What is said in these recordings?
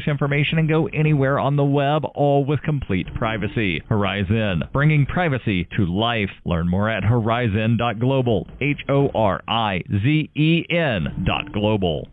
information and go anywhere on the web, all with complete privacy. Horizon, bringing privacy to life. Learn more at horizon.global. HORIZEN.global.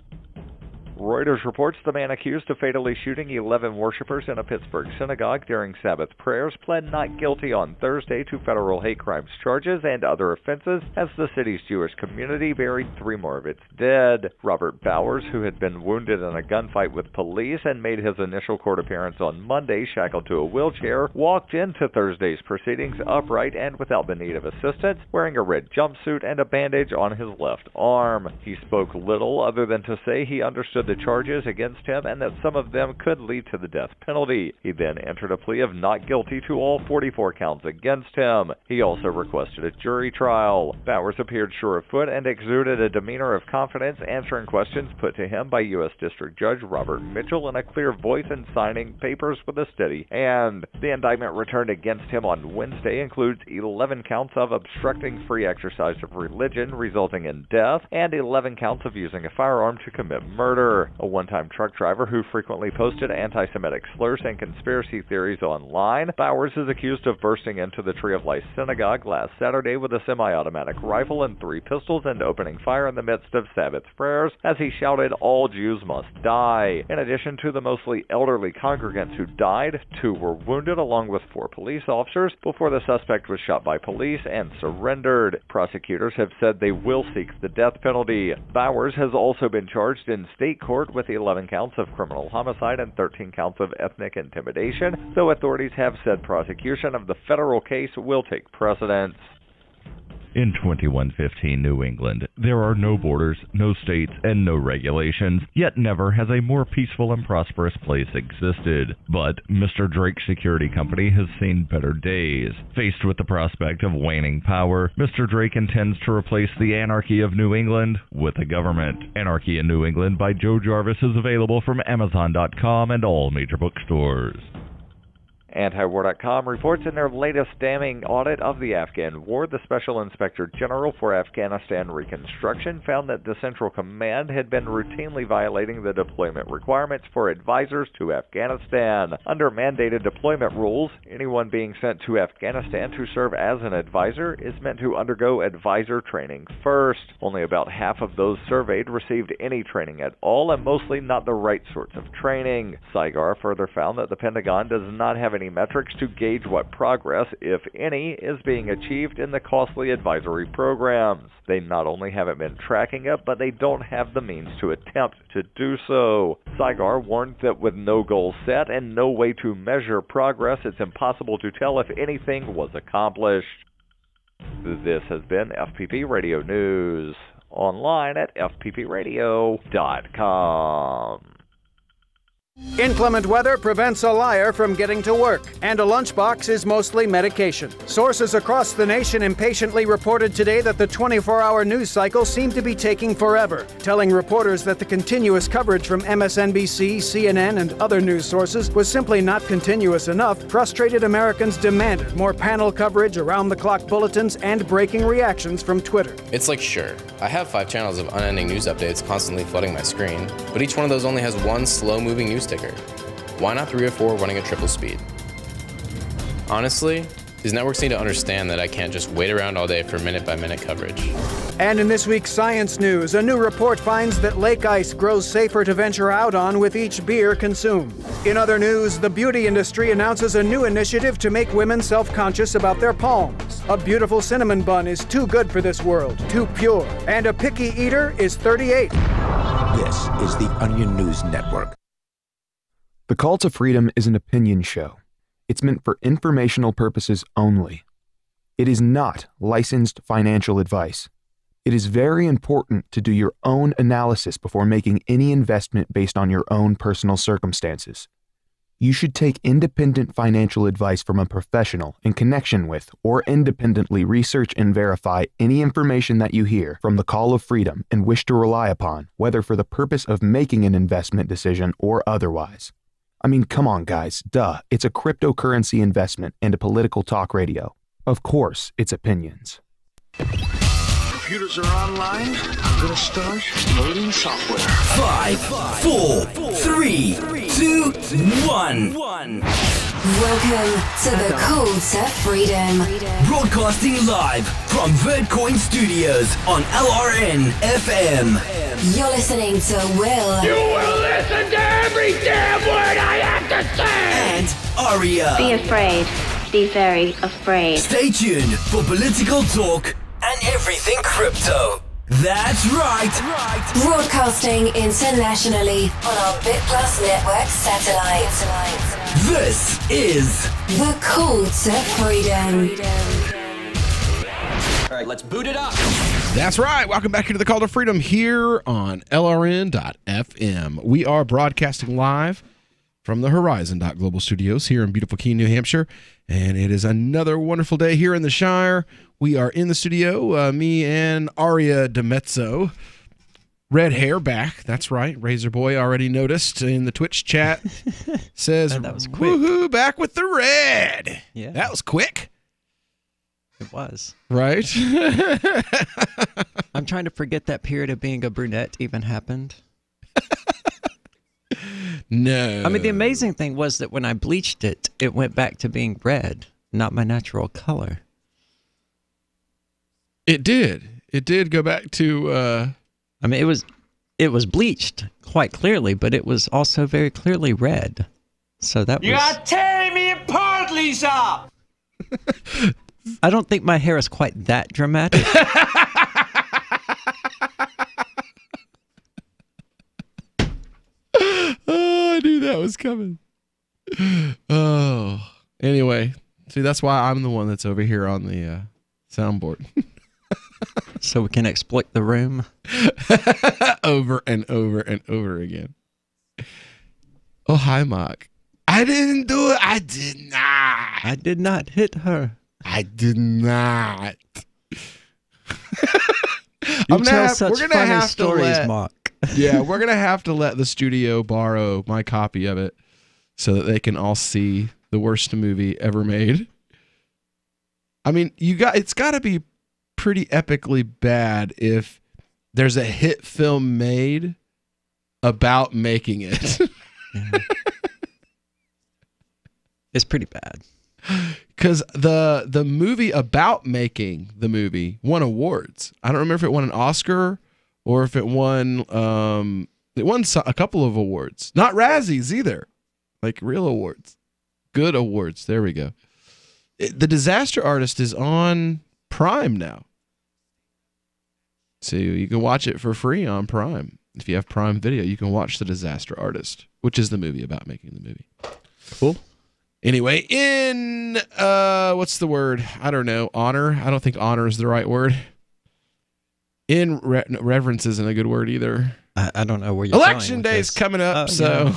Reuters reports the man accused of fatally shooting 11 worshipers in a Pittsburgh synagogue during Sabbath prayers pled not guilty on Thursday to federal hate crimes charges and other offenses as the city's Jewish community buried 3 more of its dead. Robert Bowers, who had been wounded in a gunfight with police and made his initial court appearance on Monday shackled to a wheelchair, walked into Thursday's proceedings upright and without the need of assistance, wearing a red jumpsuit and a bandage on his left arm. He spoke little other than to say he understood the charges against him and that some of them could lead to the death penalty. He then entered a plea of not guilty to all 44 counts against him. He also requested a jury trial. Bowers appeared sure of foot and exuded a demeanor of confidence, answering questions put to him by U.S. District Judge Robert Mitchell in a clear voice and signing papers with a steady hand. The indictment returned against him on Wednesday includes 11 counts of obstructing free exercise of religion resulting in death and 11 counts of using a firearm to commit murder. A one-time truck driver who frequently posted anti-Semitic slurs and conspiracy theories online, Bowers is accused of bursting into the Tree of Life synagogue last Saturday with a semi-automatic rifle and 3 pistols and opening fire in the midst of Sabbath prayers as he shouted, "All Jews must die." In addition to the mostly elderly congregants who died, 2 were wounded along with 4 police officers before the suspect was shot by police and surrendered. Prosecutors have said they will seek the death penalty. Bowers has also been charged in state court with 11 counts of criminal homicide and 13 counts of ethnic intimidation, though authorities have said prosecution of the federal case will take precedence. In 2115 New England, there are no borders, no states, and no regulations, yet never has a more peaceful and prosperous place existed. But Mr. Drake Security Company has seen better days. Faced with the prospect of waning power, Mr. Drake intends to replace the anarchy of New England with a government. Anarchy in New England by Joe Jarvis is available from Amazon.com and all major bookstores. Antiwar.com reports in their latest damning audit of the Afghan war, the Special Inspector General for Afghanistan Reconstruction found that the Central Command had been routinely violating the deployment requirements for advisors to Afghanistan. Under mandated deployment rules, anyone being sent to Afghanistan to serve as an advisor is meant to undergo advisor training first. Only about half of those surveyed received any training at all, and mostly not the right sorts of training. Saigar further found that the Pentagon does not have any metrics to gauge what progress, if any, is being achieved in the costly advisory programs. They not only haven't been tracking it, but they don't have the means to attempt to do so. Saigar warned that with no goal set and no way to measure progress, it's impossible to tell if anything was accomplished. This has been FPP Radio News, online at fppradio.com. Inclement weather prevents a liar from getting to work, and a lunchbox is mostly medication. Sources across the nation impatiently reported today that the 24-hour news cycle seemed to be taking forever, telling reporters that the continuous coverage from MSNBC, CNN, and other news sources was simply not continuous enough. Frustrated Americans demanded more panel coverage, around-the-clock bulletins, and breaking reactions from Twitter. It's like, sure, I have 5 channels of unending news updates constantly flooding my screen, but each one of those only has one slow-moving news ticker. Why not 3 or 4 running at triple speed? Honestly, these networks need to understand that I can't just wait around all day for minute-by-minute coverage. And in this week's science news, a new report finds that lake ice grows safer to venture out on with each beer consumed. In other news, the beauty industry announces a new initiative to make women self-conscious about their palms. A beautiful cinnamon bun is too good for this world, too pure. And a picky eater is 38. This is the Onion News Network. The Call to Freedom is an opinion show. It's meant for informational purposes only. It is not licensed financial advice. It is very important to do your own analysis before making any investment based on your own personal circumstances. You should take independent financial advice from a professional in connection with or independently research and verify any information that you hear from the Call of Freedom and wish to rely upon, whether for the purpose of making an investment decision or otherwise. I mean, come on, guys. Duh. It's a cryptocurrency investment and a political talk radio. Of course, it's opinions. Computers are online. I'm going to start loading software. 5, 4, 3, 2, 1. Welcome to the Call to Freedom. Broadcasting live from Vertcoin Studios on LRN FM. You're listening to Will. You will listen to every damn word I have to say. And Aria. Be afraid. Be very afraid. Stay tuned for political talk and everything crypto. That's right. Broadcasting internationally on our Bit Plus Network satellite. This is the Call to Freedom. All right, let's boot it up. That's right. Welcome back to the Call to Freedom here on LRN.FM. We are broadcasting live from the Horizon.global studios here in beautiful Keene, New Hampshire. And it is another wonderful day here in the Shire. We are in the studio, me and Aria DiMezzo. Red hair back. That's right. Razor Boy already noticed in the Twitch chat. Says, that was quick. Woohoo, back with the red. Yeah. That was quick. It was. Right? I'm trying to forget that period of being a brunette even happened. No. I mean, the amazing thing was that when I bleached it, it went back to being red, not my natural color. It did. It did go back to... I mean, it was bleached quite clearly, but it was also very clearly red. So that You are tearing me apart, Lisa! I don't think my hair is quite that dramatic. Oh, I knew that was coming. Oh. Anyway, see, that's why I'm the one that's over here on the soundboard. So we can exploit the room. Over and over and over again. Oh, hi, Mark. I didn't do it. I did not. I did not hit her. I did not. You tell such funny stories, Mark. Yeah, we're going to have to let the studio borrow my copy of it so that they can all see the worst movie ever made. I mean, it's got to be pretty epically bad if there's a hit film made about making it. Yeah. It's pretty bad. Because the movie about making the movie won awards. I don't remember if it won an Oscar or if it won a couple of awards. Not Razzies either. Like real awards. Good awards. There we go. The Disaster Artist is on Prime now. So you can watch it for free on Prime. If you have Prime Video, you can watch The Disaster Artist, which is the movie about making the movie. Cool. Anyway, in, what's the word? I don't know. Honor? I don't think honor is the right word. In reverence isn't a good word either. I don't know where you're Election day is coming up, so.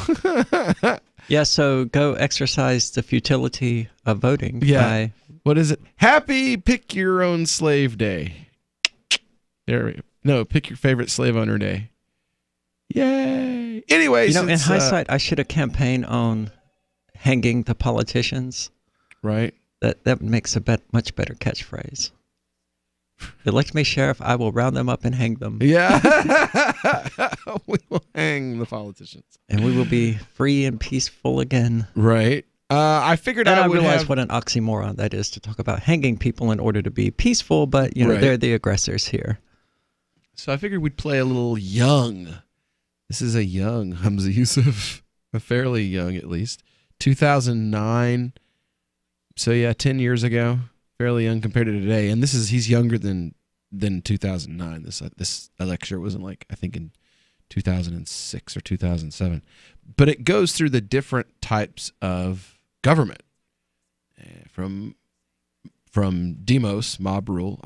Yeah. Yeah, so go exercise the futility of voting. Yeah. What is it? Happy Pick Your Own Slave Day. There we go. No, pick your favorite slave owner day. Yay. Anyway, in hindsight, I should have campaigned on hanging the politicians. Right. That makes a much better catchphrase. Elect me sheriff, I will round them up and hang them. Yeah. We will hang the politicians. And we will be free and peaceful again. Right. I figured I realized what an oxymoron that is to talk about hanging people in order to be peaceful, but you know, they're the aggressors here. So I figured we'd play a little young. This is a young Hamza Yusuf, a fairly young at least. 2009. So yeah, 10 years ago. Fairly young compared to today. And he's younger than 2009. This lecture was in I think in 2006 or 2007. But it goes through the different types of government. From demos, mob rule,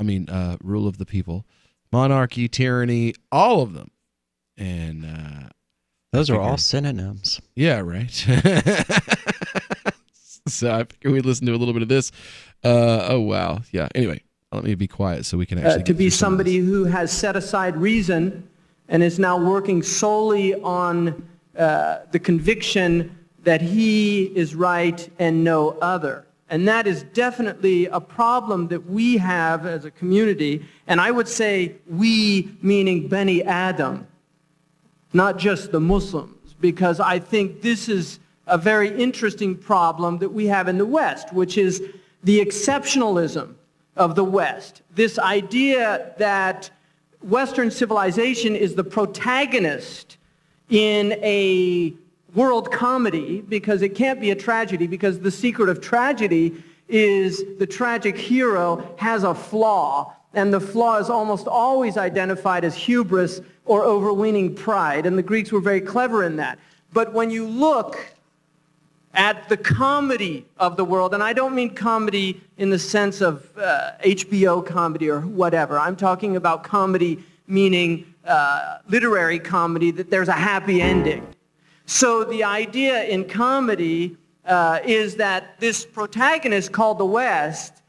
rule of the people, monarchy, tyranny, all of them. And those are all synonyms. Yeah, right. So I figured we'd listen to a little bit of this. Oh, wow. Yeah. Anyway, let me be quiet so we can actually to be somebody who has set aside reason and is now working solely on the conviction that he is right and no other. And that is definitely a problem that we have as a community. And I would say we, meaning Bani Adam, not just the Muslims, because I think this is a very interesting problem that we have in the West, which is the exceptionalism of the West. This idea that Western civilization is the protagonist in a world comedy, because it can't be a tragedy, because the secret of tragedy is the tragic hero has a flaw, and the flaw is almost always identified as hubris or overweening pride, and the Greeks were very clever in that. But when you look at the comedy of the world, and I don't mean comedy in the sense of HBO comedy or whatever. I'm talking about comedy meaning literary comedy, that there's a happy ending. So the idea in comedy is that this protagonist called the West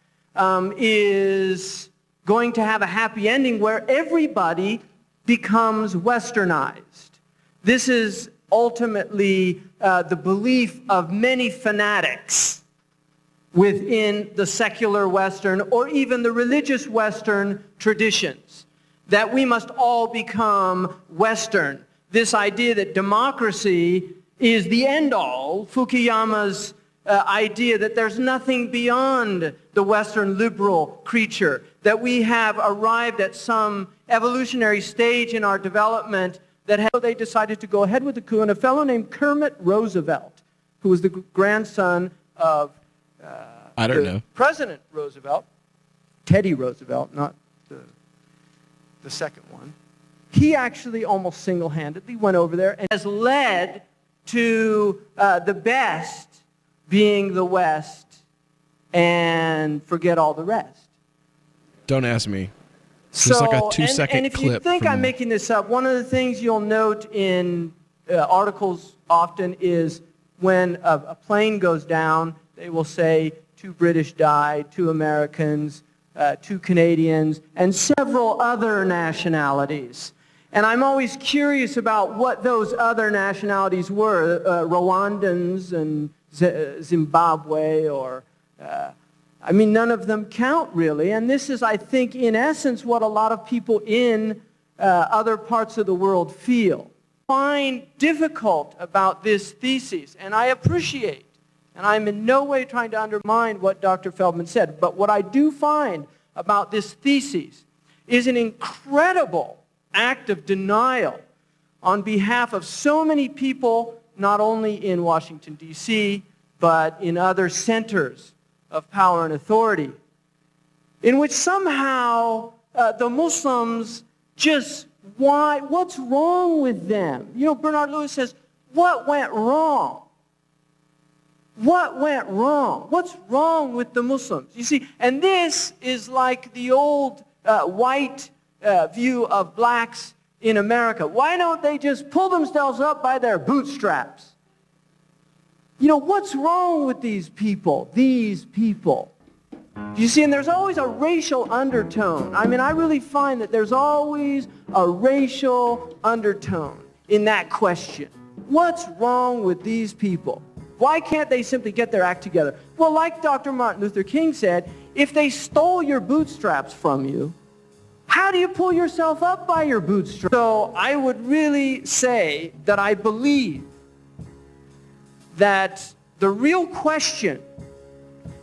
is going to have a happy ending where everybody becomes westernized. This is ultimately the belief of many fanatics within the secular Western or even the religious Western traditions, that we must all become Western. This idea that democracy is the end-all, Fukuyama's idea that there's nothing beyond the Western liberal creature, that we have arrived at some evolutionary stage in our development that they decided to go ahead with the coup, and a fellow named Kermit Roosevelt, who was the grandson of President Roosevelt, Teddy Roosevelt, not the second one. He actually almost single-handedly went over there and has led to the best being the West and forget all the rest. Don't ask me. It's just like a 2-second clip. And if you think I'm making this up, one of the things you'll note in articles often is when a plane goes down, they will say 2 British died, 2 Americans, 2 Canadians, and several other nationalities. And I'm always curious about what those other nationalities were, Rwandans and Zimbabwe, or I mean, none of them count really. And this is, I think, in essence, what a lot of people in other parts of the world feel. Find difficult about this thesis, and I appreciate, and I'm in no way trying to undermine what Dr. Feldman said, but what I do find about this thesis is an incredible act of denial on behalf of so many people, not only in Washington, D.C., but in other centers of power and authority, in which somehow the Muslims just, what's wrong with them? You know, Bernard Lewis says, what went wrong? What went wrong? What's wrong with the Muslims? You see, and this is like the old white view of blacks in America. Why don't they just pull themselves up by their bootstraps? You know, what's wrong with these people? These people. You see, and there's always a racial undertone. I mean, I really find that there's always a racial undertone in that question. What's wrong with these people? Why can't they simply get their act together? Well, like Dr. Martin Luther King said, if they stole your bootstraps from you, how do you pull yourself up by your bootstraps? So I would really say that I believe that the real question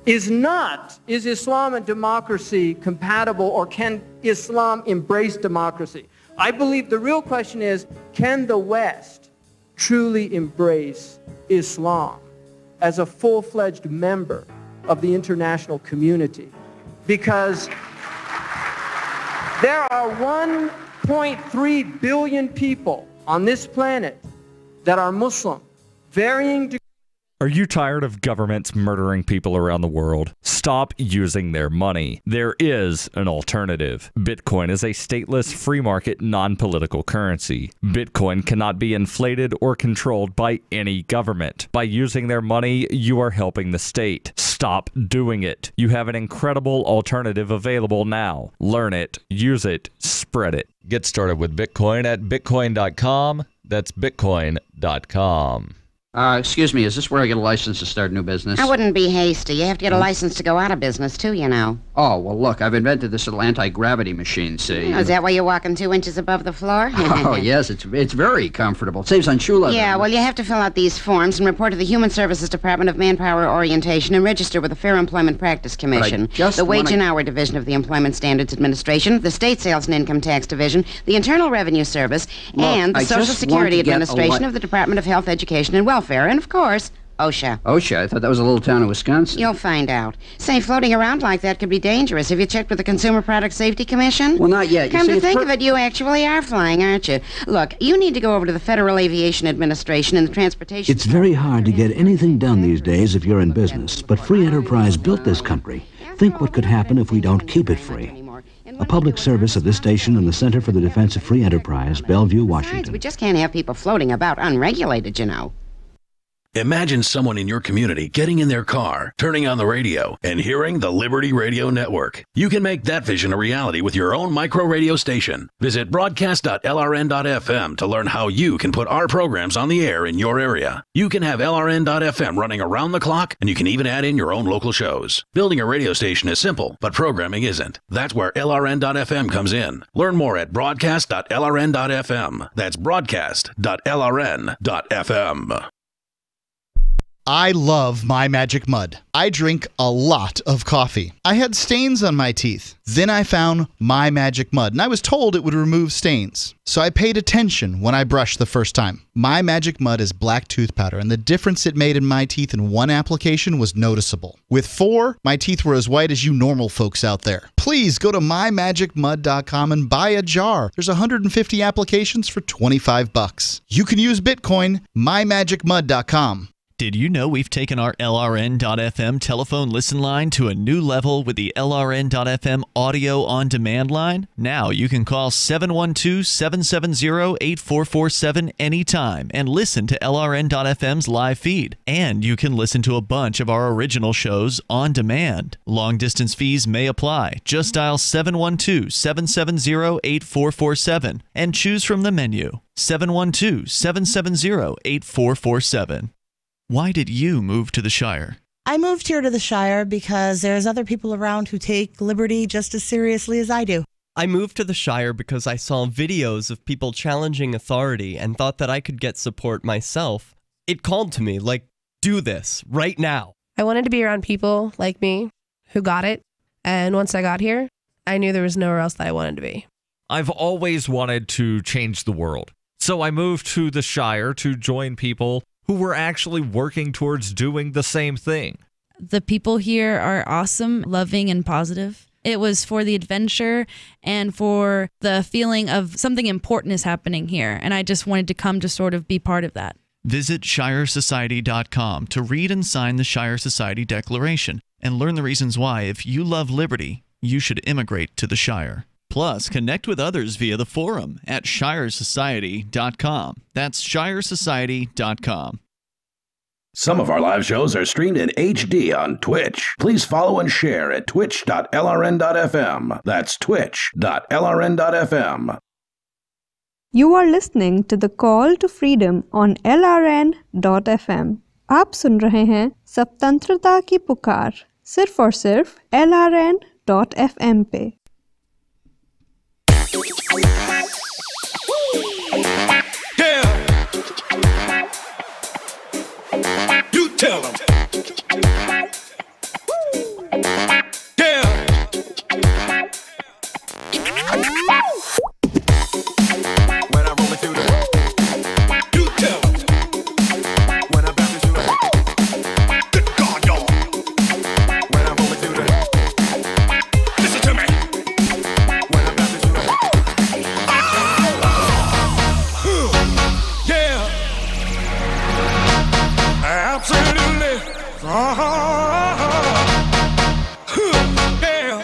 is not, is Islam and democracy compatible, or can Islam embrace democracy? I believe the real question is, can the West truly embrace Islam as a full-fledged member of the international community? Because there are 1.3 billion people on this planet that are Muslim, varying degrees. Are you tired of governments murdering people around the world? Stop using their money. There is an alternative. Bitcoin is a stateless, free market, non-political currency. Bitcoin cannot be inflated or controlled by any government. By using their money, you are helping the state. Stop doing it. You have an incredible alternative available now. Learn it, use it, spread it. Get started with Bitcoin at bitcoin.com. That's bitcoin.com. Excuse me, is this where I get a license to start a new business? I wouldn't be hasty. You have to get a license to go out of business, too, you know. Oh, well, look, I've invented this little anti-gravity machine, see? Oh, is that why you're walking 2 inches above the floor? Oh, yes, it's very comfortable. It saves on shoe leather. Yeah, well, you have to fill out these forms and report to the Human Services Department of Manpower Orientation and register with the Fair Employment Practice Commission, the Wage and Hour Division of the Employment Standards Administration, the State Sales and Income Tax Division, the Internal Revenue Service, and the Social Security Administration of the Department of Health, Education, and Welfare, and, of course, OSHA. OSHA? I thought that was a little town in Wisconsin. You'll find out. Say, floating around like that could be dangerous. Have you checked with the Consumer Product Safety Commission? Well, not yet. Come to think of it, you actually are flying, aren't you? Look, you need to go over to the Federal Aviation Administration and the Transportation... It's very hard to get anything done these days if you're in business, but free enterprise built this country. Think what could happen if we don't keep it free. A public service of this station and the Center for the Defense of Free Enterprise, Bellevue, Washington. Besides, we just can't have people floating about unregulated, you know. Imagine someone in your community getting in their car, turning on the radio, and hearing the Liberty Radio Network. You can make that vision a reality with your own micro radio station. Visit broadcast.lrn.fm to learn how you can put our programs on the air in your area. You can have LRN.FM running around the clock, and you can even add in your own local shows. Building a radio station is simple, but programming isn't. That's where LRN.FM comes in. Learn more at broadcast.lrn.fm. That's broadcast.lrn.fm. I love My Magic Mud. I drink a lot of coffee. I had stains on my teeth. Then I found My Magic Mud, and I was told it would remove stains. So I paid attention when I brushed the first time. My Magic Mud is black tooth powder, and the difference it made in my teeth in one application was noticeable. With 4, my teeth were as white as you normal folks out there. Please go to mymagicmud.com and buy a jar. There's 150 applications for $25. You can use Bitcoin, mymagicmud.com. Did you know we've taken our LRN.FM telephone listen line to a new level with the LRN.FM audio on demand line? Now you can call 712-770-8447 anytime and listen to LRN.FM's live feed. And you can listen to a bunch of our original shows on demand. Long distance fees may apply. Just dial 712-770-8447 and choose from the menu. 712-770-8447. Why did you move to the Shire? I moved here to the Shire because there's other people around who take liberty just as seriously as I do. I moved to the Shire because I saw videos of people challenging authority and thought that I could get support myself. It called to me, like, do this, right now. I wanted to be around people like me who got it, and once I got here, I knew there was nowhere else that I wanted to be. I've always wanted to change the world, so I moved to the Shire to join people who were actually working towards doing the same thing. The people here are awesome, loving, and positive. It was for the adventure and for the feeling of something important is happening here, and I just wanted to come to sort of be part of that. Visit ShireSociety.com to read and sign the Shire Society Declaration and learn the reasons why, if you love liberty, you should immigrate to the Shire. Plus, connect with others via the forum at ShireSociety.com. That's ShireSociety.com. Some of our live shows are streamed in HD on Twitch. Please follow and share at twitch.lrn.fm. That's twitch.lrn.fm. You are listening to the Call to Freedom on LRN.fm. आप सुन रहे हैं स्वतंत्रता की पुकार सिर्फ और सिर्फ LRN.fm पे। Yeah. You tell them. Yeah. When I roll it through the you tell them. When I bounce it through the good God, y'all. When I roll it through the listen to me. When I bounce it through the yeah. Absolutely. Yeah.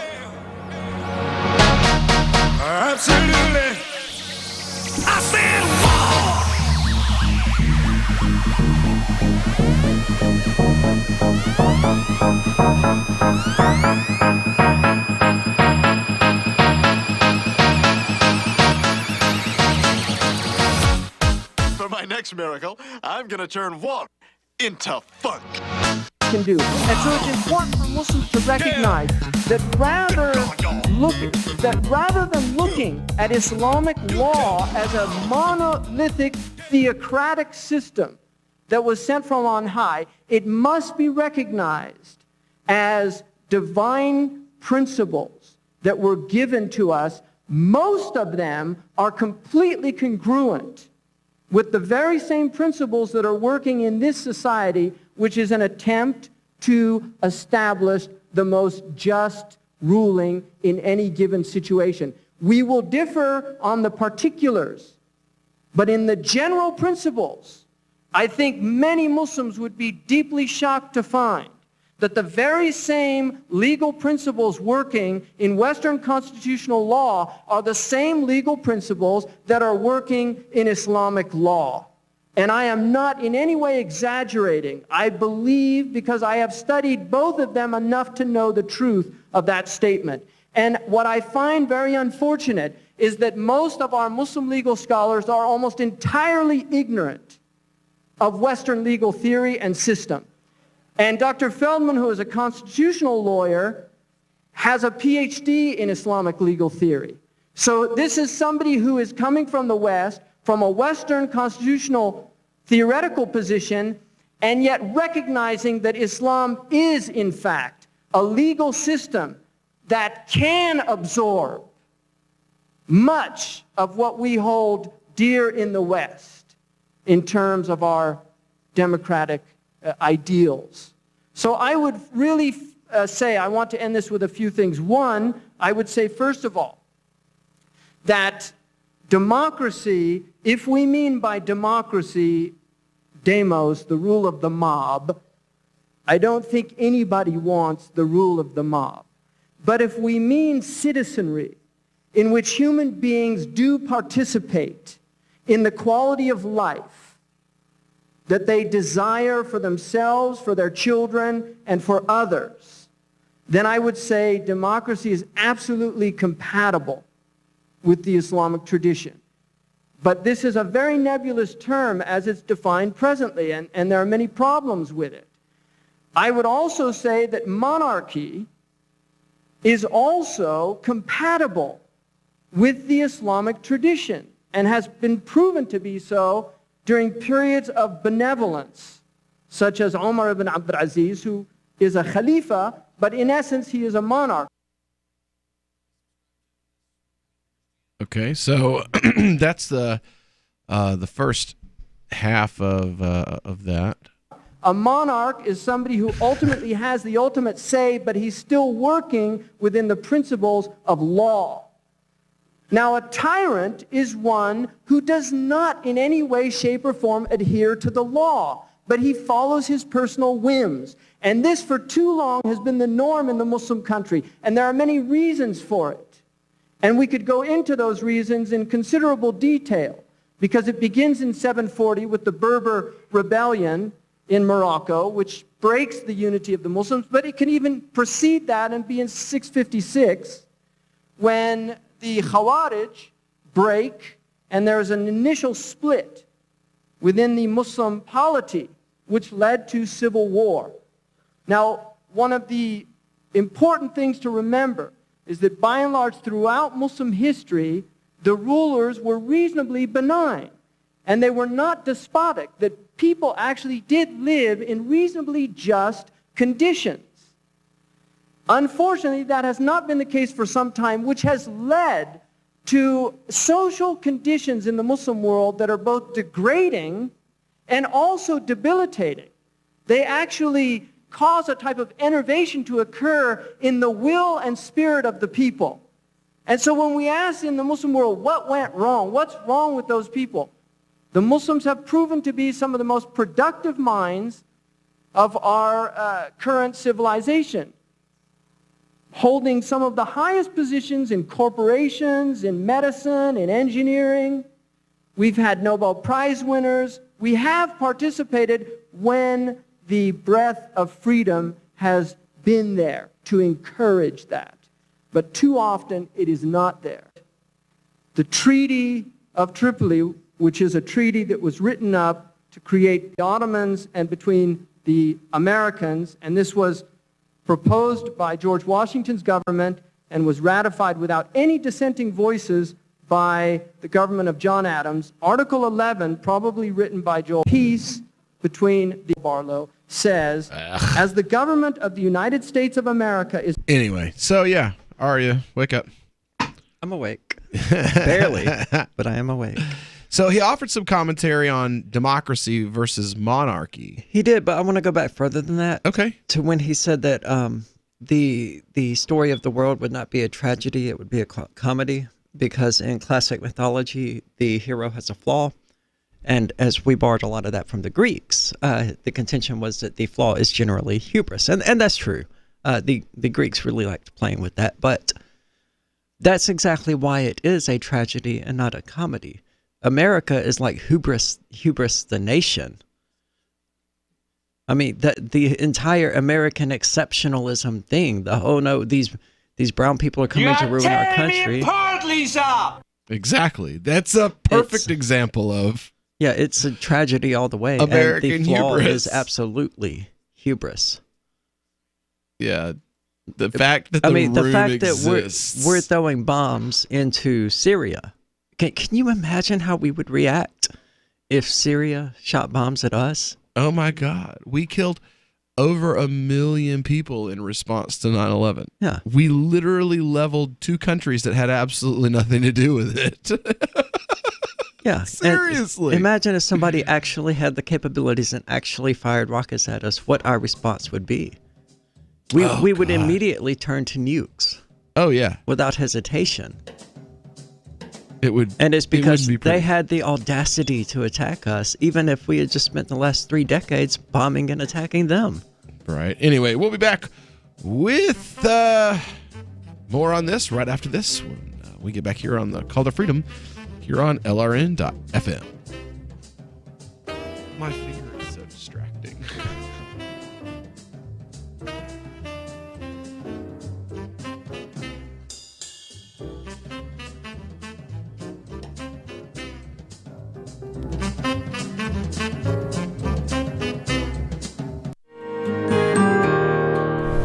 Absolutely. I said For my next miracle, I'm going to turn 1 into funk. Can do. And so it's important for Muslims to recognize that rather than looking at Islamic law as a monolithic theocratic system that was sent from on high, it must be recognized as divine principles that were given to us. Most of them are completely congruent with the very same principles that are working in this society, which is an attempt to establish the most just ruling in any given situation. We will differ on the particulars, but in the general principles, I think many Muslims would be deeply shocked to find that the very same legal principles working in Western constitutional law are the same legal principles that are working in Islamic law. And I am not in any way exaggerating. I believe, because I have studied both of them enough to know the truth of that statement. And what I find very unfortunate is that most of our Muslim legal scholars are almost entirely ignorant of Western legal theory and system. And Dr. Feldman, who is a constitutional lawyer, has a PhD in Islamic legal theory. So this is somebody who is coming from the West, from a Western constitutional theoretical position, and yet recognizing that Islam is, in fact, a legal system that can absorb much of what we hold dear in the West in terms of our democratic ideals. So I would really say, I want to end this with a few things. One, I would say, first of all, that democracy, if we mean by democracy, demos, the rule of the mob, I don't think anybody wants the rule of the mob. But if we mean citizenry, in which human beings do participate in the quality of life that they desire for themselves, for their children, and for others, then I would say democracy is absolutely compatible with the Islamic tradition. But this is a very nebulous term as it's defined presently, and there are many problems with it. I would also say that monarchy is also compatible with the Islamic tradition and has been proven to be so during periods of benevolence, such as Umar ibn Abdul Aziz, who is a Khalifa, but in essence he is a monarch. Okay, so that's the first half of that. A monarch is somebody who ultimately has the ultimate say, but he's still working within the principles of law. Now, a tyrant is one who does not in any way, shape, or form adhere to the law, but he follows his personal whims. And this for too long has been the norm in the Muslim country, and there are many reasons for it. And we could go into those reasons in considerable detail, because it begins in 740 with the Berber rebellion in Morocco, which breaks the unity of the Muslims, but it can even precede that and be in 656, when the Khawarij break, and there's an initial split within the Muslim polity, which led to civil war. Now, one of the important things to remember is that by and large throughout Muslim history, the rulers were reasonably benign, and they were not despotic, that people actually did live in reasonably just conditions. Unfortunately, that has not been the case for some time, which has led to social conditions in the Muslim world that are both degrading and also debilitating. They actually cause a type of enervation to occur in the will and spirit of the people. And so when we ask in the Muslim world, what went wrong? What's wrong with those people? The Muslims have proven to be some of the most productive minds of our current civilization, holding some of the highest positions in corporations, in medicine, in engineering. We've had Nobel Prize winners. We have participated when the breath of freedom has been there to encourage that. But too often it is not there. The Treaty of Tripoli, which is a treaty that was written up to create the Ottomans and between the Americans, and this was proposed by George Washington's government and was ratified without any dissenting voices by the government of John Adams. Article 11, probably written by Joel, peace between the Barlow, says, as the government of the United States of America is... Anyway, so yeah, Arya, wake up. I'm awake. Barely, but I am awake. So he offered some commentary on democracy versus monarchy. He did, but I want to go back further than that. Okay. To when he said that the story of the world would not be a tragedy, it would be a comedy, because in classic mythology, the hero has a flaw. And as we borrowed a lot of that from the Greeks, the contention was that the flaw is generally hubris. And that's true. The Greeks really liked playing with that. But that's exactly why it is a tragedy and not a comedy. America is like hubris the nation. I mean, the entire American exceptionalism thing, these brown people are coming to ruin our country. Exactly. That's a perfect example of... Yeah, it's a tragedy all the way. American and the flaw hubris. is absolutely hubris. Yeah. The fact that the fact exists. that we're throwing bombs into Syria. Can you imagine how we would react if Syria shot bombs at us? Oh my God. We killed over 1 million people in response to 9/11. Yeah. We literally leveled 2 countries that had absolutely nothing to do with it. Yeah. Seriously. And imagine if somebody actually had the capabilities and actually fired rockets at us, what our response would be. We would immediately turn to nukes. Oh, yeah. Without hesitation. It would. And it's because they had the audacity to attack us, even if we had just spent the last 3 decades bombing and attacking them. Right. Anyway, we'll be back with more on this right after this when we get back here on the Call to Freedom here on LRN.FM. My finger is so distracting.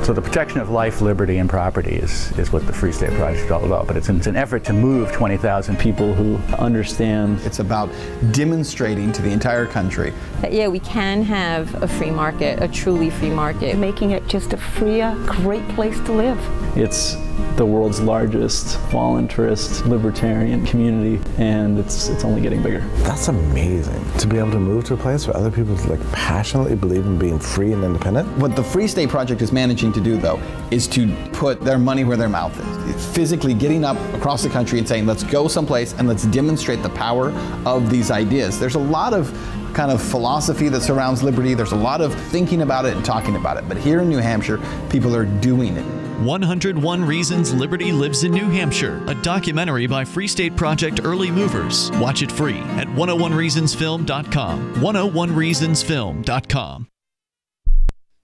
So the protection of life, liberty, and property is what the Free State Project is all about. But it's an effort to move 20,000 people who understand. It's about demonstrating to the entire country that, yeah, we can have a free market, a truly free market. Making it just a freer, great place to live. It's the world's largest voluntarist libertarian community, and it's only getting bigger. That's amazing, to be able to move to a place where other people passionately believe in being free and independent. What the Free State Project is managing to do, though, is to put their money where their mouth is. Physically getting up across the country and saying, let's go someplace and let's demonstrate the power of these ideas. There's a lot of kind of philosophy that surrounds liberty. There's a lot of thinking about it and talking about it. But here in New Hampshire, people are doing it. 101 Reasons Liberty Lives in New Hampshire, a documentary by Free State Project Early Movers. Watch it free at 101reasonsfilm.com. 101reasonsfilm.com.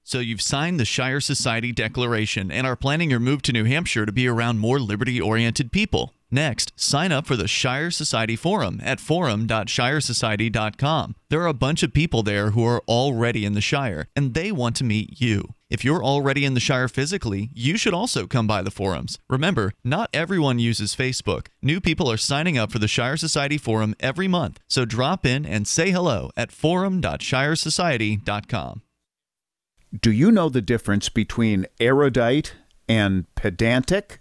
So you've signed the Shire Society Declaration and are planning your move to New Hampshire to be around more liberty-oriented people. Next, sign up for the Shire Society Forum at forum.shiresociety.com. There are a bunch of people there who are already in the Shire, and they want to meet you. If you're already in the Shire physically, you should also come by the forums. Remember, not everyone uses Facebook. New people are signing up for the Shire Society Forum every month, so drop in and say hello at forum.shiresociety.com. Do you know the difference between erudite and pedantic?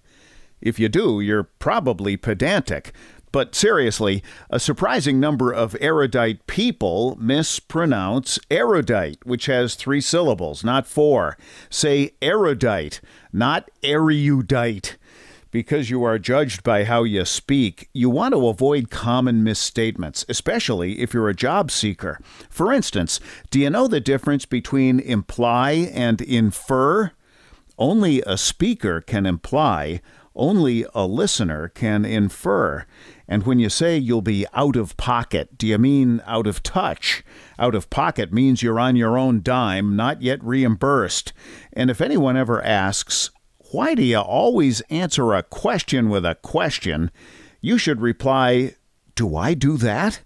If you do, you're probably pedantic. But seriously, a surprising number of erudite people mispronounce erudite, which has 3 syllables, not 4. Say erudite, not erudite. Because you are judged by how you speak, you want to avoid common misstatements, especially if you're a job seeker. For instance, do you know the difference between imply and infer? Only a speaker can imply. Only a listener can infer. And when you say you'll be out of pocket, do you mean out of touch? Out of pocket means you're on your own dime, not yet reimbursed. And if anyone ever asks, why do you always answer a question with a question? You should reply, do I do that?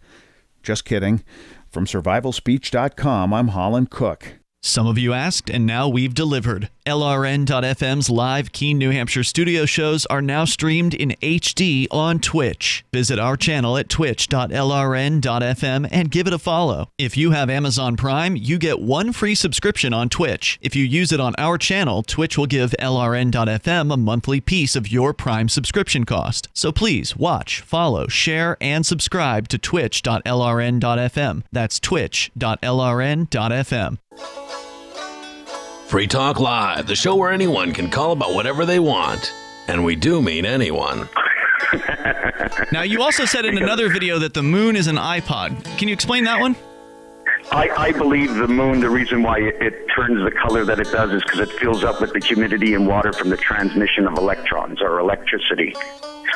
Just kidding. From survivalspeech.com, I'm Holland Cook. Some of you asked, and now we've delivered. LRN.FM's live Keene, New Hampshire studio shows are now streamed in HD on Twitch. Visit our channel at twitch.lrn.fm and give it a follow. If you have Amazon Prime, you get 1 free subscription on Twitch. If you use it on our channel, Twitch will give LRN.FM a monthly piece of your Prime subscription cost. So please watch, follow, share, and subscribe to twitch.lrn.fm. That's twitch.lrn.fm. Free Talk Live, the show where anyone can call about whatever they want. And we do mean anyone. Now, you also said in another video that the moon is an iPod. Can you explain that one? I believe the moon, the reason why it turns the color that it does is because it fills up with the humidity and water from the transmission of electrons or electricity.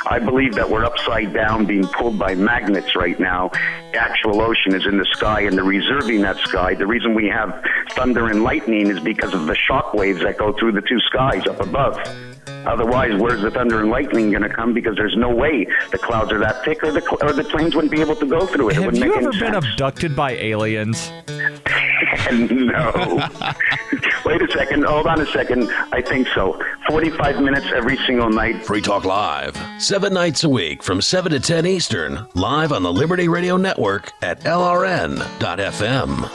I believe that we're upside down being pulled by magnets right now. The actual ocean is in the sky, and they're reserving that sky. The reason we have thunder and lightning is because of the shock waves that go through the two skies up above. Otherwise, where's the thunder and lightning going to come? Because there's no way the clouds are that thick, or the planes wouldn't be able to go through it. Have it wouldn't you make ever any been sense. abducted by aliens? No. Wait a second. Hold on a second. I think so. 45 minutes every single night. Free Talk Live, 7 nights a week from 7 to 10 Eastern, live on the Liberty Radio Network at LRN.FM.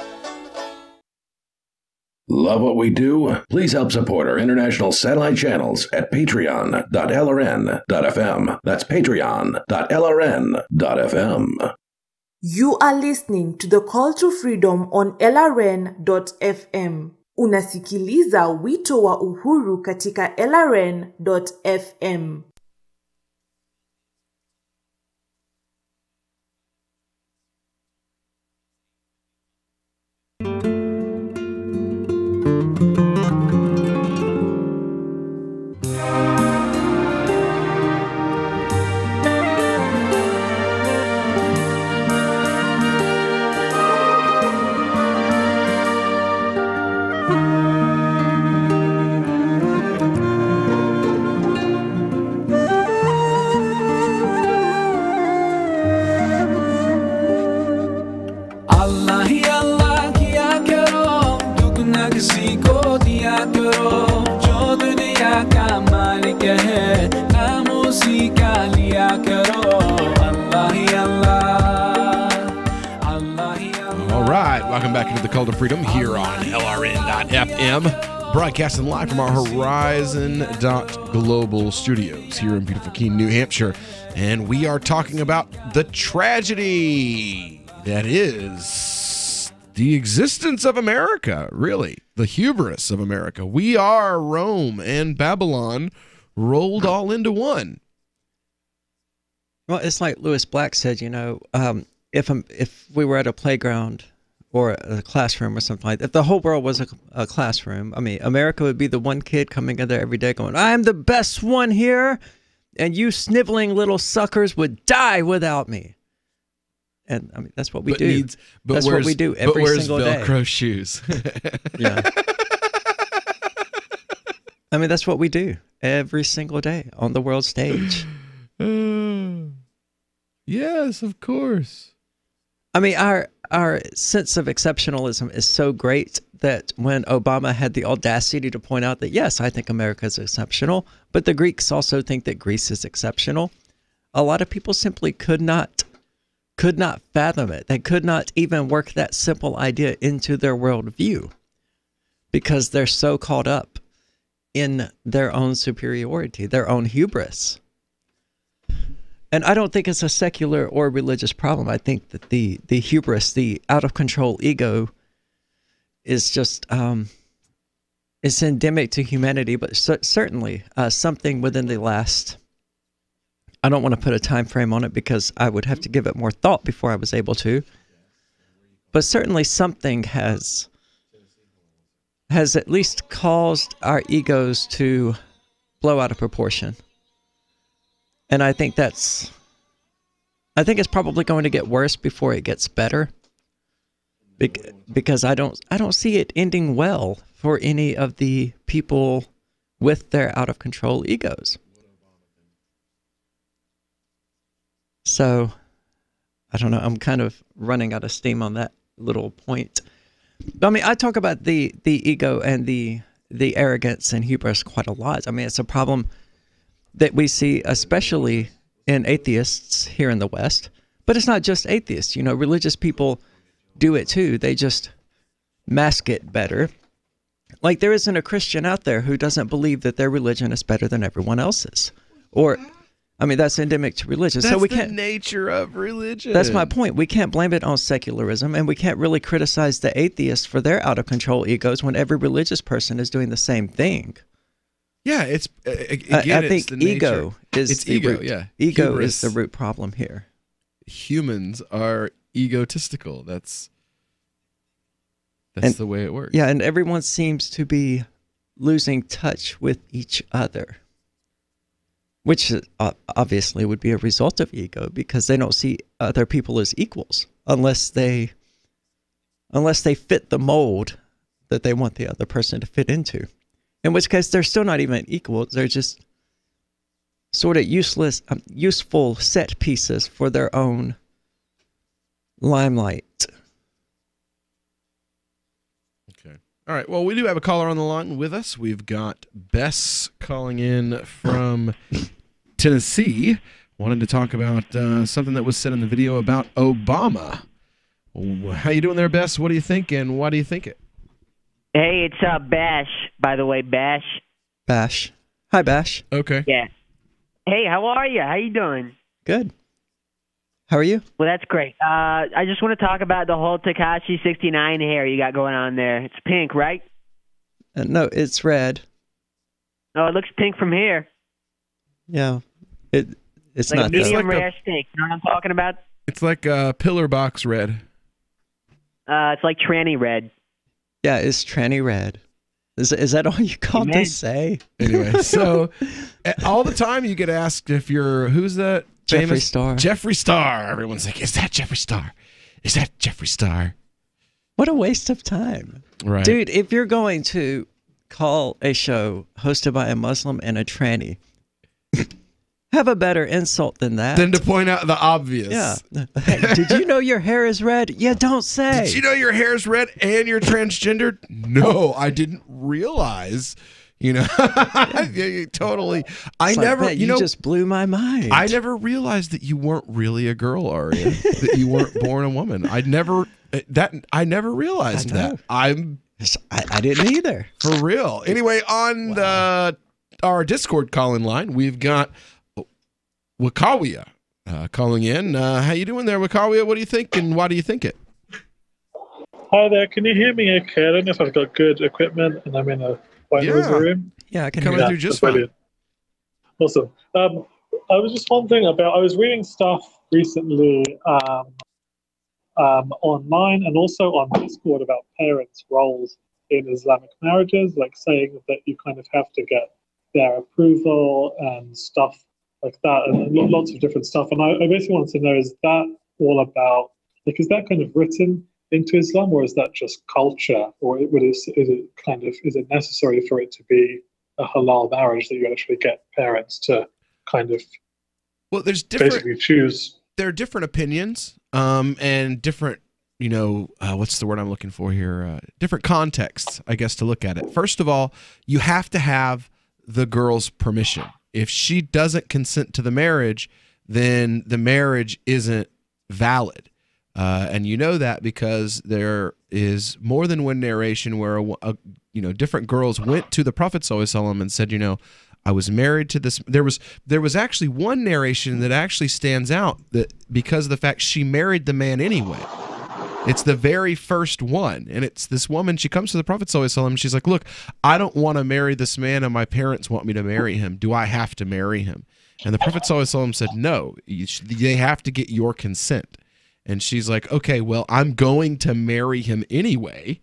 Love what we do? Please help support our international satellite channels at patreon.lrn.fm. That's patreon.lrn.fm. You are listening to the Call to Freedom on LRN.FM. Unasikiliza wito wa uhuru katika LRN.FM. All right, welcome back into the Call to Freedom here on LRN.FM, broadcasting live from our Horizon.global studios here in beautiful Keene, New Hampshire. And we are talking about the tragedy that is the existence of America, really, the hubris of America. We are Rome and Babylon rolled all into one. Well, it's like Lewis Black said, you know, if we were at a playground or a classroom or something like that, if the whole world was a classroom, I mean, America would be the one kid coming in there every day going, I'm the best one here, and you sniveling little suckers would die without me. And I mean, that's what we do. That's what we do every single day. But where's Velcro shoes? Yeah. I mean, that's what we do every single day on the world stage. Yes, of course. I mean, our sense of exceptionalism is so great that when Obama had the audacity to point out that, yes, I think America is exceptional, but the Greeks also think that Greece is exceptional, a lot of people simply could not fathom it. They could not even work that simple idea into their worldview because they're so caught up in their own superiority, their own hubris. And I don't think it's a secular or religious problem. I think that the hubris, the out-of-control ego is just, it's endemic to humanity, but certainly something within the last, I don't want to put a time frame on it because I would have to give it more thought before I was able to, but certainly something has at least caused our egos to blow out of proportion. And I think it's probably going to get worse before it gets better, because I don't see it ending well for any of the people with their out of control egos. So, I don't know. I'm kind of running out of steam on that little point. I mean, I talk about the ego and the arrogance and hubris quite a lot. I mean, it's a problem that we see especially in atheists here in the West, but it's not just atheists. You know, religious people do it too. They just mask it better. Like, there isn't a Christian out there who doesn't believe that their religion is better than everyone else's. Or, I mean, that's endemic to religion. That's so we the can't. nature of religion. That's my point. We can't blame it on secularism, and we can't really criticize the atheists for their out of control egos when every religious person is doing the same thing. Yeah, it's again. I think it's the ego nature. is it's the ego. root. Yeah, Ego Hubris. is the root problem here. Humans are egotistical. That's And- the way it works. Yeah, and everyone seems to be losing touch with each other, which obviously would be a result of ego, because they don't see other people as equals unless they fit the mold that they want the other person to fit into. In which case, they're still not even equal. They're just sort of useful set pieces for their own limelight. Okay. All right. Well, we do have a caller on the line with us. We've got Bess calling in from Tennessee. Wanted to talk about something that was said in the video about Obama. How you doing there, Bess? What do you think, and why do you think it? Hey, it's Bash, by the way, Bash. Bash. Hi, Bash. Okay. Yeah. Hey, how are you? How you doing? Good. How are you? Well, that's great. I just want to talk about the whole Tekashi 69 hair you got going on there. It's pink, right? No, it's red. Oh, it looks pink from here. Yeah. It's like not a medium though. rare steak. You know what I'm talking about? It's like pillar box red. It's like tranny red. Yeah, it's tranny red. Is that all you called Amen. to say? Anyway, so all the time you get asked if you're, who's that? Jeffree famous? Star. Jeffree Star. Everyone's like, is that Jeffree Star? Is that Jeffree Star? What a waste of time. Right. Dude, if you're going to call a show hosted by a Muslim and a tranny, have a better insult than that. Than to point out the obvious. Yeah. Hey, did you know your hair is red? Yeah, don't say. Did you know your hair's red and you're transgendered? No, I didn't realize. You know, yeah, totally. It's like, man, you just blew my mind. I never realized that you weren't really a girl, Aria. That you weren't born a woman. I never realized that. I didn't either. For real. Anyway, on our Discord call-in line, we've got Wakawia calling in. How you doing there, Wakawia? What do you think, and why do you think it? Hi there. Can you hear me okay? I don't know if I've got good equipment and I'm in a quite noisy room. Yeah, I can Coming hear through you. just that's fine. Awesome. I was just wondering about, I was reading stuff recently online and also on Discord about parents' roles in Islamic marriages, like saying that you kind of have to get their approval and stuff like that, and lots of different stuff. And I basically wanted to know, is that all about, like, is that kind of written into Islam, or is that just culture, or is it necessary for it to be a halal marriage that you actually get parents to kind of there's different, basically choose? There are different opinions, and different, what's the word I'm looking for here? Different contexts, I guess, to look at it. First of all, you have to have the girl's permission. If she doesn't consent to the marriage, then the marriage isn't valid. And you know that because there is more than one narration where different girls went to the Prophet ﷺ and said, I was married to this. There was actually one narration that actually stands out, that because of the fact she married the man anyway. It's the very first one, and it's this woman. She comes to the Prophet ﷺ and she's like, "Look, I don't want to marry this man, and my parents want me to marry him. Do I have to marry him?" And the Prophet ﷺ said, "No, they have to get your consent." And she's like, okay, well, I'm going to marry him anyway,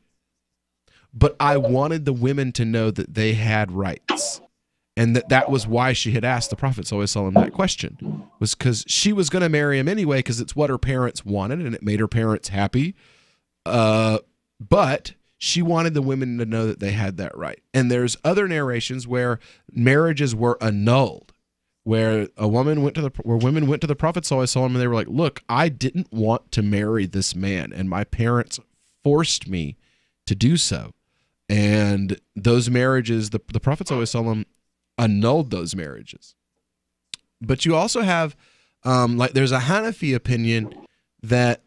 but I wanted the women to know that they had rights. And that was why she had asked the Prophet ﷺ that question, was because she was going to marry him anyway because it's what her parents wanted and it made her parents happy. But she wanted the women to know that they had that right. And there's other narrations where marriages were annulled, where women went to the Prophet sallallahu alaihi wasallam and they were like, look, I didn't want to marry this man and my parents forced me to do so. And those marriages, the Prophet sallallahu alaihi wasallam annulled those marriages. But you also have, there's a Hanafi opinion that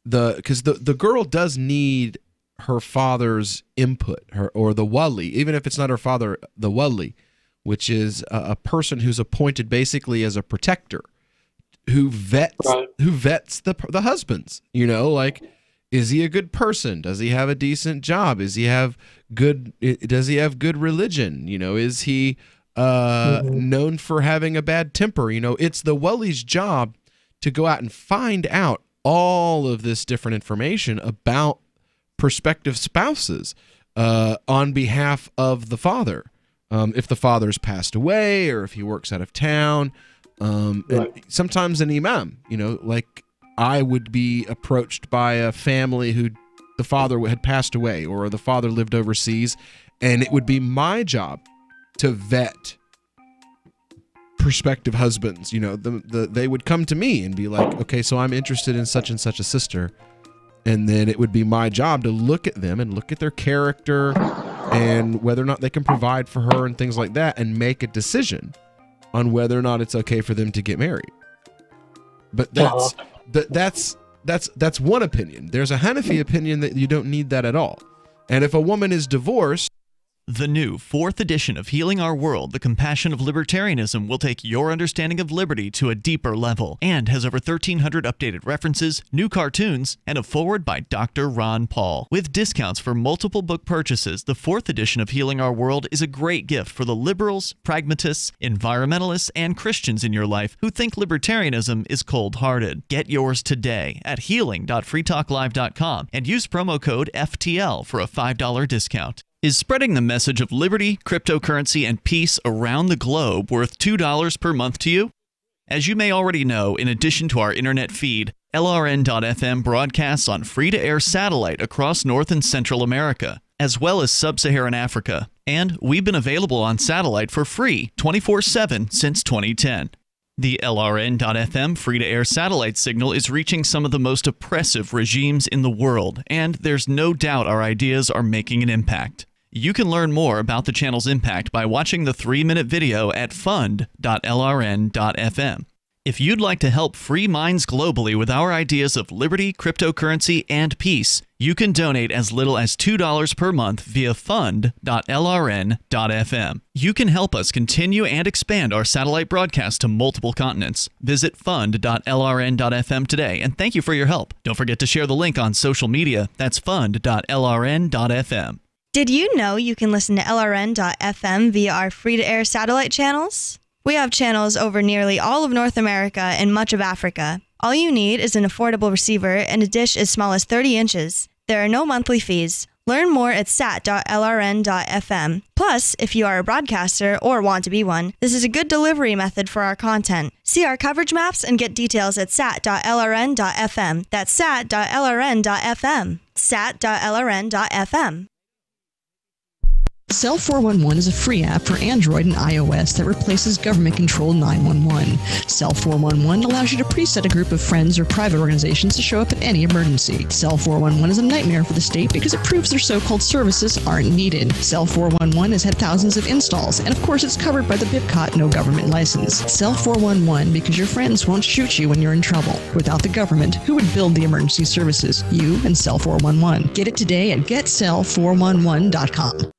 because the girl does need her father's input, or the wali, even if it's not her father, the wali, which is a person who's appointed basically as a protector, who vets the husbands. You know, like, is he a good person? Does he have a decent job? Does he have good religion? You know, is he known for having a bad temper? You know, it's the wali's job to go out and find out all of this different information about prospective spouses on behalf of the father. If the father's passed away or if he works out of town, and sometimes an imam, you know, like I would be approached by a family who the father had passed away or the father lived overseas, and it would be my job to vet prospective husbands. You know, they would come to me and be like, okay, so I'm interested in such and such a sister. And then it would be my job to look at them and look at their character and whether or not they can provide for her and things like that, and make a decision on whether or not it's okay for them to get married. But that's one opinion. There's a Hanafi opinion that you don't need that at all. And if a woman is divorced, the new 4th edition of Healing Our World, The Compassion of Libertarianism, will take your understanding of liberty to a deeper level and has over 1,300 updated references, new cartoons, and a foreword by Dr. Ron Paul. With discounts for multiple book purchases, the 4th edition of Healing Our World is a great gift for the liberals, pragmatists, environmentalists, and Christians in your life who think libertarianism is cold-hearted. Get yours today at healing.freetalklive.com and use promo code FTL for a $5 discount. Is spreading the message of liberty, cryptocurrency, and peace around the globe worth $2 per month to you? As you may already know, in addition to our internet feed, LRN.FM broadcasts on free-to-air satellite across North and Central America, as well as Sub-Saharan Africa. And we've been available on satellite for free 24/7 since 2010. The LRN.FM free-to-air satellite signal is reaching some of the most oppressive regimes in the world, and there's no doubt our ideas are making an impact. You can learn more about the channel's impact by watching the 3-minute video at fund.lrn.fm. If you'd like to help free minds globally with our ideas of liberty, cryptocurrency, and peace, you can donate as little as $2 per month via fund.lrn.fm. You can help us continue and expand our satellite broadcast to multiple continents. Visit fund.lrn.fm today, and thank you for your help. Don't forget to share the link on social media. That's fund.lrn.fm. Did you know you can listen to LRN.FM via our free-to-air satellite channels? We have channels over nearly all of North America and much of Africa. All you need is an affordable receiver and a dish as small as 30 inches. There are no monthly fees. Learn more at sat.lrn.fm. Plus, if you are a broadcaster or want to be one, this is a good delivery method for our content. See our coverage maps and get details at sat.lrn.fm. That's sat.lrn.fm. sat.lrn.fm. Cell 411 is a free app for Android and iOS that replaces government-controlled 911. Cell 411 allows you to preset a group of friends or private organizations to show up at any emergency. Cell 411 is a nightmare for the state because it proves their so-called services aren't needed. Cell 411 has had thousands of installs, and of course it's covered by the BIPCOT no government license. Cell 411 because your friends won't shoot you when you're in trouble. Without the government, who would build the emergency services? You and Cell 411. Get it today at getcell411.com.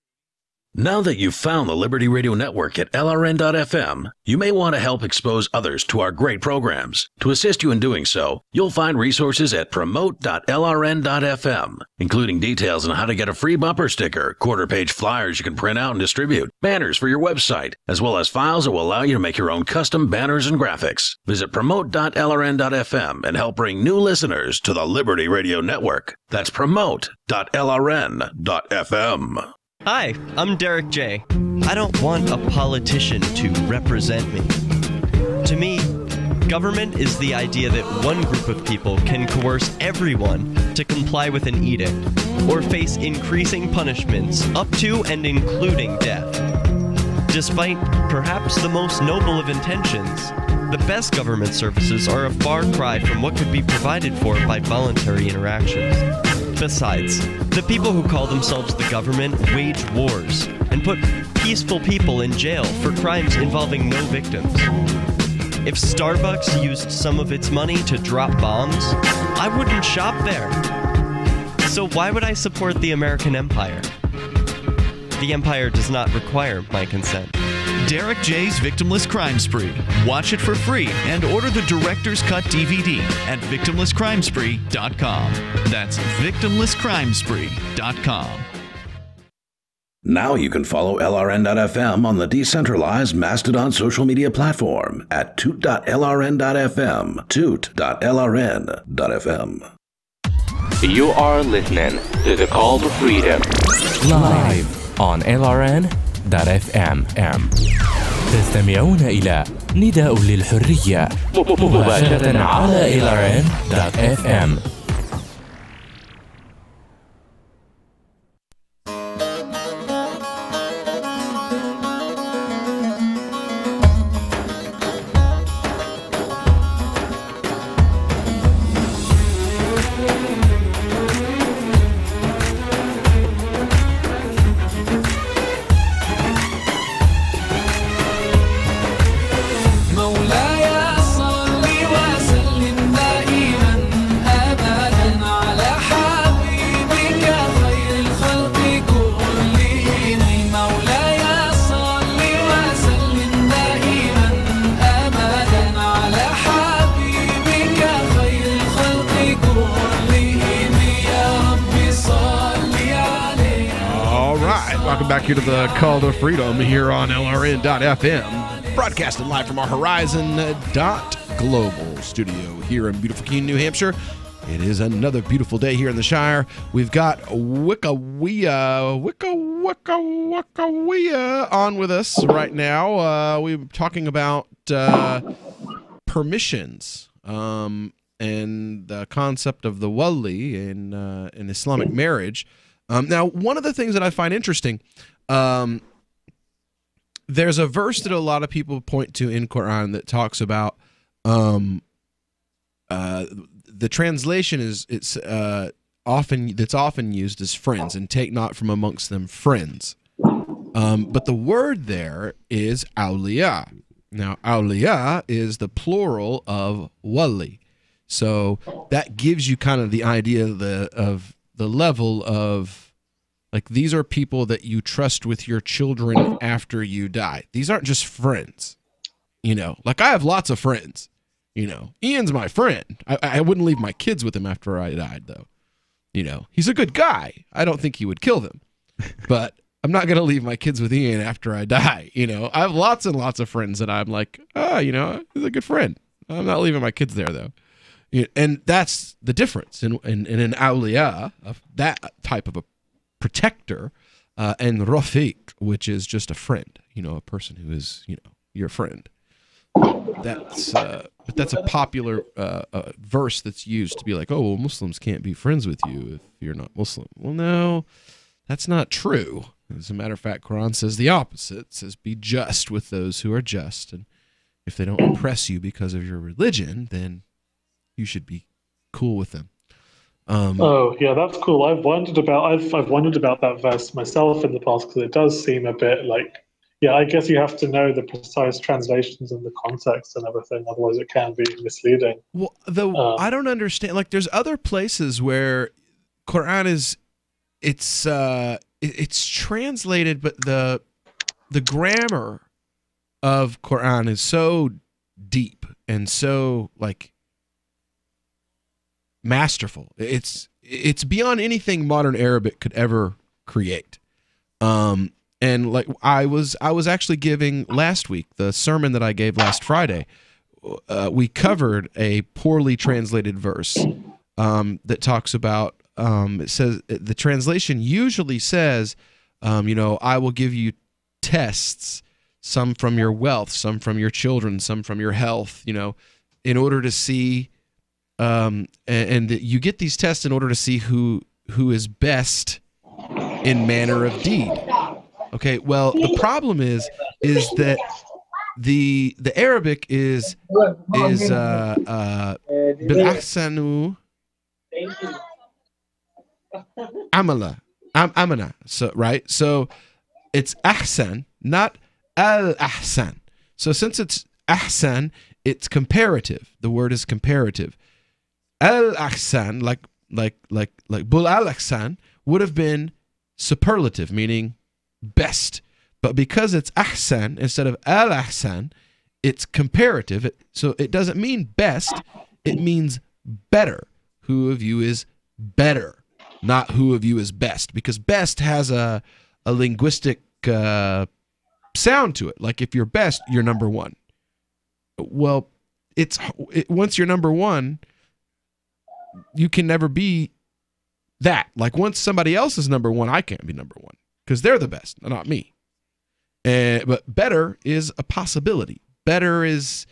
Now that you've found the Liberty Radio Network at LRN.FM, you may want to help expose others to our great programs. To assist you in doing so, you'll find resources at promote.lrn.fm, including details on how to get a free bumper sticker, quarter-page flyers you can print out and distribute, banners for your website, as well as files that will allow you to make your own custom banners and graphics. Visit promote.lrn.fm and help bring new listeners to the Liberty Radio Network. That's promote.lrn.fm. Hi, I'm Derek J. I don't want a politician to represent me. To me, government is the idea that one group of people can coerce everyone to comply with an edict or face increasing punishments up to and including death. Despite perhaps the most noble of intentions, the best government services are a far cry from what could be provided for by voluntary interactions. Besides, the people who call themselves the government wage wars and put peaceful people in jail for crimes involving no victims. If Starbucks used some of its money to drop bombs, I wouldn't shop there. So why would I support the American empire? The empire does not require my consent. Derek J's Victimless Crime Spree. Watch it for free and order the Director's Cut DVD at victimlesscrimespree.com. That's victimlesscrimespree.com. Now you can follow LRN.FM on the decentralized Mastodon social media platform at toot.lrn.fm, toot.lrn.fm. You are listening to the Call to Freedom live on LRN.fm. تستمعون إلى نداء للحرية مباشرة على LRN.fm. Here to the Call to Freedom here on LRN.FM, broadcasting live from our Horizon.global studio here in beautiful Keene, New Hampshire. It is another beautiful day here in the Shire. We've got Wickawea on with us right now. We're talking about permissions and the concept of the wali in Islamic marriage. Now, one of the things that I find interesting, there's a verse that a lot of people point to in Quran that talks about the translation is often used as friends, and take not from amongst them friends. But the word there is awliya. Now, awliya is the plural of wali, so that gives you kind of the idea of the level of, like, these are people that you trust with your children after you die. These aren't just friends, you know. Like, I have lots of friends, you know. Ian's my friend. I wouldn't leave my kids with him after I died, though. You know, he's a good guy. I don't think he would kill them, but I'm not going to leave my kids with Ian after I die. You know, I have lots and lots of friends that I'm like, you know, he's a good friend. I'm not leaving my kids there, though. And that's the difference in an awliya, of that type of a protector, and rafiq, which is just a friend, you know, a person who is, you know, your friend. That's a popular verse that's used to be like, oh, well, Muslims can't be friends with you if you're not Muslim. Well, no, that's not true. As a matter of fact, Quran says the opposite. It says, be just with those who are just, and if they don't oppress you because of your religion, then you should be cool with them. Oh yeah, that's cool. I've wondered about that verse myself in the past, because it does seem a bit like, yeah, I guess you have to know the precise translations and the context and everything, otherwise it can be misleading. Well, though I don't understand. Like, there's other places where Quran it's translated, but the grammar of Quran is so deep and so, like, masterful. It's beyond anything modern Arabic could ever create. And like I was actually giving last week, the sermon that I gave last Friday, we covered a poorly translated verse that talks about, it says, the translation usually says, you know, I will give you tests, some from your wealth, some from your children, some from your health, you know, in order to see, and you get these tests in order to see who is best in manner of deed. Okay, well, the problem is is that the Arabic is bil ahsanu amana. So right, so it's ahsan, not al ahsan. So since it's ahsan, it's comparative. The word is comparative. Al ahsan, like bul al ahsan, would have been superlative, meaning best. But because it's ahsan instead of al ahsan, it's comparative. So it doesn't mean best, it means better. Who of you is better, not who of you is best, because best has a linguistic sound to it. Like if you're best, you're number one. Well, once you're number one, you can never be that. Like once somebody else is number one, I can't be number one because they're the best, not me. But better is a possibility. Better is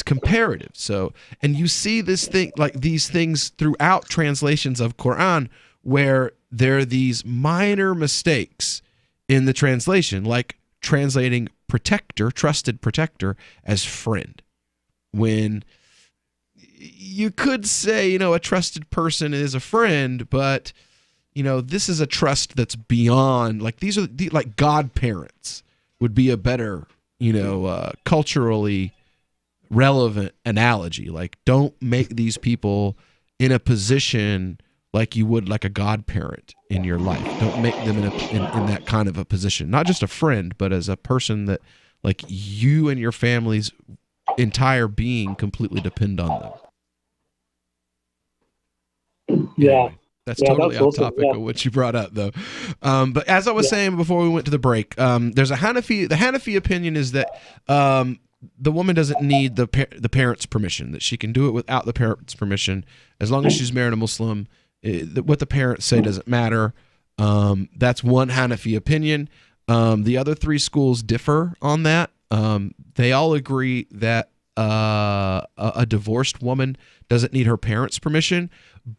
comparative. So, and you see this thing, like these things throughout translations of Quran, where there are these minor mistakes in the translation, like translating protector, trusted protector, as friend. When you could say, a trusted person is a friend, but, this is a trust that's beyond, like these are like godparents would be a better, culturally relevant analogy. Like, don't make these people in a position like you would like a godparent in your life. Don't make them in that kind of a position. Not just a friend, but as a person that, like, you and your family's entire being completely depend on them. Yeah. That's totally off topic of what you brought up, though. But as I was saying before we went to the break, there's a Hanafi. The Hanafi opinion is that the woman doesn't need the parents' permission, that she can do it without the parents' permission, as long as she's married a Muslim. What the parents say doesn't matter. That's one Hanafi opinion. The other three schools differ on that. They all agree that a divorced woman doesn't need her parents' permission,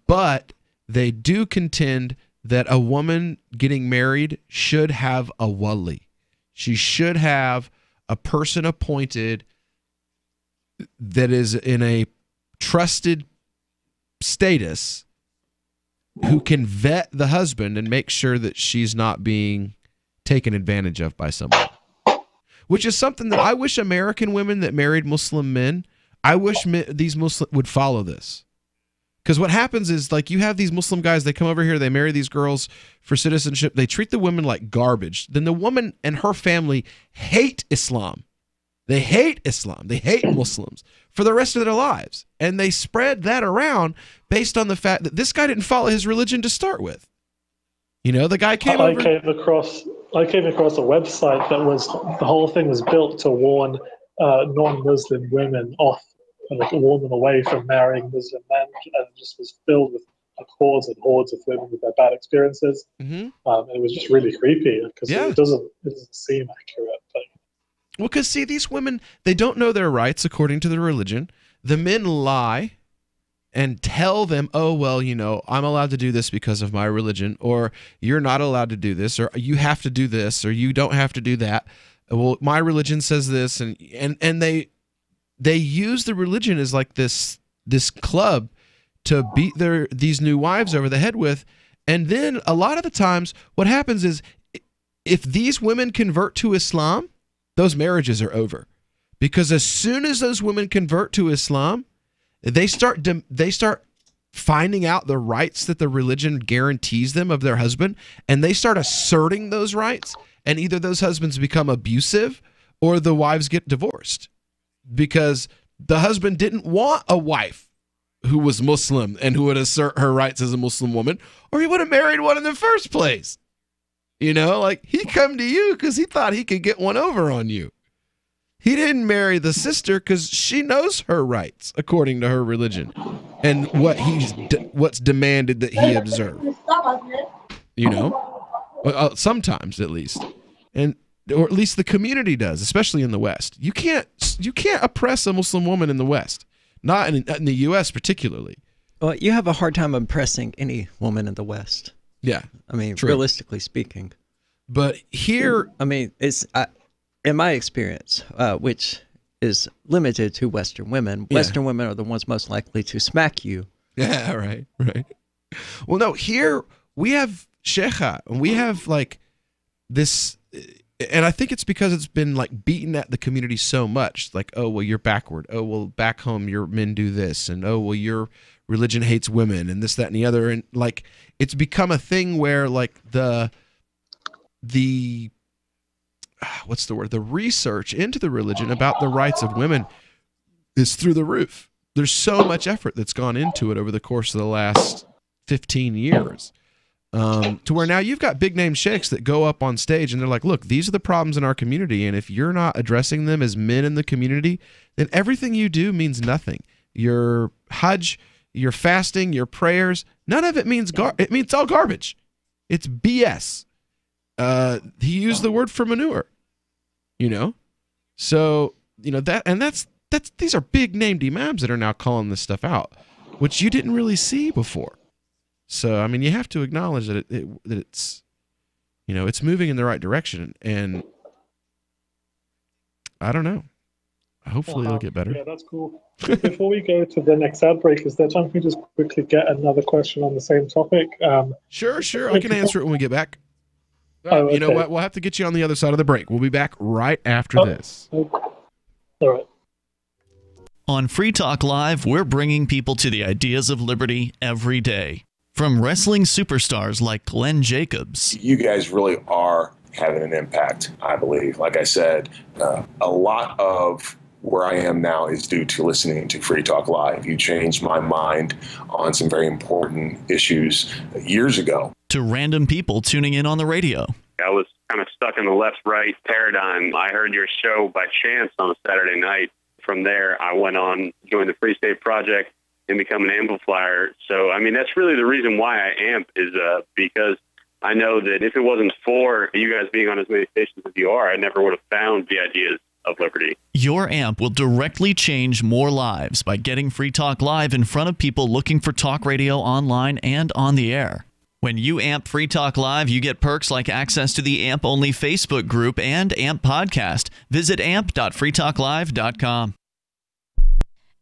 but they do contend that a woman getting married should have a wali. She should have a person appointed that is in a trusted status who can vet the husband and make sure that she's not being taken advantage of by someone. Which is something that I wish American women that married Muslim men, I wish these Muslims would follow this. Because what happens is, like, you have these Muslim guys, they come over here, they marry these girls for citizenship, they treat the women like garbage. Then the woman and her family hate Islam. They hate Islam. They hate Muslims for the rest of their lives. And they spread that around based on the fact that this guy didn't follow his religion to start with. The guy came over. I came across a website that was, the whole thing was built to warn non-Muslim women off, like warn them away from marrying Muslim men, and just was filled with hordes and hordes of women with their bad experiences. Mm-hmm. And it was just really creepy because it doesn't seem accurate. But... Well, because see, these women, they don't know their rights according to their religion. The men lie and tell them, oh, well, I'm allowed to do this because of my religion, or you're not allowed to do this, or you have to do this, or you don't have to do that. Well, my religion says this, and they use the religion as like this club to beat these new wives over the head with. And then a lot of the times what happens is, if these women convert to Islam, those marriages are over. Because as soon as those women convert to Islam, they start finding out the rights that the religion guarantees them of their husband, and they start asserting those rights, and either those husbands become abusive or the wives get divorced. Because the husband didn't want a wife who was Muslim and who would assert her rights as a Muslim woman, or he would have married one in the first place. Like, he come to you because he thought he could get one over on you. He didn't marry the sister because she knows her rights according to her religion and what's demanded that he observe. Sometimes at least, or at least the community does, especially in the West. You can't oppress a Muslim woman in the West, not in the U.S. particularly. Well, you have a hard time oppressing any woman in the West. Yeah, I mean, true. Realistically speaking. But here, I mean, in my experience, which is limited to Western women, Western women are the ones most likely to smack you. Yeah, right. Well, no, here we have Sheikha, and we have like this, and I think it's because it's been like beaten at the community so much. Like, oh, well, you're backward. Oh, well, back home, your men do this. And oh, well, your religion hates women and this, that, and the other. And like, it's become a thing where like the what's the word? The research into the religion about the rights of women is through the roof. There's so much effort that's gone into it over the course of the last 15 years. To where now you've got big name sheikhs that go up on stage and they're like, look, these are the problems in our community. And if you're not addressing them as men in the community, then everything you do means nothing. Your hajj, your fasting, your prayers, none of it means it means all garbage. It's BS. He used the word for manure, so, that's these are big named imams that are now calling this stuff out, which you didn't really see before. So, I mean, you have to acknowledge that it's, it's moving in the right direction. And I don't know. Hopefully it'll get better. Yeah, that's cool. Before we go to the next ad break, is there time for me to just quickly get another question on the same topic? Sure. I can answer it when we get back. You know what? We'll have to get you on the other side of the break. We'll be back right after this. All right. On Free Talk Live, we're bringing people to the ideas of liberty every day. From wrestling superstars like Glenn Jacobs. You guys really are having an impact, I believe. Like I said, a lot of where I am now is due to listening to Free Talk Live. You changed my mind on some very important issues years ago. To random people tuning in on the radio. I was kind of stuck in the left-right paradigm. I heard your show by chance on a Saturday night. From there, I went on, joined the Free State Project, and become an amplifier. So, I mean, that's really the reason why I amp is because I know that if it wasn't for you guys being on as many stations as you are, I never would have found the ideas of liberty. Your amp will directly change more lives by getting Free Talk Live in front of people looking for talk radio online and on the air. When you amp Free Talk Live, you get perks like access to the AMP-only Facebook group and AMP podcast. Visit amp.freetalklive.com.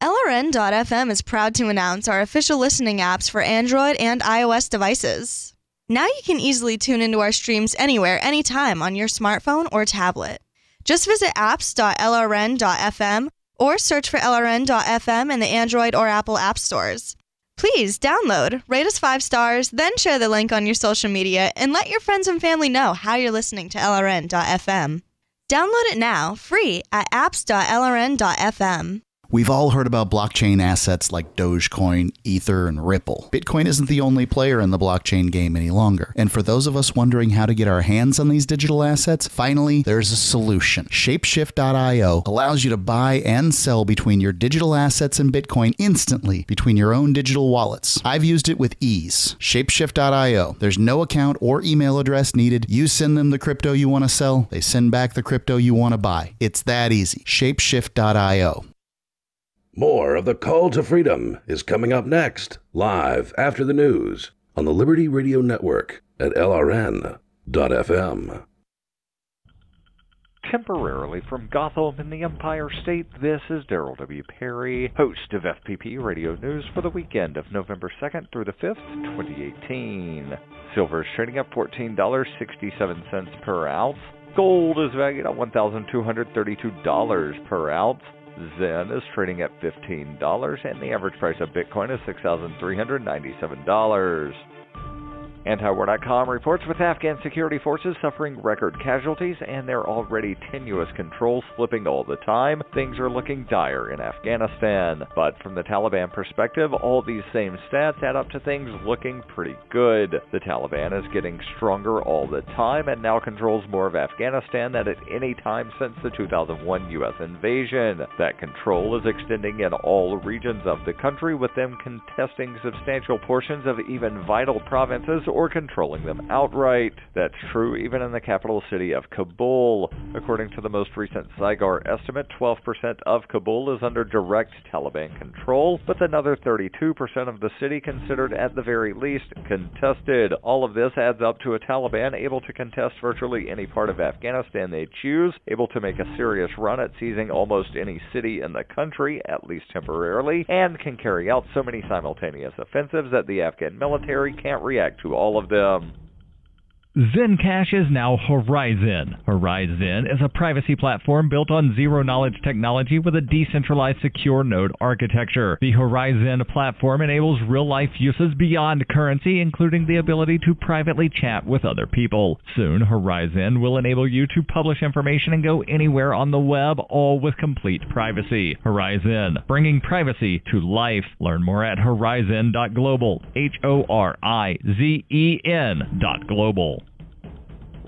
LRN.FM is proud to announce our official listening apps for Android and iOS devices. Now you can easily tune into our streams anywhere, anytime on your smartphone or tablet. Just visit apps.lrn.fm or search for LRN.FM in the Android or Apple app stores. Please download, rate us 5 stars, then share the link on your social media and let your friends and family know how you're listening to LRN.FM. Download it now, free at apps.lrn.fm. We've all heard about blockchain assets like Dogecoin, Ether, and Ripple. Bitcoin isn't the only player in the blockchain game any longer. And for those of us wondering how to get our hands on these digital assets, finally, there's a solution. Shapeshift.io allows you to buy and sell between your digital assets and Bitcoin instantly between your own digital wallets. I've used it with ease. Shapeshift.io. There's no account or email address needed. You send them the crypto you want to sell. They send back the crypto you want to buy. It's that easy. Shapeshift.io. More of the Call to Freedom is coming up next, live after the news on the Liberty Radio Network at LRN.FM. Temporarily from Gotham in the Empire State, this is Daryl W. Perry, host of FPP Radio News for the weekend of November 2nd through the 5th, 2018. Silver is trading at $14.67 per ounce. Gold is valued at $1,232 per ounce. Zen is trading at $15, and the average price of Bitcoin is $6,397. Antiwar.com reports with Afghan security forces suffering record casualties and their already tenuous control slipping all the time, things are looking dire in Afghanistan. But from the Taliban perspective, all these same stats add up to things looking pretty good. The Taliban is getting stronger all the time and now controls more of Afghanistan than at any time since the 2001 U.S. invasion. That control is extending in all regions of the country, with them contesting substantial portions of even vital provinces or controlling them outright. That's true even in the capital city of Kabul. According to the most recent Saigar estimate, 12% of Kabul is under direct Taliban control, with another 32% of the city considered at the very least contested. All of this adds up to a Taliban able to contest virtually any part of Afghanistan they choose, able to make a serious run at seizing almost any city in the country, at least temporarily, and can carry out so many simultaneous offensives that the Afghan military can't react to all of them. Zencash is now Horizon. Horizon is a privacy platform built on zero-knowledge technology with a decentralized secure node architecture. The Horizon platform enables real-life uses beyond currency, including the ability to privately chat with other people. Soon, Horizon will enable you to publish information and go anywhere on the web, all with complete privacy. Horizon, bringing privacy to life. Learn more at horizon.global. HORIZEN.global.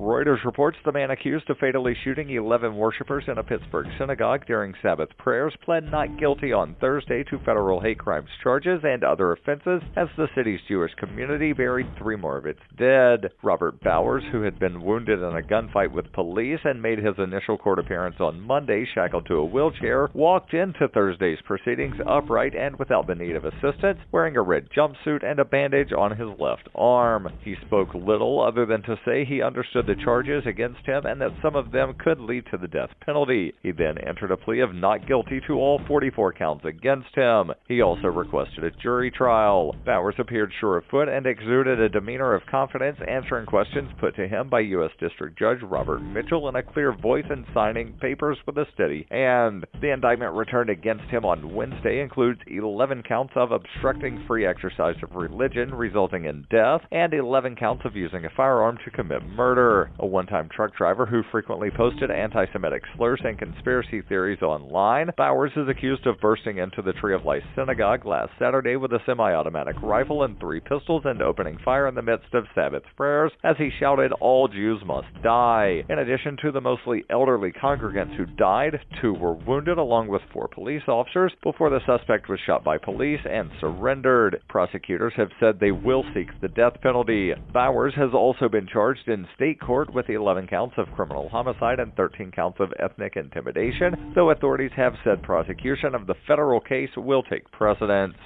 Reuters reports the man accused of fatally shooting 11 worshippers in a Pittsburgh synagogue during Sabbath prayers pled not guilty on Thursday to federal hate crimes charges and other offenses as the city's Jewish community buried 3 more of its dead. Robert Bowers, who had been wounded in a gunfight with police and made his initial court appearance on Monday shackled to a wheelchair, walked into Thursday's proceedings upright and without the need of assistance, wearing a red jumpsuit and a bandage on his left arm. He spoke little other than to say he understood the charges against him and that some of them could lead to the death penalty. He then entered a plea of not guilty to all 44 counts against him. He also requested a jury trial. Bowers appeared sure of foot and exuded a demeanor of confidence, answering questions put to him by U.S. District Judge Robert Mitchell in a clear voice and signing papers with a steady hand. The indictment returned against him on Wednesday includes 11 counts of obstructing free exercise of religion resulting in death and 11 counts of using a firearm to commit murder. A one-time truck driver who frequently posted anti-Semitic slurs and conspiracy theories online, Bowers is accused of bursting into the Tree of Life synagogue last Saturday with a semi-automatic rifle and 3 pistols and opening fire in the midst of Sabbath prayers as he shouted, "All Jews must die." In addition to the mostly elderly congregants who died, 2 were wounded along with 4 police officers before the suspect was shot by police and surrendered. Prosecutors have said they will seek the death penalty. Bowers has also been charged in state court with 11 counts of criminal homicide and 13 counts of ethnic intimidation, though authorities have said prosecution of the federal case will take precedence.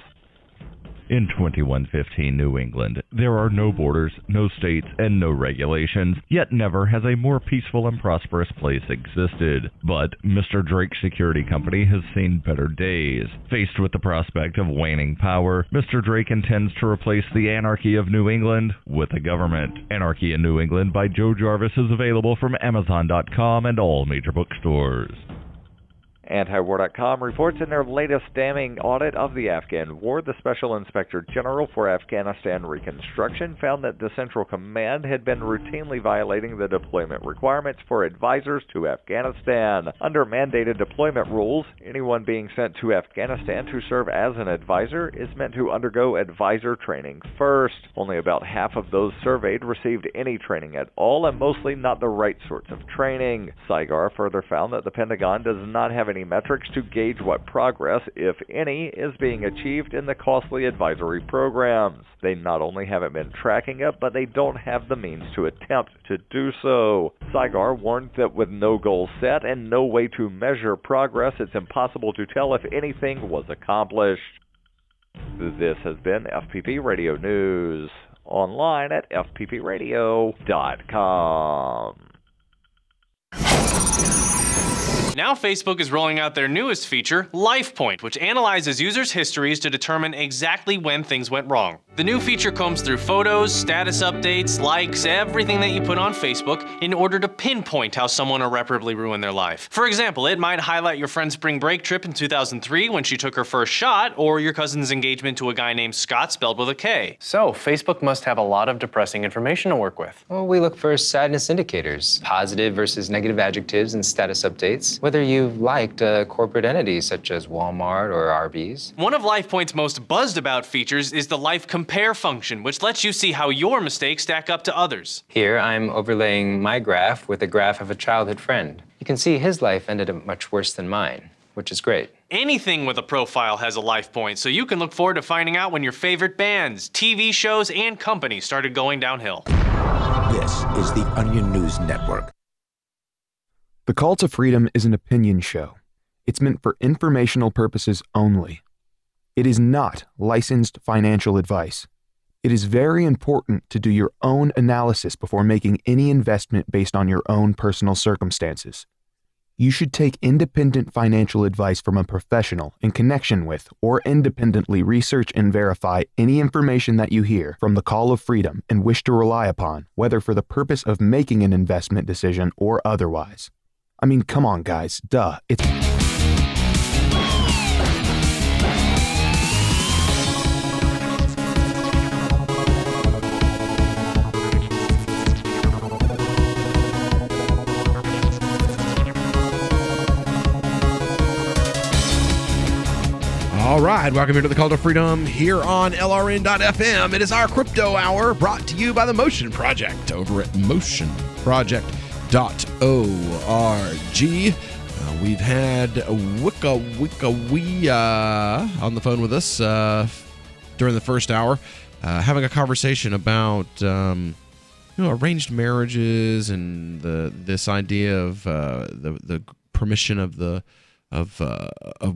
In 2115 New England, there are no borders, no states, and no regulations, yet never has a more peaceful and prosperous place existed. But Mr. Drake's security company has seen better days. Faced with the prospect of waning power, Mr. Drake intends to replace the anarchy of New England with a government. Anarchy in New England by Joe Jarvis is available from Amazon.com and all major bookstores. Antiwar.com reports in their latest damning audit of the Afghan war, the Special Inspector General for Afghanistan Reconstruction found that the Central Command had been routinely violating the deployment requirements for advisors to Afghanistan. Under mandated deployment rules, anyone being sent to Afghanistan to serve as an advisor is meant to undergo advisor training first. Only about half of those surveyed received any training at all, and mostly not the right sorts of training. Saigar further found that the Pentagon does not have any metrics to gauge what progress, if any, is being achieved in the costly advisory programs. They not only haven't been tracking it, but they don't have the means to attempt to do so. Saigar warned that with no goal set and no way to measure progress, it's impossible to tell if anything was accomplished. This has been FPP Radio News, online at fppradio.com. Now Facebook is rolling out their newest feature, LifePoint, which analyzes users' histories to determine exactly when things went wrong. The new feature combs through photos, status updates, likes, everything that you put on Facebook in order to pinpoint how someone irreparably ruined their life. For example, it might highlight your friend's spring break trip in 2003 when she took her first shot, or your cousin's engagement to a guy named Scott spelled with a K. So, Facebook must have a lot of depressing information to work with. Well, we look for sadness indicators, positive versus negative adjectives and status updates, whether you've liked a corporate entity such as Walmart or Arby's. One of LifePoint's most buzzed about features is the Life Compare function, which lets you see how your mistakes stack up to others. Here, I'm overlaying my graph with a graph of a childhood friend. You can see his life ended up much worse than mine, which is great. Anything with a profile has a life point, so you can look forward to finding out when your favorite bands, TV shows, and companies started going downhill. This is the Onion News Network. The Call to Freedom is an opinion show. It's meant for informational purposes only. It is not licensed financial advice. It is very important to do your own analysis before making any investment based on your own personal circumstances. You should take independent financial advice from a professional in connection with or independently research and verify any information that you hear from the Call of Freedom and wish to rely upon, whether for the purpose of making an investment decision or otherwise. I mean, come on, guys. Duh. It's... All right, welcome here to the Call to Freedom here on LRN.FM. It is our crypto hour brought to you by the Motion Project over at motionproject.org. We've had Wicca on the phone with us during the first hour, having a conversation about arranged marriages and this idea of the permission of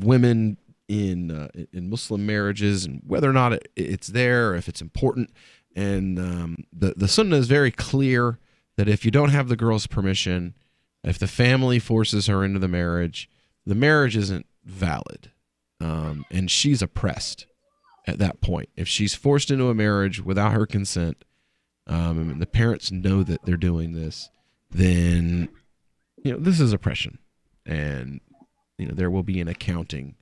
women in Muslim marriages and whether or not it's there, if it's important. And the Sunnah is very clear that if you don't have the girl's permission, if the family forces her into the marriage isn't valid, and she's oppressed at that point. If she's forced into a marriage without her consent, and the parents know that they're doing this, then this is oppression, and there will be an accounting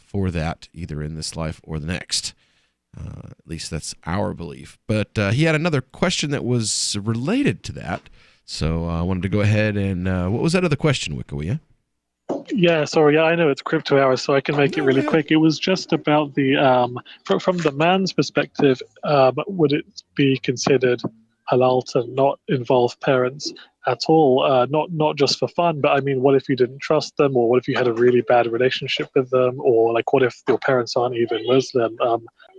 for that, either in this life or the next. At least that's our belief. But he had another question that was related to that, so I wanted to go ahead and what was that other question, Wicca? Yeah, sorry. Yeah, I know it's crypto hour, so I can make it really quick. It was just about the from the man's perspective, would it be considered halal to not involve parents at all? Not just for fun, but I mean, what if you didn't trust them, or what if you had a really bad relationship with them, or like what if your parents aren't even Muslim?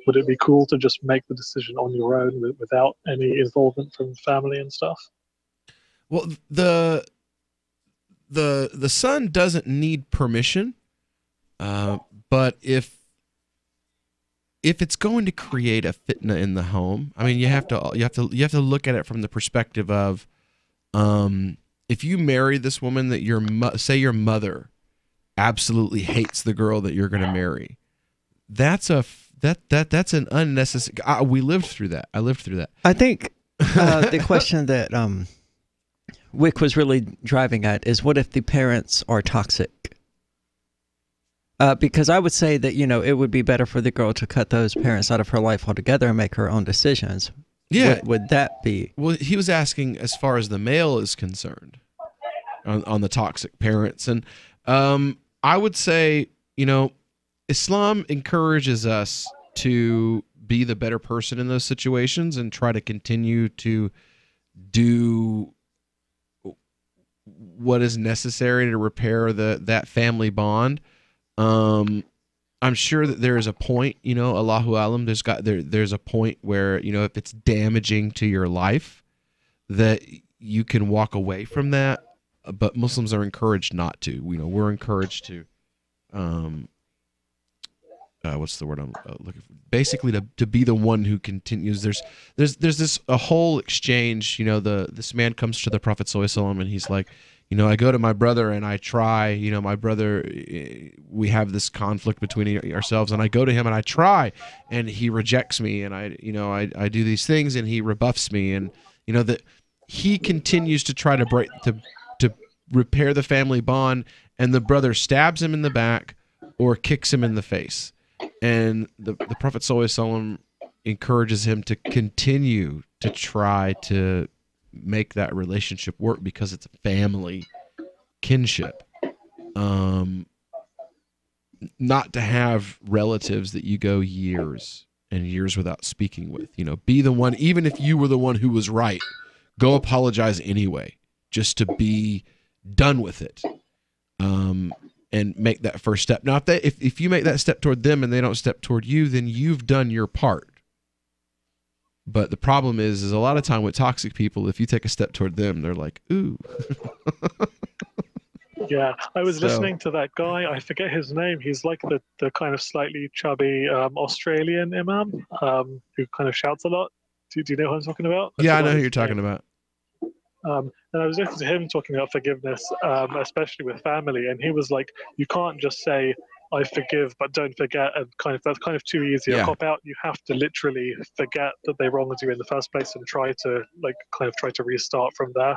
Would it be cool to just make the decision on your own without any involvement from family and stuff? Well, the son doesn't need permission, but if it's going to create a fitna in the home, I mean, you have to look at it from the perspective of, if you marry this woman that say your mother absolutely hates the girl that you're going to marry, that's an unnecessary. We lived through that. I lived through that. I think the question that Wick was really driving at is, what if the parents are toxic? Because I would say that, it would be better for the girl to cut those parents out of her life altogether and make her own decisions. Yeah. Would that be? Well, he was asking as far as the male is concerned on the toxic parents. And I would say, Islam encourages us to be the better person in those situations and try to continue to do what is necessary to repair that family bond. I'm sure that there is a point, Allahu Alam, there's a point where, if it's damaging to your life, that you can walk away from that, but Muslims are encouraged not to. We're encouraged to, what's the word I'm looking for? Basically to be the one who continues. There's this a whole exchange, this man comes to the Prophet ﷺ and he's like, I go to my brother and I try, my brother, we have this conflict between ourselves, and I go to him and I try, and he rejects me, and I do these things and he rebuffs me, and that he continues to try to repair the family bond, and the brother stabs him in the back or kicks him in the face, and the Prophet ﷺ encourages him to continue to try to make that relationship work because it's a family kinship. Not to have relatives that you go years and years without speaking with. Be the one, even if you were the one who was right, go apologize anyway, just to be done with it. and make that first step. Now, if you make that step toward them and they don't step toward you, then you've done your part. But the problem is a lot of time with toxic people, if you take a step toward them, they're like, ooh. Yeah, I was listening to that guy. I forget his name. He's like the kind of slightly chubby Australian imam who kind of shouts a lot. Do you know who I'm talking about? Yeah, I know who you're talking about. And I was listening to him talking about forgiveness, especially with family, and he was like, you can't just say, I forgive, but don't forget, and that's kind of too easy a cop out. You have to literally forget that they wronged you in the first place and try to restart from there.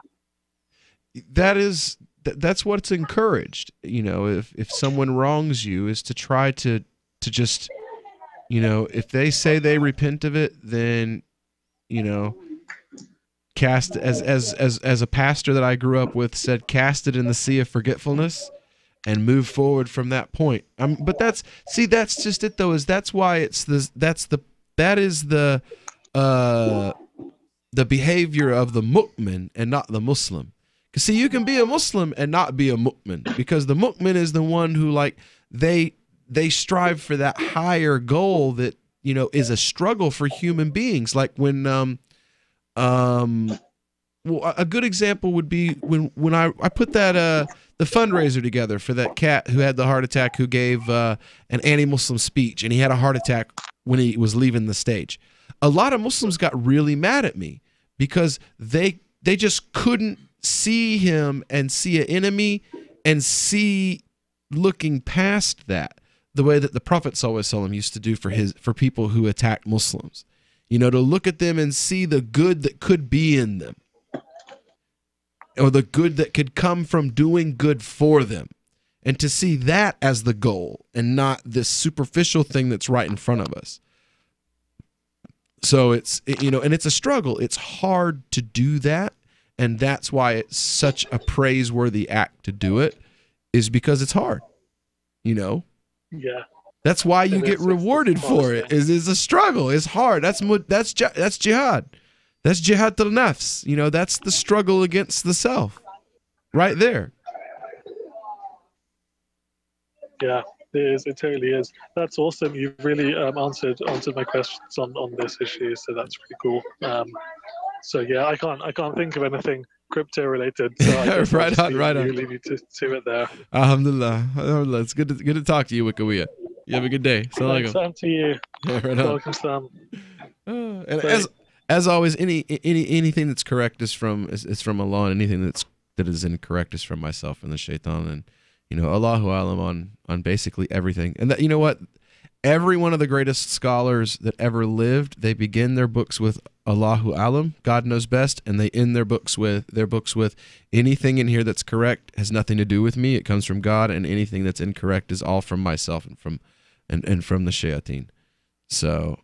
That's what's encouraged. If someone wrongs you, is to try to just, if they say they repent of it, then, cast as a pastor that I grew up with said, cast it in the sea of forgetfulness and move forward from that point. But that's just it though, that's why it's that is the behavior of the mu'min and not the Muslim. Because see, you can be a Muslim and not be a mu'min, because the mu'min is the one who they strive for that higher goal that is a struggle for human beings. Like when a good example would be when I put that the fundraiser together for that cat who had the heart attack, who gave an anti-Muslim speech, and he had a heart attack when he was leaving the stage. A lot of Muslims got really mad at me because they just couldn't see him and see an enemy and see looking past that, the way that the Prophet ﷺ used to do for people who attacked Muslims. To look at them and see the good that could be in them, or the good that could come from doing good for them, and to see that as the goal and not this superficial thing that's right in front of us. So it's and it's a struggle. It's hard to do that, and that's why it's such a praiseworthy act to do it, is because it's hard. Yeah. That's why you get rewarded for it. Is a struggle. It's hard. That's jihad. That's jihad al-nafs. That's the struggle against the self, right there. Yeah, it is. It totally is. That's awesome. You've really answered my questions on this issue, so that's pretty cool. So yeah, I can't think of anything crypto related. So right on. You leave you to it there. Alhamdulillah. It's good to talk to you, Wikawiya. You have a good day. Same to you. Yeah, right on. Welcome, Sam. And as always, anything that's correct is from Allah, and anything that is incorrect is from myself and the shaitan, and Allahu alam on basically everything. And that, what, every one of the greatest scholars that ever lived, they begin their books with Allahu alam, God knows best, and they end their books with anything in here that's correct has nothing to do with me. It comes from God, and anything that's incorrect is all from myself and from the shayateen. So,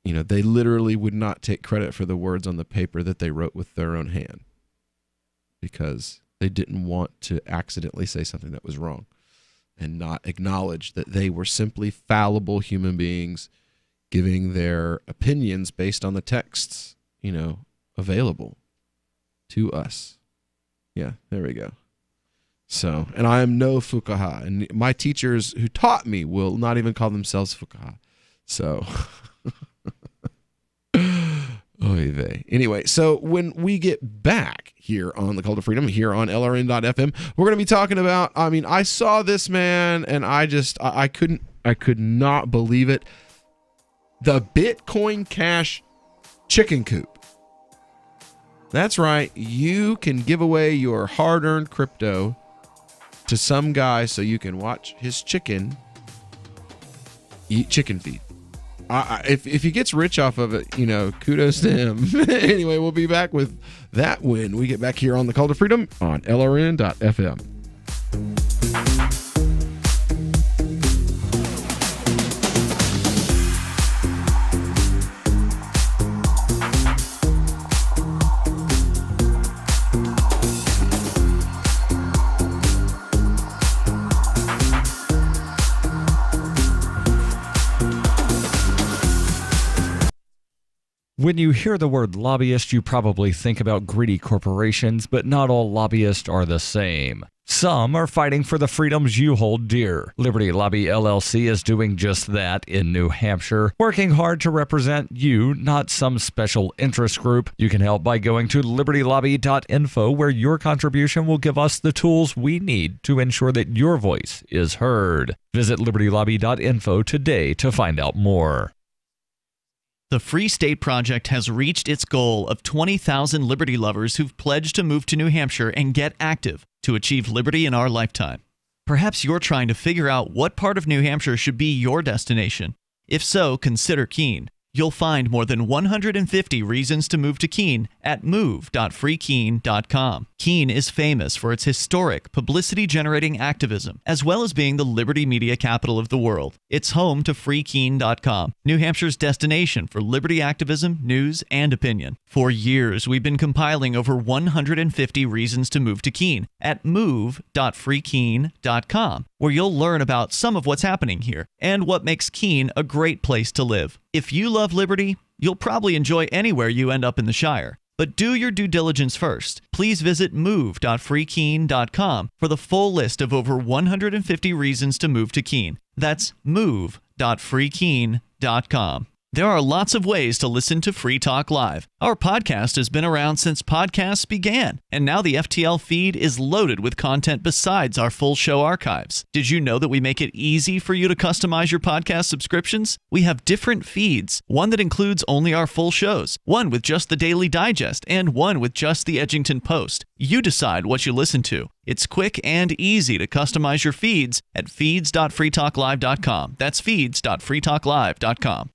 they literally would not take credit for the words on the paper that they wrote with their own hand, because they didn't want to accidentally say something that was wrong and not acknowledge that they were simply fallible human beings giving their opinions based on the texts, available to us. Yeah, there we go. So, and I am no fuqaha, and my teachers who taught me will not even call themselves fuqaha. So, oy vey. Anyway, so when we get back here on the Cult of Freedom, here on LRN.FM, we're going to be talking about, I saw this, man, and I could not believe it. The Bitcoin Cash chicken coop. That's right. You can give away your hard-earned crypto to some guy so you can watch his chicken eat chicken feed. If he gets rich off of it, kudos to him. Anyway, we'll be back with that when we get back here on the Cult of Freedom on LRN.FM. When you hear the word lobbyist, you probably think about greedy corporations, but not all lobbyists are the same. Some are fighting for the freedoms you hold dear. Liberty Lobby LLC is doing just that in New Hampshire, working hard to represent you, not some special interest group. You can help by going to libertylobby.info, where your contribution will give us the tools we need to ensure that your voice is heard. Visit libertylobby.info today to find out more. The Free State Project has reached its goal of 20,000 liberty lovers who've pledged to move to New Hampshire and get active to achieve liberty in our lifetime. Perhaps you're trying to figure out what part of New Hampshire should be your destination. If so, consider Keene. You'll find more than 150 reasons to move to Keene at move.freekeene.com. Keene is famous for its historic, publicity-generating activism, as well as being the liberty media capital of the world. It's home to freekeene.com, New Hampshire's destination for liberty activism, news, and opinion. For years, we've been compiling over 150 reasons to move to Keene at move.freekeene.com, where you'll learn about some of what's happening here and what makes Keene a great place to live. If you love liberty, you'll probably enjoy anywhere you end up in the Shire. But do your due diligence first. Please visit move.freekeene.com for the full list of over 150 reasons to move to Keene. That's move.freekeene.com. There are lots of ways to listen to Free Talk Live. Our podcast has been around since podcasts began, and now the FTL feed is loaded with content besides our full show archives. Did you know that we make it easy for you to customize your podcast subscriptions? We have different feeds, one that includes only our full shows, one with just the Daily Digest, and one with just the Edgington Post. You decide what you listen to. It's quick and easy to customize your feeds at feeds.freetalklive.com. That's feeds.freetalklive.com.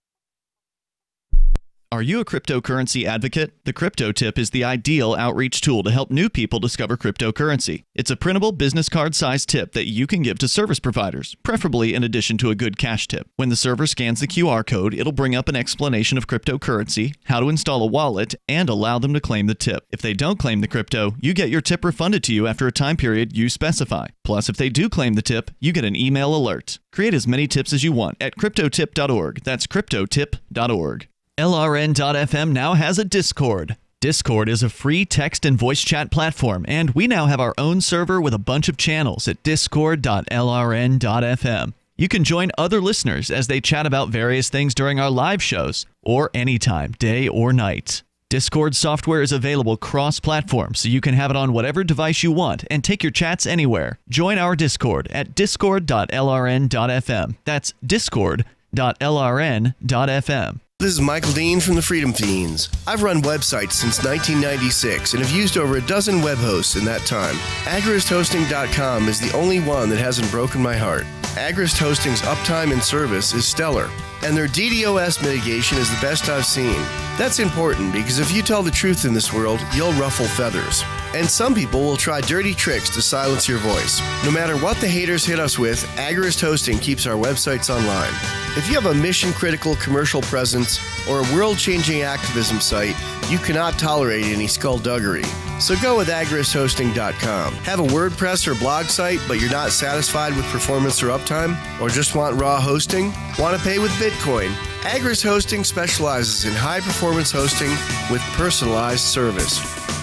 Are you a cryptocurrency advocate? The Crypto Tip is the ideal outreach tool to help new people discover cryptocurrency. It's a printable business card-sized tip that you can give to service providers, preferably in addition to a good cash tip. When the server scans the QR code, it'll bring up an explanation of cryptocurrency, how to install a wallet, and allow them to claim the tip. If they don't claim the crypto, you get your tip refunded to you after a time period you specify. Plus, if they do claim the tip, you get an email alert. Create as many tips as you want at cryptotip.org. That's cryptotip.org. LRN.FM now has a Discord. Discord is a free text and voice chat platform, and we now have our own server with a bunch of channels at discord.lrn.fm. You can join other listeners as they chat about various things during our live shows, or anytime, day or night. Discord software is available cross-platform, so you can have it on whatever device you want and take your chats anywhere. Join our Discord at discord.lrn.fm. That's discord.lrn.fm. This is Michael Dean from the Freedom Fiends. I've run websites since 1996 and have used over a dozen web hosts in that time. AgristHosting.com is the only one that hasn't broken my heart. Agrist Hosting's uptime and service is stellar, and their DDoS mitigation is the best I've seen. That's important because if you tell the truth in this world, you'll ruffle feathers. And some people will try dirty tricks to silence your voice. No matter what the haters hit us with, Agrist Hosting keeps our websites online. If you have a mission-critical commercial presence or a world-changing activism site, you cannot tolerate any skullduggery. So go with agristhosting.com. Have a WordPress or blog site, but you're not satisfied with performance or uptime? Or just want raw hosting? Want to pay with Bitcoin? Agrist Hosting specializes in high-performance hosting with personalized service.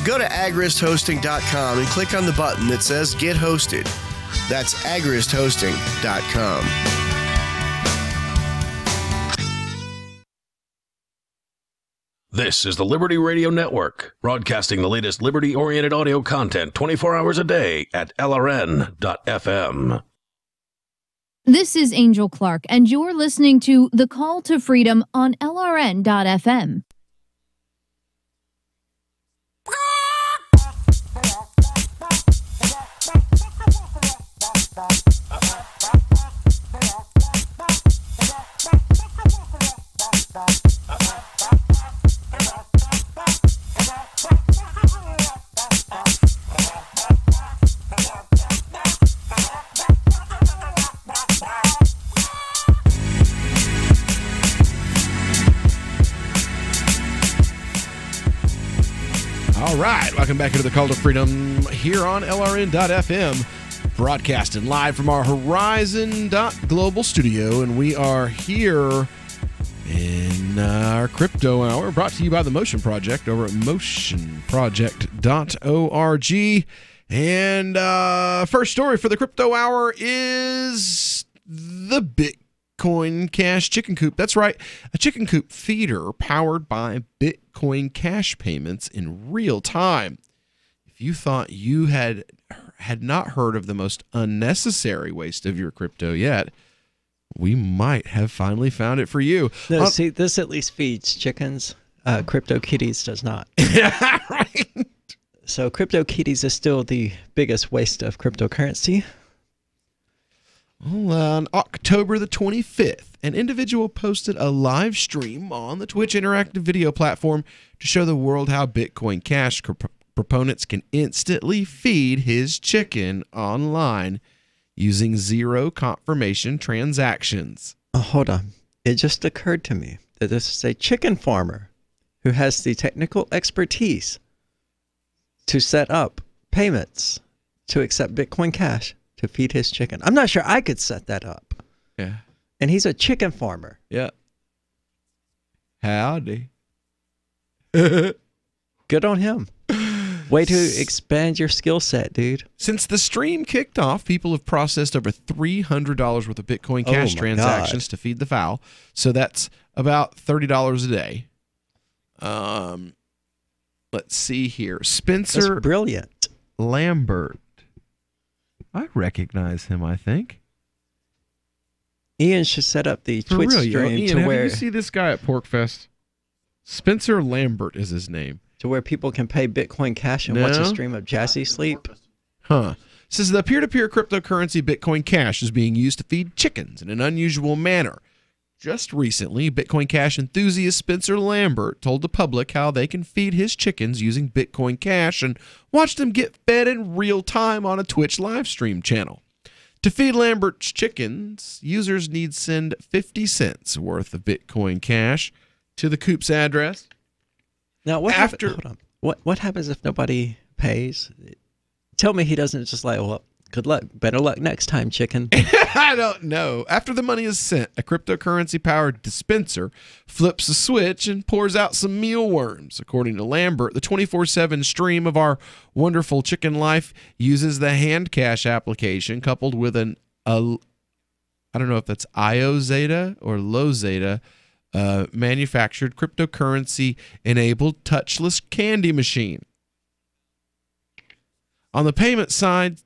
Go to agristhosting.com and click on the button that says Get Hosted. That's agristhosting.com. This is the Liberty Radio Network, broadcasting the latest liberty-oriented audio content 24 hours a day at LRN.FM. This is Angel Clark, and you're listening to The Call to Freedom on LRN.FM. All right, welcome back into the Call to Freedom here on LRN.FM, broadcasting live from our Horizon.global studio, and we are here in our Crypto Hour, brought to you by the Motion Project over at motionproject.org. And first story for the Crypto Hour is the Bitcoin Cash Chicken Coop. That's right, a chicken coop feeder powered by Bitcoin Cash payments in real time. If you thought you had not heard of the most unnecessary waste of your crypto yet, we might have finally found it for you. No, see, this at least feeds chickens. CryptoKitties does not. Yeah, right. So CryptoKitties is still the biggest waste of cryptocurrency. Well, on October the 25th, an individual posted a live stream on the Twitch interactive video platform to show the world how Bitcoin Cash proponents can instantly feed his chicken online using zero confirmation transactions. Oh, hold on. It just occurred to me that this is a chicken farmer who has the technical expertise to set up payments to accept Bitcoin Cash to feed his chicken. I'm not sure I could set that up. Yeah. And he's a chicken farmer. Yeah. Howdy. Good on him. Way to expand your skill set, dude. Since the stream kicked off, people have processed over $300 worth of Bitcoin Cash transactions to feed the fowl. So that's about $30 a day. Let's see here. Spencer. That's brilliant. Lambert. I recognize him, I think. Ian should set up the Twitch stream Ian, to where you see this guy at PorkFest? Spencer Lambert is his name. To where people can pay Bitcoin Cash and watch a stream of Jazzy Sleep. Huh. Says the peer-to-peer cryptocurrency Bitcoin Cash is being used to feed chickens in an unusual manner. Just recently, Bitcoin Cash enthusiast Spencer Lambert told the public how they can feed his chickens using Bitcoin Cash and watch them get fed in real time on a Twitch live stream channel. To feed Lambert's chickens, users need send 50 cents worth of Bitcoin Cash to the coop's address. Now, what happens if nobody pays? Tell me he doesn't just like, well, good luck, better luck next time, chicken. I don't know. After the money is sent, a cryptocurrency-powered dispenser flips a switch and pours out some mealworms. According to Lambert, the 24/7 stream of our wonderful chicken life uses the Hand Cash application coupled with I don't know if that's IOZeta or LoZeta, manufactured cryptocurrency-enabled touchless candy machine. On the payment side,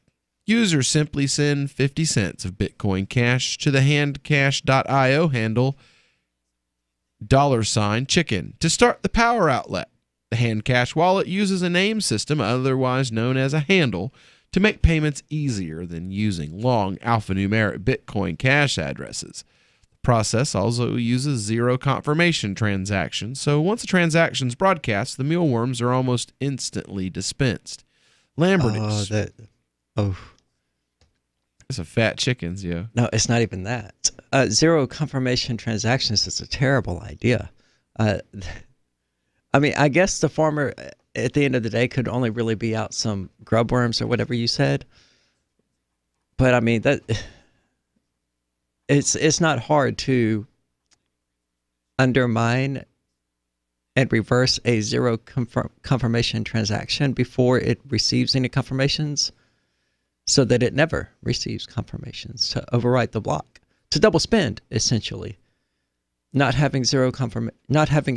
users simply send 50 cents of Bitcoin Cash to the handcash.io handle $chicken to start the power outlet. The Handcash wallet uses a name system, otherwise known as a handle, to make payments easier than using long alphanumeric Bitcoin Cash addresses. The process also uses zero confirmation transactions, so once a transaction is broadcast, the mealworms are almost instantly dispensed. Lambert It's a fat chickens, yo. No, it's not even that. Zero confirmation transactions is a terrible idea. I mean, I guess the farmer at the end of the day could only really be out some grub worms or whatever you said. But I mean, that it's not hard to undermine and reverse a zero confirmation transaction before it receives any confirmations, so that it never receives confirmations, to overwrite the block, to double spend, essentially. Not having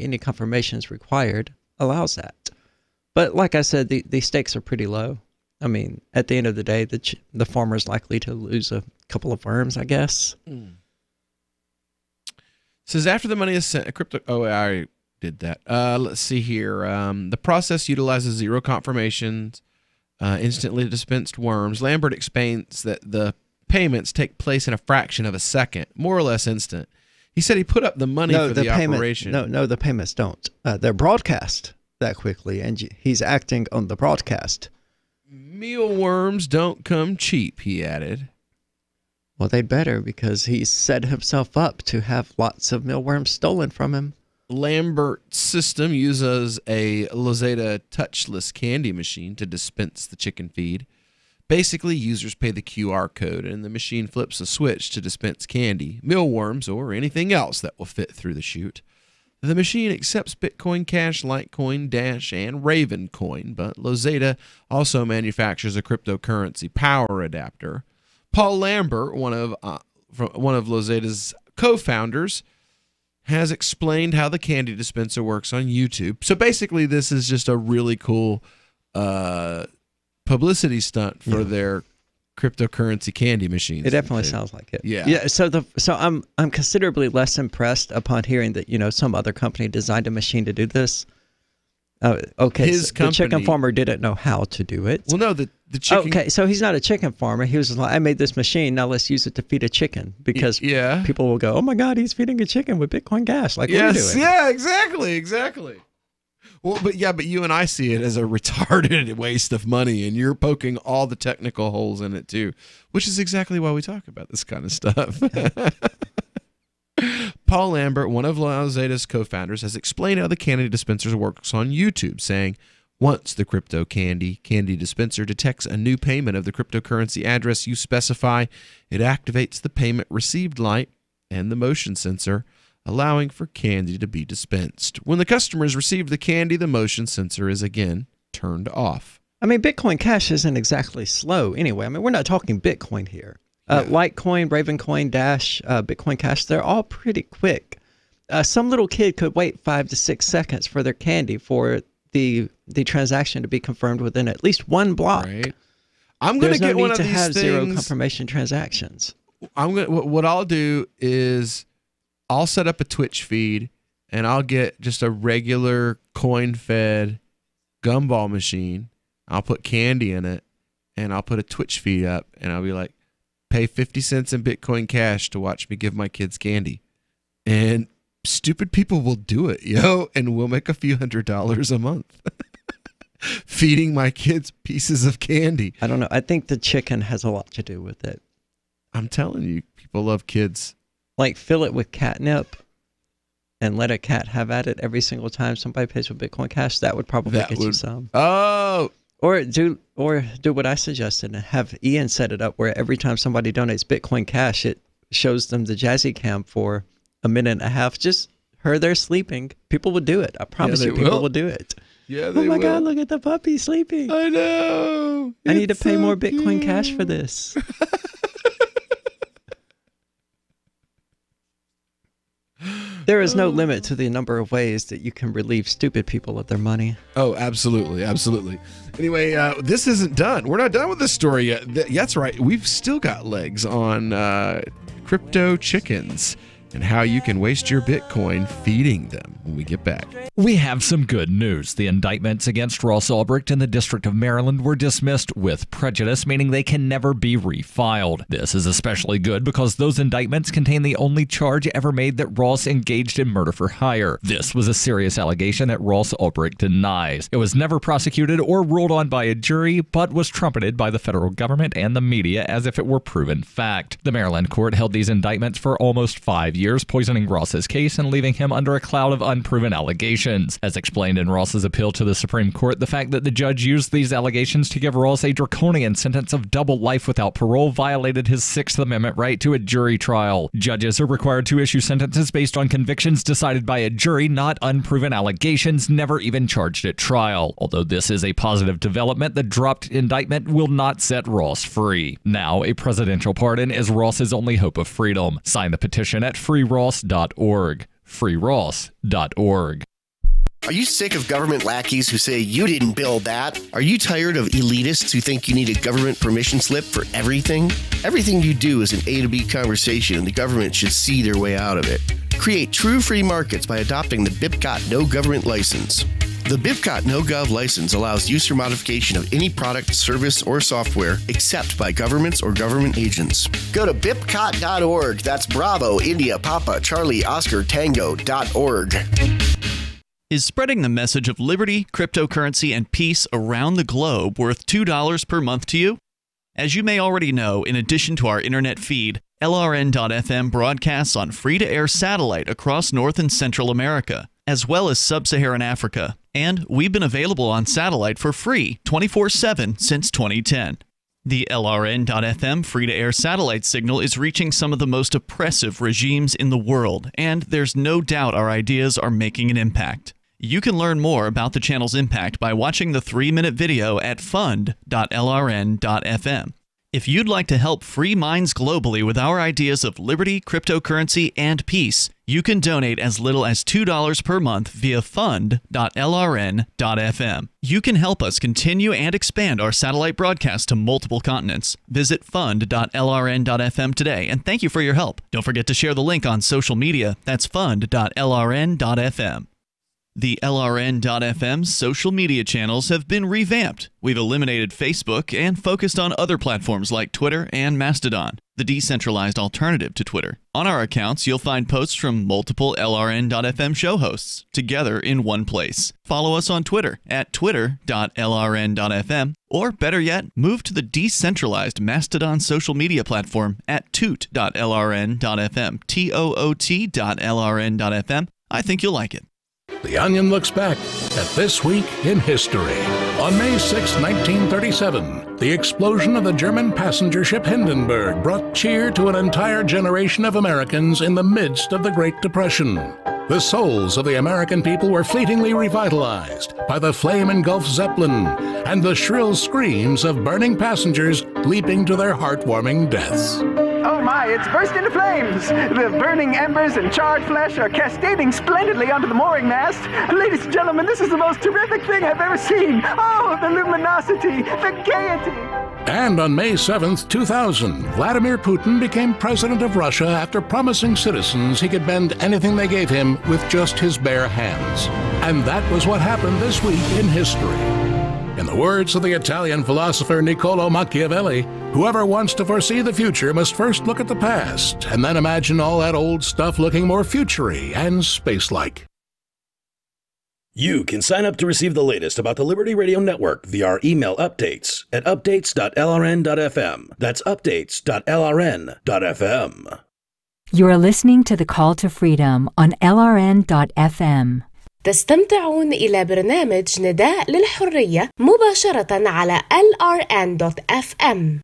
any confirmations required allows that. But like I said, the stakes are pretty low. I mean, at the end of the day, the farmer is likely to lose a couple of worms, I guess. Says after the money is sent, a crypto. Oh, I did that. Let's see here. The process utilizes zero confirmations. Instantly dispensed worms. Lambert explains that the payments take place in a fraction of a second, more or less instant. He said he put up the money for the operation. No, the payments don't. They're broadcast that quickly, and he's acting on the broadcast. Mealworms don't come cheap, he added. Well, they'd better, because he set himself up to have lots of mealworms stolen from him. Lambert's system uses a LoZeta touchless candy machine to dispense the chicken feed. Basically, users pay the QR code and the machine flips a switch to dispense candy, mealworms, or anything else that will fit through the chute. The machine accepts Bitcoin Cash, Litecoin, Dash, and Ravencoin, but Lozada also manufactures a cryptocurrency power adapter. Paul Lambert, one of Lozada's co-founders, has explained how the candy dispenser works on YouTube. So basically, this is just a really cool publicity stunt for their cryptocurrency candy machines. It definitely sounds like it. Yeah. So I'm considerably less impressed upon hearing that some other company designed a machine to do this. Okay, the chicken farmer didn't know how to do it. Well, no, the chicken. Okay, so he's not a chicken farmer. He was just like, I made this machine. Now let's use it to feed a chicken, because people will go, oh my God, he's feeding a chicken with Bitcoin Cash. Like, what are you doing? Yeah, exactly. Well, but you and I see it as a retarded waste of money, and you're poking all the technical holes in it too, which is exactly why we talk about this kind of stuff. Paul Lambert, one of Lozada's co-founders, has explained how the candy dispenser works on YouTube, saying, once the crypto candy dispenser detects a new payment of the cryptocurrency address you specify, it activates the payment received light and the motion sensor, allowing for candy to be dispensed. When the customers receive the candy, the motion sensor is again turned off. I mean, Bitcoin Cash isn't exactly slow anyway. I mean, we're not talking Bitcoin here. Litecoin, Ravencoin, Dash, Bitcoin Cash, they're all pretty quick. Some little kid could wait 5 to 6 seconds for their candy for the transaction to be confirmed within at least one block. Right. I'm going to get one of these things. There's no need to have zero confirmation transactions. What I'll do is I'll set up a Twitch feed, and I'll get just a regular coin-fed gumball machine. I'll put candy in it, and I'll put a Twitch feed up, and I'll be like, pay 50 cents in Bitcoin Cash to watch me give my kids candy. And stupid people will do it, and we'll make a few $100s a month feeding my kids pieces of candy. I don't know. I think the chicken has a lot to do with it. I'm telling you, people love kids. Like, fill it with catnip and let a cat have at it every single time somebody pays with Bitcoin Cash. That would probably get you some. Oh. Or do what I suggested and have Ian set it up where every time somebody donates Bitcoin Cash, it shows them the Jazzy Cam for a minute and a half. Just her there sleeping. People will do it. I promise you, people will do it. Yeah, they will. Oh my will. God, look at the puppy sleeping. I know. I need to pay more Bitcoin Cash for this. There is no limit to the number of ways that you can relieve stupid people of their money. Oh, absolutely. Anyway, this isn't done. We're not done with this story yet. That's right. We've still got legs on crypto chickens and how you can waste your Bitcoin feeding them when we get back. We have some good news. The indictments against Ross Ulbricht in the District of Maryland were dismissed with prejudice, meaning they can never be refiled. This is especially good because those indictments contain the only charge ever made that Ross engaged in murder for hire. This was a serious allegation that Ross Ulbricht denies. It was never prosecuted or ruled on by a jury, but was trumpeted by the federal government and the media as if it were proven fact. The Maryland court held these indictments for almost 5 years, poisoning Ross's case and leaving him under a cloud of unproven allegations. As explained in Ross's appeal to the Supreme Court, the fact that the judge used these allegations to give Ross a draconian sentence of double life without parole violated his Sixth Amendment right to a jury trial. Judges are required to issue sentences based on convictions decided by a jury, not unproven allegations never even charged at trial. Although this is a positive development, the dropped indictment will not set Ross free. Now, a presidential pardon is Ross's only hope of freedom. Sign the petition at freeross.org. freeross.org. Are you sick of government lackeys who say you didn't build that? Are you tired of elitists who think you need a government permission slip for everything? Everything you do is an A to B conversation, and the government should see their way out of it. Create true free markets by adopting the BIPCOT No Government License. The BIPCOT No Gov license allows use or modification of any product, service, or software except by governments or government agents. Go to BIPCOT.org. That's Bravo, India, Papa, Charlie, Oscar, Tango.org. Is spreading the message of liberty, cryptocurrency, and peace around the globe worth $2 per month to you? As you may already know, in addition to our internet feed, LRN.FM broadcasts on free-to-air satellite across North and Central America, as well as Sub-Saharan Africa. And we've been available on satellite for free 24/7 since 2010. The LRN.FM free-to-air satellite signal is reaching some of the most oppressive regimes in the world, and there's no doubt our ideas are making an impact. You can learn more about the channel's impact by watching the 3-minute video at fund.lrn.fm. If you'd like to help free minds globally with our ideas of liberty, cryptocurrency, and peace, you can donate as little as $2 per month via fund.lrn.fm. You can help us continue and expand our satellite broadcast to multiple continents. Visit fund.lrn.fm today, and thank you for your help. Don't forget to share the link on social media. That's fund.lrn.fm. The LRN.FM social media channels have been revamped. We've eliminated Facebook and focused on other platforms like Twitter and Mastodon, the decentralized alternative to Twitter. On our accounts, you'll find posts from multiple LRN.FM show hosts together in one place. Follow us on Twitter at twitter.lrn.fm, or better yet, move to the decentralized Mastodon social media platform at toot.lrn.fm, toot.lrn.fm. I think you'll like it. The Onion looks back at this week in history. On May 6, 1937, the explosion of the German passenger ship Hindenburg brought cheer to an entire generation of Americans in the midst of the Great Depression. The souls of the American people were fleetingly revitalized by the flame-engulfed Zeppelin and the shrill screams of burning passengers leaping to their heartwarming deaths. Oh my, it's burst into flames! The burning embers and charred flesh are cascading splendidly onto the mooring mast. Ladies and gentlemen, this is the most terrific thing I've ever seen. Oh, the luminosity, the gaiety! And on May 7th, 2000, Vladimir Putin became president of Russia after promising citizens he could bend anything they gave him with just his bare hands. And that was what happened this week in history. In the words of the Italian philosopher Niccolò Machiavelli, whoever wants to foresee the future must first look at the past and then imagine all that old stuff looking more future-y and space-like. You can sign up to receive the latest about the Liberty Radio Network via our email updates at updates.lrn.fm. That's updates.lrn.fm. You're listening to The Call to Freedom on LRN.FM. تستمتعون إلى برنامج نداء للحرية مباشرة على LRN.FM.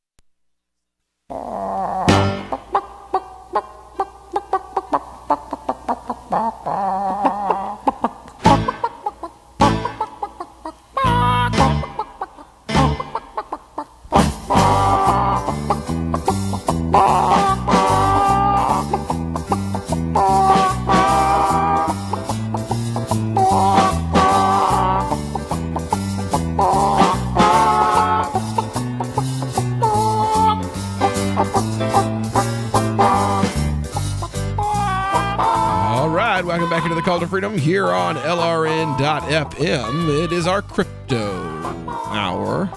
Welcome back into the Call to Freedom here on LRN.FM. It is our crypto hour,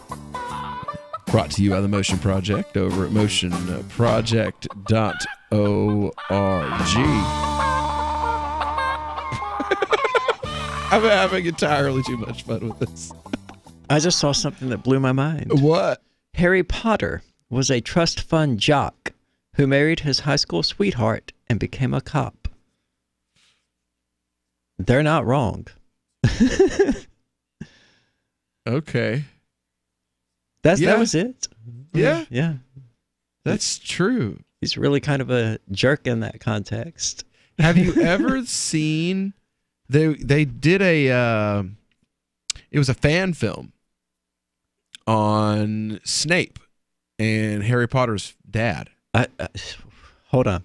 brought to you by the Motion Project over at motionproject.org. I'm having entirely too much fun with this. I just saw something that blew my mind. What? Harry Potter was a trust fund jock who married his high school sweetheart and became a cop. They're not wrong. Okay. That was it. Yeah. Yeah. That's true. He's really kind of a jerk in that context. Have you ever seen they did it was a fan film on Snape and Harry Potter's dad. Hold on.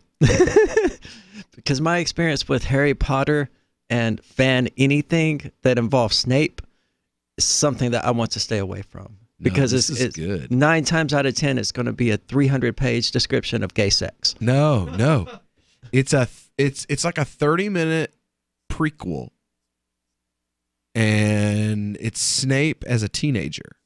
Because my experience with Harry Potter and fan anything that involves Snape is something that I want to stay away from. Because it's good. 9 times out of 10, it's going to be a 300-page description of gay sex. No. It's like a 30-minute prequel. And it's Snape as a teenager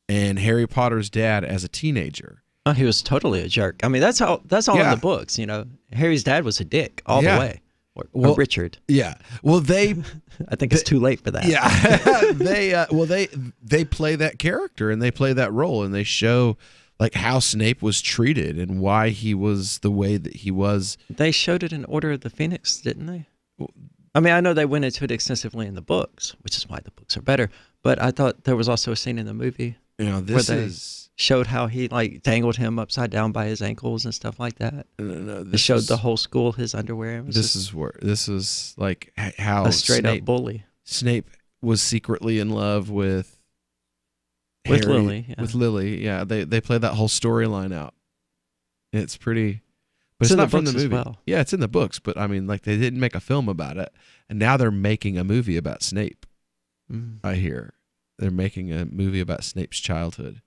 and Harry Potter's dad as a teenager. Oh, he was totally a jerk. I mean, that's all in the books, you know. Harry's dad was a dick all the way. Or Richard. Yeah. Well, I think it's too late for that. Yeah. They play that character and they play that role and they show like how Snape was treated and why he was the way that he was. They showed it in Order of the Phoenix, didn't they? I mean, I know they went into it extensively in the books, which is why the books are better, but I thought there was also a scene in the movie. this where they is showed how he like dangled him upside down by his ankles and stuff like that. No, they showed the whole school his underwear. It was This is like how a straight Snape, up bully. Snape was secretly in love with With Harry- Lily, yeah. With Lily, yeah. They play that whole storyline out. It's pretty, but It's it's in the not from the books as movie. well. Yeah, it's in the books, but I mean, like they didn't make a film about it, and now they're making a movie about Snape. I hear they're making a movie about Snape's childhood,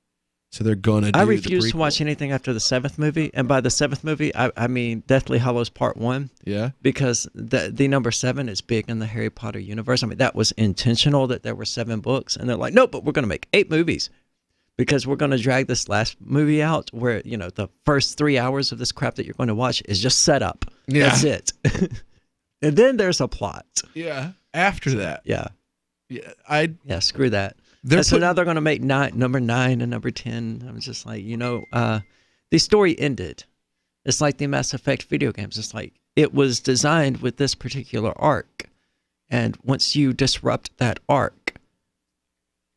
so they're gonna. Do I the refuse to prequel. watch anything after the 7th movie, and by the 7th movie, I mean Deathly Hallows Part 1. Yeah. Because the number 7 is big in the Harry Potter universe. I mean, that was intentional that there were 7 books, and they're like, no, but we're going to make 8 movies because we're going to drag this last movie out where, the first 3 hours of this crap that you're going to watch is just set up. Yeah. That's it. And then there's a plot. Yeah. After that. Yeah. Yeah. Screw that. They're And so now they're going to make number 9 and number 10. I'm just like, the story ended. It's like the Mass Effect video games. It's like it was designed with this particular arc. And once you disrupt that arc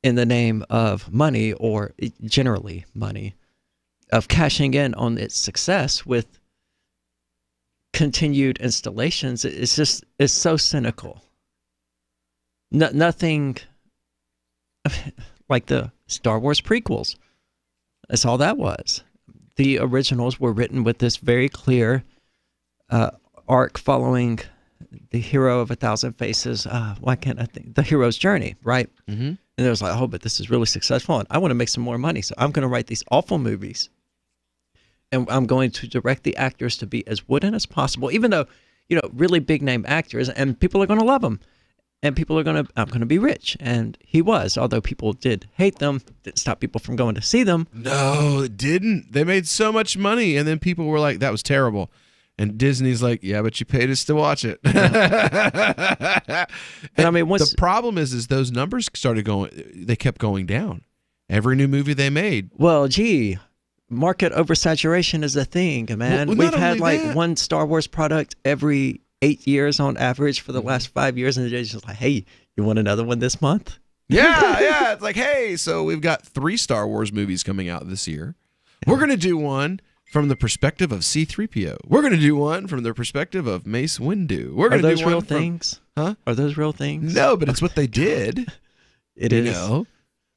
in the name of money, or generally money, of cashing in on its success with continued installations, it's so cynical. Nothing like the Star Wars prequels. That's all that was. The originals were written with this very clear arc following the hero of 1,000 faces. Why can't I think? The hero's journey, right? Mm-hmm. And it was like, oh, but this is really successful, and I want to make some more money, so I'm going to write these awful movies, and I'm going to direct the actors to be as wooden as possible, even though, really big name actors, and people are going to love them. And people are I'm going to be rich. And he was, although people did hate them, didn't stop people from going to see them. No, it didn't. They made so much money, and then people were like, that was terrible. And Disney's like, yeah, but you paid us to watch it. And I mean, the problem is those numbers they kept going down. Every new movie they made. Well, gee, market oversaturation is a thing, man. Well, We've not had only like that. one Star Wars product every 8 years on average for the last 5 years, and they're just like, hey, you want another one this month? Yeah. It's like, hey, so we've got 3 Star Wars movies coming out this year. We're going to do one from the perspective of C-3PO. We're going to do one from the perspective of Mace Windu. We're Are going to do those one real from- things? Huh? Are those real things? No, but it's what they did. It you is. know?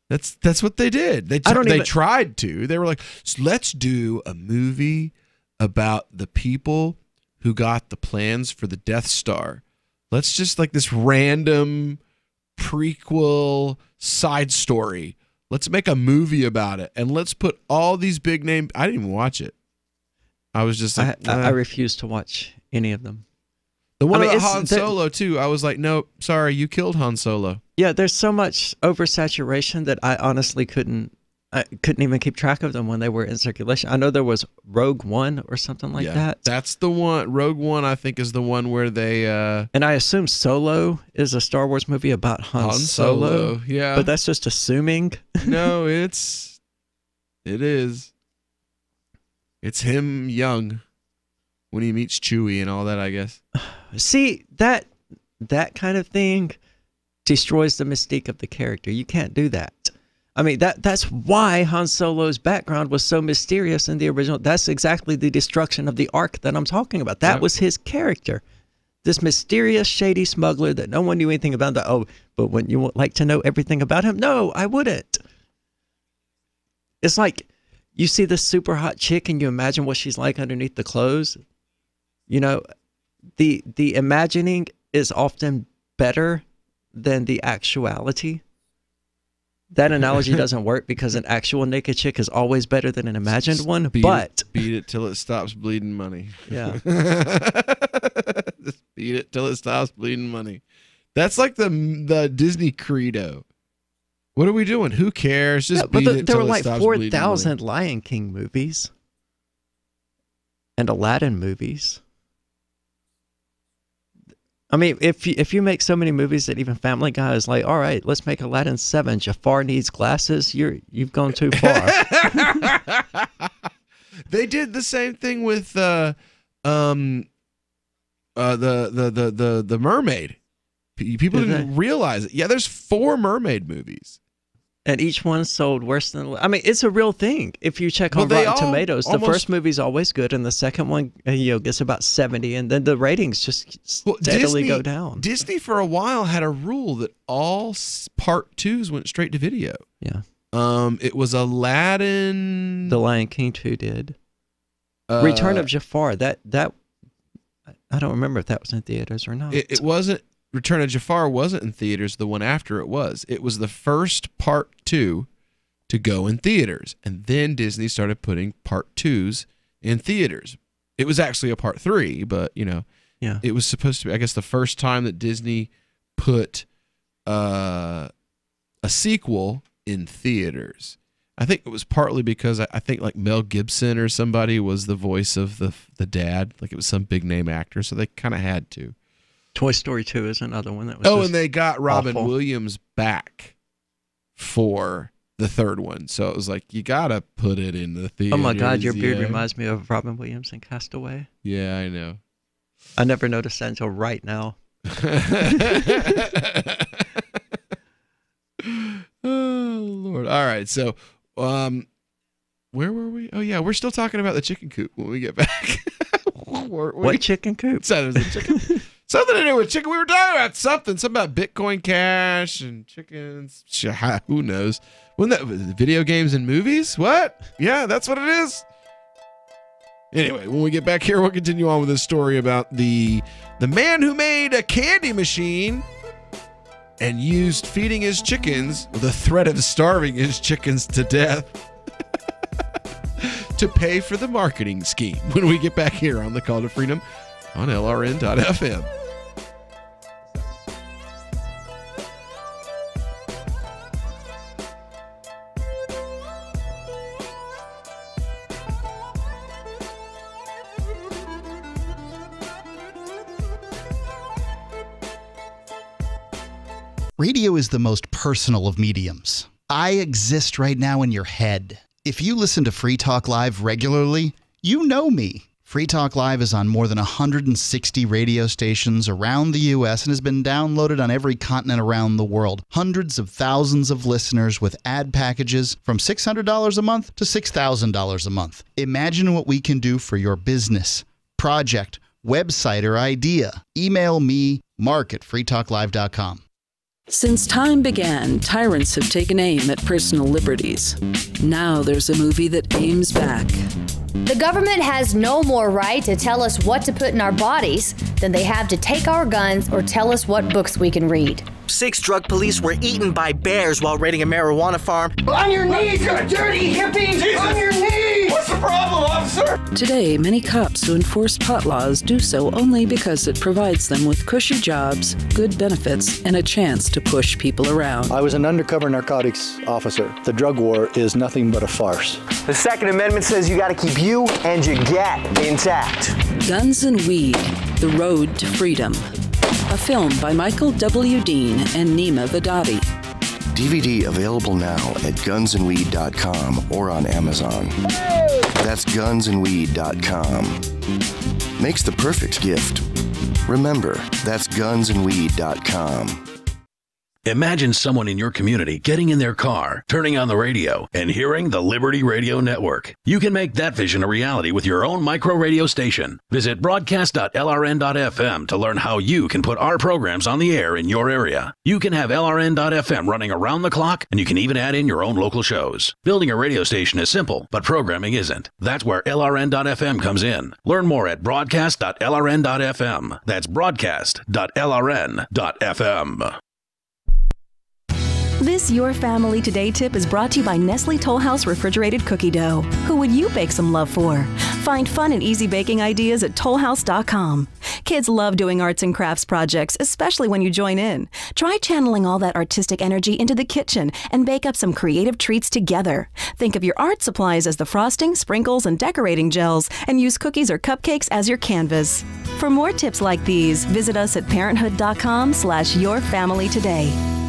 That's what they did. They tried to. They were like, let's do a movie about the people who got the plans for the Death Star. Let's just like this random prequel side story. Let's make a movie about it, and let's put all these big name. I didn't even watch it. I was just like, I refuse to watch any of them. the one I mean, about it's- Han Solo too. I was like, nope, sorry, you killed Han Solo. Yeah, there's so much oversaturation that I honestly couldn't even keep track of them when they were in circulation. I know there was Rogue One or something like that. That's the one. Rogue One, I think, is the one where they. And I assume Solo is a Star Wars movie about Han Solo. Yeah, But that's just assuming. No, it is. It's him young when he meets Chewie and all that, I guess. See, that kind of thing destroys the mystique of the character. You can't do that. I mean, that's why Han Solo's background was so mysterious in the original. That's exactly the destruction of the arc that I'm talking about. That was his character. This mysterious, shady smuggler that no one knew anything about. But wouldn't you like to know everything about him? No, I wouldn't. It's like you see this super hot chick and you imagine what she's like underneath the clothes. You know, the imagining is often better than the actuality. That analogy doesn't work because an actual naked chick is always better than an imagined one. Beat it till it stops bleeding money. Yeah. Just beat it till it stops bleeding money. That's like the Disney credo. What are we doing? Who cares? Just beat it there till were it like stops bleeding money. 4,000 Lion King movies and Aladdin movies. I mean, if you make so many movies that even Family Guy is like, all right, let's make Aladdin 7. Jafar needs glasses. You've gone too far. They did the same thing with the Mermaid. People didn't realize it. Yeah, there's 4 mermaid movies. And each one sold worse than. I mean, it's a real thing. If you check on Rotten Tomatoes, the first movie's always good, and the second one, gets about 70, and then the ratings just steadily go down. Disney for a while had a rule that all part 2s went straight to video. Yeah. It was Aladdin. The Lion King 2 did. Return of Jafar. That I don't remember if that was in theaters or not. It wasn't. Return of Jafar wasn't in theaters. The one after it was. It was the first part 2 to go in theaters. And then Disney started putting part 2s in theaters. It was actually a part 3, but, Yeah. it was supposed to be, I guess, the first time that Disney put a sequel in theaters. I think it was partly because I think like Mel Gibson or somebody was the voice of the dad. Like it was some big name actor, so they kind of had to. Toy Story 2 is another one that was and they got Robin awful. Williams back for the third one. So it was like, you got to put it in the theater. Oh my God, your beard reminds me of Robin Williams in Castaway. Yeah, I know. I never noticed that until right now. Oh, Lord. All right. So, where were we? Oh, yeah. We're still talking about the chicken coop when we get back. What chicken coop? So it was a chicken. Something to do with chicken. We were talking about something about Bitcoin Cash and chickens. Who knows? Wasn't that video games and movies? What? Yeah, that's what it is. Anyway, when we get back here, we'll continue on with this story about the man who made a candy machine and used feeding his chickens with the threat of starving his chickens to death to pay for the marketing scheme. When we get back here on the Call to Freedom on LRN.FM. Radio is the most personal of mediums. I exist right now in your head. If you listen to Free Talk Live regularly, you know me. Free Talk Live is on more than 160 radio stations around the U.S. and has been downloaded on every continent around the world. Hundreds of thousands of listeners with ad packages from $600 a month to $6,000 a month. Imagine what we can do for your business, project, website, or idea. Email me, mark@freetalklive.com. Since time began, tyrants have taken aim at personal liberties. Now there's a movie that aims back. The government has no more right to tell us what to put in our bodies than they have to take our guns or tell us what books we can read. 6 drug police were eaten by bears while raiding a marijuana farm. On your knees, you dirty hippies! Jesus. On your knees! What's the problem, officer? Today, many cops who enforce pot laws do so only because it provides them with cushy jobs, good benefits, and a chance to push people around. I was an undercover narcotics officer. The drug war is nothing but a farce. The Second Amendment says you gotta keep you and your gat intact. Guns and Weed, The Road to Freedom. A film by Michael W. Dean and Nima Vadadi. DVD available now at gunsandweed.com or on Amazon. That's gunsandweed.com. Makes the perfect gift. Remember, that's gunsandweed.com. Imagine someone in your community getting in their car, turning on the radio, and hearing the Liberty Radio Network. You can make that vision a reality with your own micro radio station. Visit broadcast.lrn.fm to learn how you can put our programs on the air in your area. You can have LRN.FM running around the clock, and you can even add in your own local shows. Building a radio station is simple, but programming isn't. That's where LRN.FM comes in. Learn more at broadcast.lrn.fm. That's broadcast.lrn.fm. This Your Family Today tip is brought to you by Nestle Toll House Refrigerated Cookie Dough. Who would you bake some love for? Find fun and easy baking ideas at tollhouse.com. Kids love doing arts and crafts projects, especially when you join in. Try channeling all that artistic energy into the kitchen and bake up some creative treats together. Think of your art supplies as the frosting, sprinkles, and decorating gels, and use cookies or cupcakes as your canvas. For more tips like these, visit us at parenthood.com/yourfamilytoday.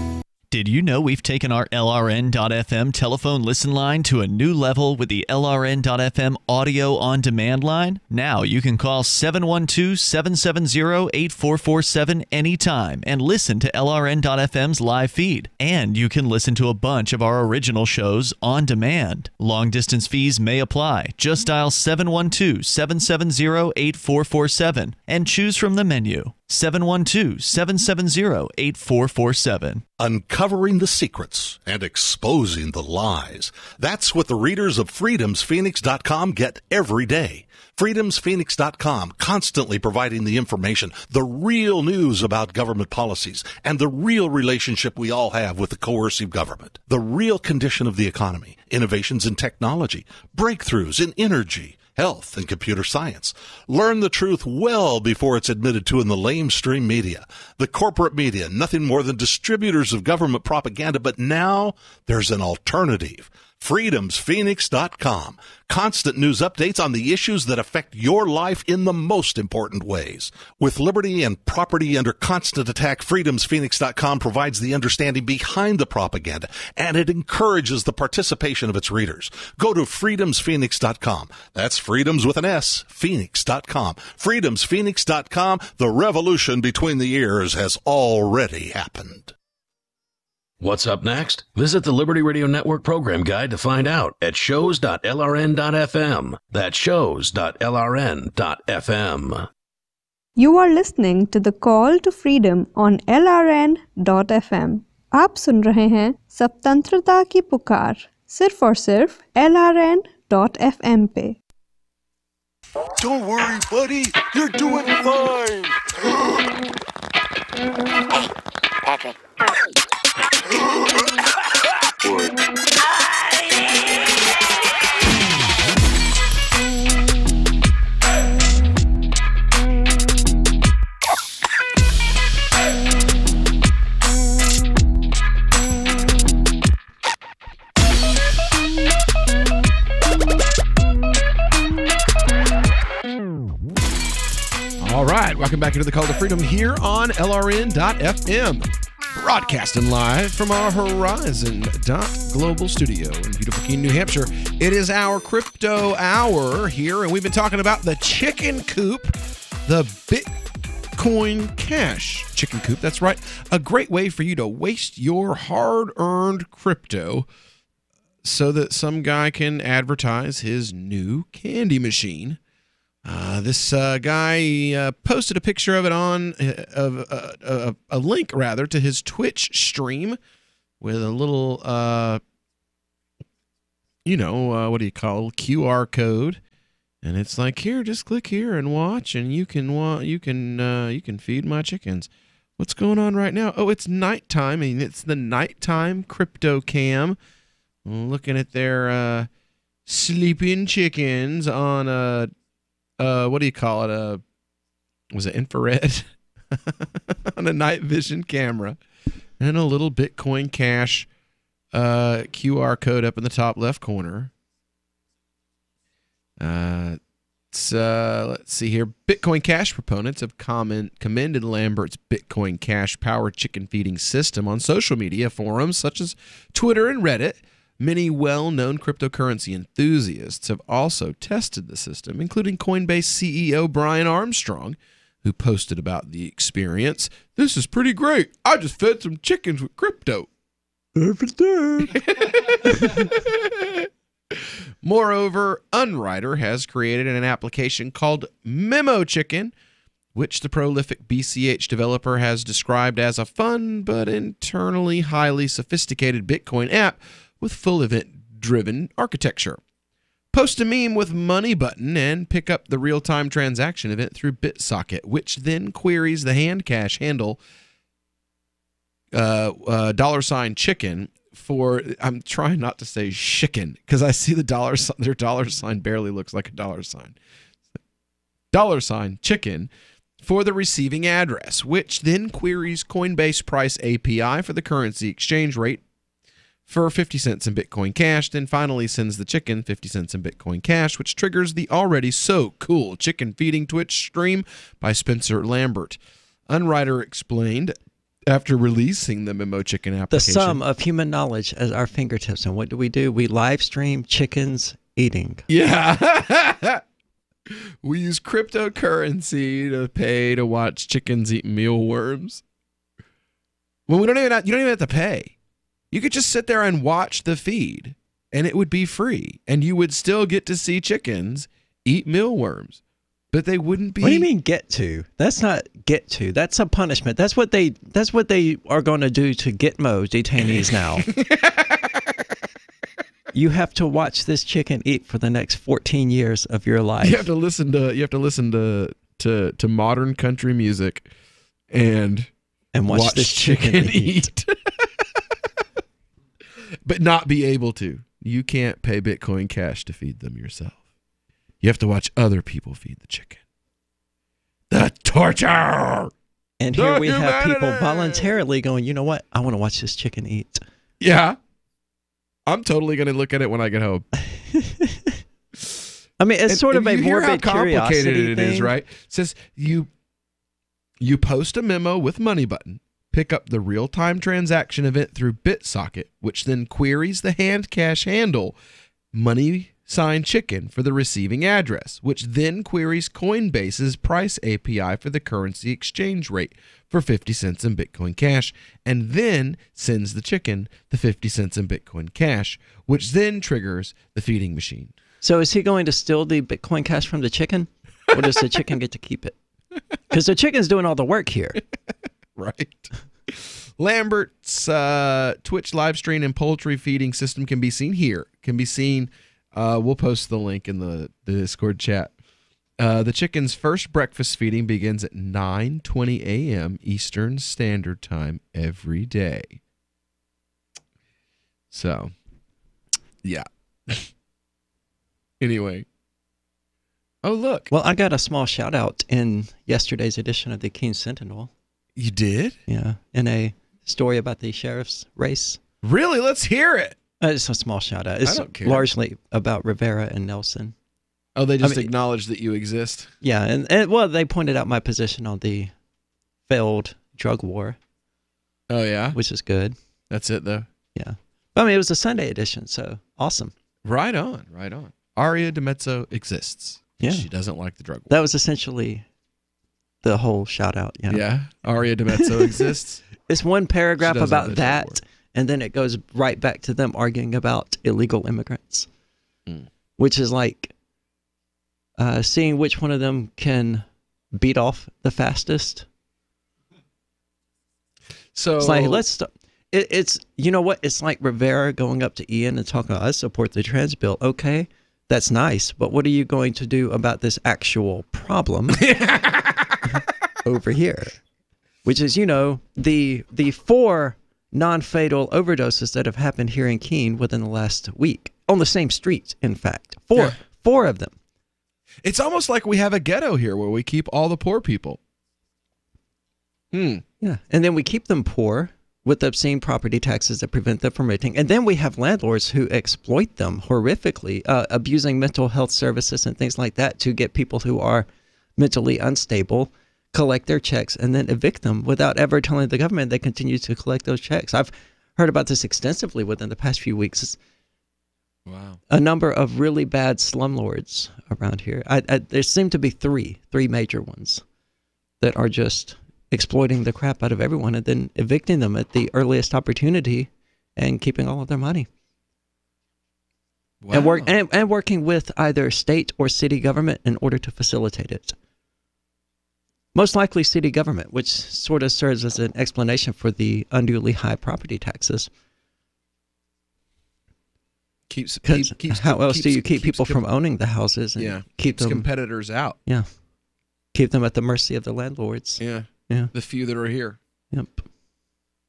Did you know we've taken our LRN.FM telephone listen line to a new level with the LRN.FM audio on demand line? Now you can call 712-770-8447 anytime and listen to LRN.FM's live feed. And you can listen to a bunch of our original shows on demand. Long distance fees may apply. Just dial 712-770-8447 and choose from the menu. 712-770-8447. Uncovering the secrets and exposing the lies. That's what the readers of freedomsphoenix.com get every day. freedomsphoenix.com, constantly providing the information, the real news about government policies, and the real relationship we all have with the coercive government. The real condition of the economy, innovations in technology, breakthroughs in energy, health, and computer science. Learn the truth well before it's admitted to in the lamestream media. The corporate media, nothing more than distributors of government propaganda, but now there's an alternative. freedomsphoenix.com. Constant news updates on the issues that affect your life in the most important ways. With liberty and property under constant attack, freedomsphoenix.com provides the understanding behind the propaganda, and it encourages the participation of its readers. Go to freedomsphoenix.com. That's freedoms with an S, phoenix.com. freedomsphoenix.com. The revolution between the ears has already happened. What's up next? Visit the Liberty Radio Network program guide to find out at shows.lrn.fm. That's shows.lrn.fm. You are listening to the Call to Freedom on LRN.FM. आप सुन रहे हैं स्वतंत्रता की पुकार सिर्फ और सिर्फ LRN.FM पे. Don't worry, buddy. You're doing fine. Hey, Patrick. All right, welcome back into the Call to Freedom here on LRN.FM. Broadcasting live from our Horizon Global studio in beautiful Keene, New Hampshire. It is our crypto hour here, and we've been talking about the chicken coop, the Bitcoin Cash chicken coop. That's right, a great way for you to waste your hard-earned crypto so that some guy can advertise his new candy machine. This guy posted a picture of it on a link rather to his Twitch stream with a little what do you call it? QR code, and it's like, here, just click here and watch, and you can feed my chickens. What's going on right now? Oh, it's nighttime, and it's the nighttime crypto cam. Looking at their sleeping chickens on a what do you call it? Was it infrared? On a night vision camera. And a little Bitcoin Cash QR code up in the top left corner. Let's see here. Bitcoin Cash proponents have commended Lambert's Bitcoin Cash powered chicken feeding system on social media forums such as Twitter and Reddit. Many well-known cryptocurrency enthusiasts have also tested the system, including Coinbase CEO Brian Armstrong, who posted about the experience. This is pretty great. I just fed some chickens with crypto. Moreover, Unwriter has created an application called Memo Chicken, which the prolific BCH developer has described as a fun but internally highly sophisticated Bitcoin app with full event-driven architecture. Post a meme with money button and pick up the real-time transaction event through BitSocket, which then queries the Handcash handle $chicken for, I'm trying not to say chicken because I see their dollar sign barely looks like a dollar sign. $chicken for the receiving address, which then queries Coinbase Price API for the currency exchange rate for 50 cents in Bitcoin Cash, then finally sends the chicken 50 cents in Bitcoin Cash, which triggers the already so cool chicken feeding Twitch stream by Spencer Lambert. Unwriter explained after releasing the Memo Chicken The application. sum of human knowledge at our fingertips. And what do? We live stream chickens eating. Yeah. We use cryptocurrency to pay to watch chickens eat mealworms. Well, you don't even have to pay. You could just sit there and watch the feed, and it would be free, and you would still get to see chickens eat mealworms, but they wouldn't be. What do you mean get to? That's not get to. That's a punishment. That's what they are going to do to Gitmo detainees now. You have to watch this chicken eat for the next 14 years of your life. You have to listen to modern country music and watch this chicken eat. But not be able to. You can't pay Bitcoin Cash to feed them yourself. You have to watch other people feed the chicken. The torture! And here we have people voluntarily going, you know what? I want to watch this chicken eat. Yeah. I'm totally going to look at it when I get home. I mean, it's sort of a morbid complicated it thing. is, right? It says you post a memo with money button, pick up the real-time transaction event through BitSocket, which then queries the hand cash handle money sign chicken for the receiving address, which then queries Coinbase's price API for the currency exchange rate for 50 cents in Bitcoin Cash, and then sends the chicken the 50 cents in Bitcoin Cash, which then triggers the feeding machine. So is he going to steal the Bitcoin Cash from the chicken? Or does the chicken get to keep it? Because the chicken's doing all the work here. Right. Lambert's Twitch live stream and poultry feeding system can be seen here. Can be seen. We'll post the link in the Discord chat. The chicken's first breakfast feeding begins at 9:20 a.m. Eastern Standard Time every day. So, yeah. Anyway. Oh, look. Well, I got a small shout out in yesterday's edition of the Keene Sentinel. You did? Yeah. In a story about the sheriff's race. Really? Let's hear it. It's a small shout out. It's I don't care. largely about Rivera and Nelson. Oh, they just acknowledge that you exist? Yeah. And well, they pointed out my position on the failed drug war. Oh, yeah? Which is good. That's it, though? Yeah. But, I mean, it was a Sunday edition, so awesome. Right on. Right on. Aria DiMezzo exists. Yeah. She doesn't like the drug war. That was essentially the whole shout out. Yeah. Yeah. Aria DiMezzo exists. It's one paragraph She doesn't like about the drug that, and then it goes right back to them arguing about illegal immigrants, which is like seeing which one of them can beat off the fastest. So it's like, let's stop. It's, you know what? It's like Rivera going up to Ian and talking, I support the trans bill. Okay, that's nice. But what are you going to do about this actual problem over here? Which is, you know, the 4 non-fatal overdoses that have happened here in Keene within the last week. On the same street, in fact. Four of them. It's almost like we have a ghetto here where we keep all the poor people. Yeah. And then we keep them poor with obscene property taxes that prevent them from renting. And then we have landlords who exploit them horrifically, abusing mental health services and things like that to get people who are mentally unstable, collect their checks, and then evict them without ever telling the government they continue to collect those checks. I've heard about this extensively within the past few weeks. Wow. A number of really bad slumlords around here. There seem to be three major ones that are just exploiting the crap out of everyone and then evicting them at the earliest opportunity and keeping all of their money. Wow. And working with either state or city government in order to facilitate it. Most likely city government, which sort of serves as an explanation for the unduly high property taxes. How else do you keep people from owning the houses and keep them competitors out? Yeah. Keep them at the mercy of the landlords. Yeah. Yeah. The few that are here. Yep.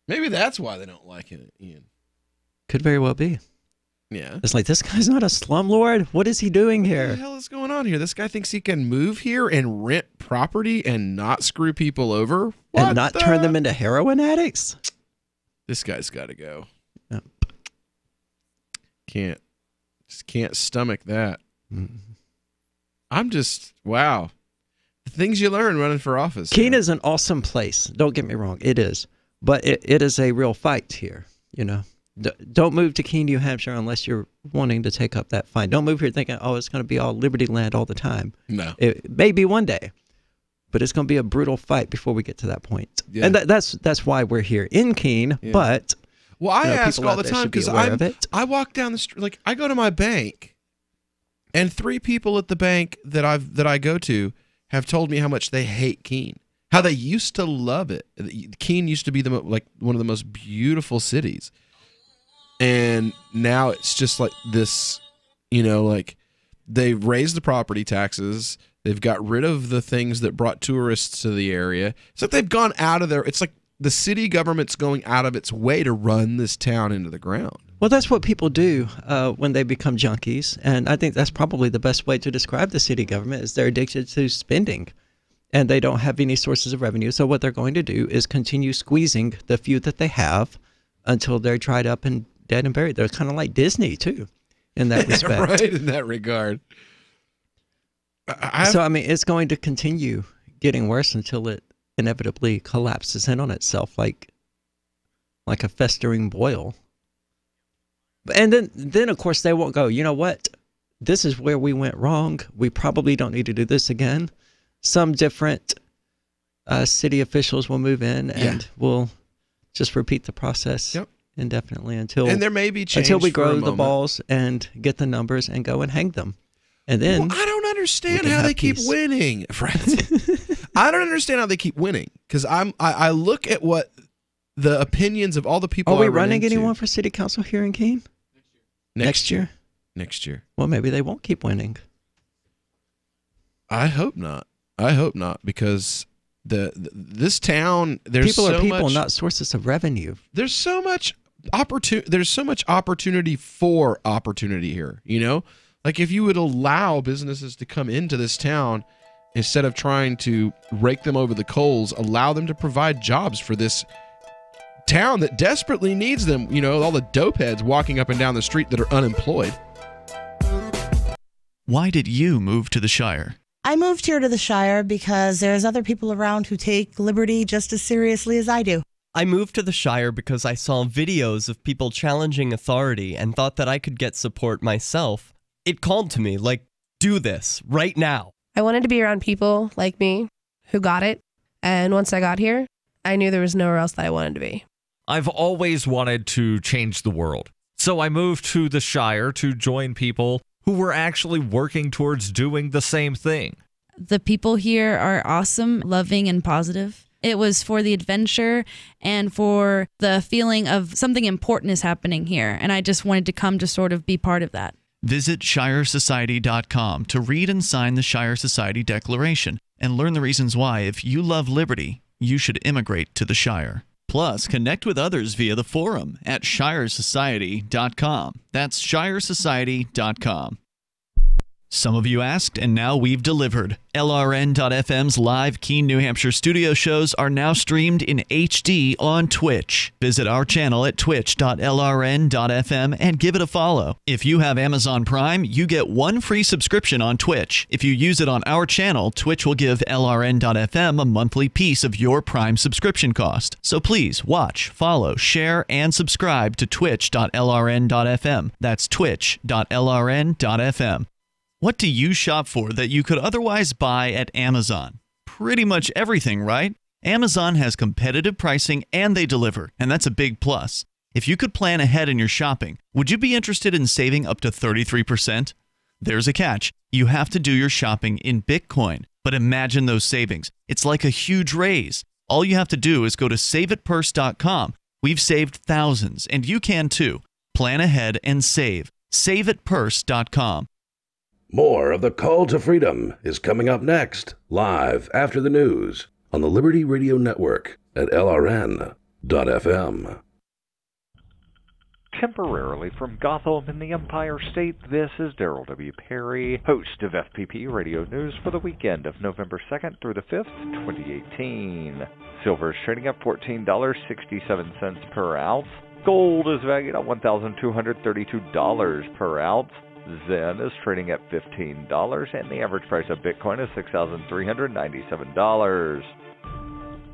Maybe that's why they don't like it, Ian. Could very well be. Yeah. It's like, this guy's not a slumlord. What is he doing here? What the hell is going on here? This guy thinks he can move here and rent property and not screw people over? And not turn them into heroin addicts? This guy's got to go. Yep. Just can't stomach that. I'm just, wow. The things you learn running for office. Keene is an awesome place. Don't get me wrong. It is. But it is a real fight here, you know. Don't move to Keene, New Hampshire unless you're wanting to take up that fight. Don't move here thinking, oh, it's going to be all Liberty land all the time. No. It may be one day, but it's going to be a brutal fight before we get to that point. Yeah. And that's why we're here in Keene, but... Well, I ask ask all the time because I walk down the street, like I go to my bank, and 3 people at the bank that I go to have told me how much they hate Keene, how they used to love it. Keene used to be one of the most beautiful cities, and now it's just like this, you know, like they've raised the property taxes, they've got rid of the things that brought tourists to the area. It's like they've gone out of there. It's like the city government's going out of its way to run this town into the ground. Well, that's what people do when they become junkies, and I think that's probably the best way to describe the city government is they're addicted to spending, and they don't have any sources of revenue. So what they're going to do is continue squeezing the few that they have until they're dried up and dead and buried. They're kind of like Disney, too, in that respect. Right, in that regard. I mean, it's going to continue getting worse until it inevitably collapses in on itself like a festering boil. And then of course they won't go, you know what, this is where we went wrong, we probably don't need to do this again. Some different city officials will move in and we'll just repeat the process indefinitely until and there may be change until we for a grow the moment. balls and get the numbers and go and hang them. And then I don't understand how they keep winning, friends. I don't understand how they keep winning because I look at what the opinions of all the people. Are we I run running into. anyone for city council here in Keene? Next year? Next year. Well, maybe they won't keep winning. I hope not. Because this town, there's people so are people, much, not sources of revenue. There's so much opportunity for opportunity here. You know, like if you would allow businesses to come into this town instead of trying to rake them over the coals, allow them to provide jobs for this town that desperately needs them. You know, all the dope heads walking up and down the street that are unemployed. Why did you move to the Shire? I moved here to the Shire because there's other people around who take liberty just as seriously as I do. I moved to the Shire because I saw videos of people challenging authority and thought that I could get support myself. It called to me, like, do this, right now. I wanted to be around people like me who got it, and once I got here, I knew there was nowhere else that I wanted to be. I've always wanted to change the world, so I moved to the Shire to join people who were actually working towards doing the same thing. The people here are awesome, loving, and positive. It was for the adventure and for the feeling of something important is happening here, and I just wanted to come to sort of be part of that. Visit ShireSociety.com to read and sign the Shire Society Declaration and learn the reasons why, if you love liberty, you should immigrate to the Shire. Plus, connect with others via the forum at ShireSociety.com. That's ShireSociety.com. Some of you asked, and now we've delivered. LRN.FM's live Keene, New Hampshire studio shows are now streamed in HD on Twitch. Visit our channel at twitch.lrn.fm and give it a follow. If you have Amazon Prime, you get 1 free subscription on Twitch. If you use it on our channel, Twitch will give LRN.FM a monthly piece of your Prime subscription cost. So please watch, follow, share, and subscribe to twitch.lrn.fm. That's twitch.lrn.fm. What do you shop for that you could otherwise buy at Amazon? Pretty much everything, right? Amazon has competitive pricing and they deliver, and that's a big plus. If you could plan ahead in your shopping, would you be interested in saving up to 33%? There's a catch. You have to do your shopping in Bitcoin. But imagine those savings. It's like a huge raise. All you have to do is go to saveatpurse.com. We've saved thousands, and you can too. Plan ahead and save. Saveatpurse.com. More of the Call to Freedom is coming up next, live after the news on the Liberty Radio Network at LRN.FM. Temporarily from Gotham in the Empire State, this is Daryl W. Perry, host of FPP Radio News for the weekend of November 2nd through the 5th, 2018. Silver is trading at $14.67 per ounce. Gold is valued at $1,232 per ounce. Zen is trading at $15, and the average price of Bitcoin is $6,397.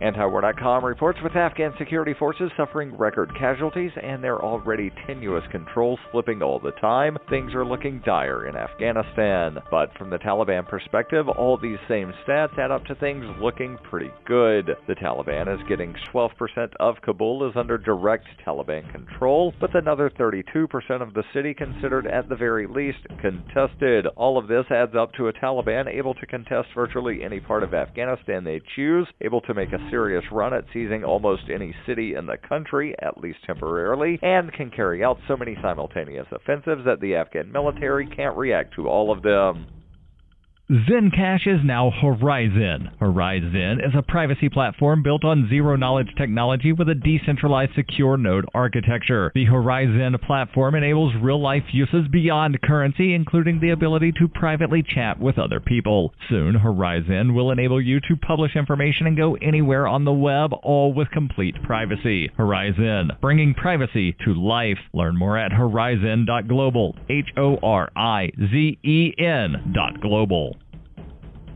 Antiwar.com reports with Afghan security forces suffering record casualties and their already tenuous control slipping all the time, things are looking dire in Afghanistan. But from the Taliban perspective, all these same stats add up to things looking pretty good. The Taliban is getting 12% of Kabul is under direct Taliban control, with another 32% of the city considered at the very least contested. All of this adds up to a Taliban able to contest virtually any part of Afghanistan they choose, able to make a serious run at seizing almost any city in the country, at least temporarily, and can carry out so many simultaneous offensives that the Afghan military can't react to all of them. Zencash is now Horizon. Horizon is a privacy platform built on zero-knowledge technology with a decentralized secure node architecture. The Horizon platform enables real-life uses beyond currency, including the ability to privately chat with other people. Soon, Horizon will enable you to publish information and go anywhere on the web, all with complete privacy. Horizon, bringing privacy to life. Learn more at horizon.global. HORIZEN.global.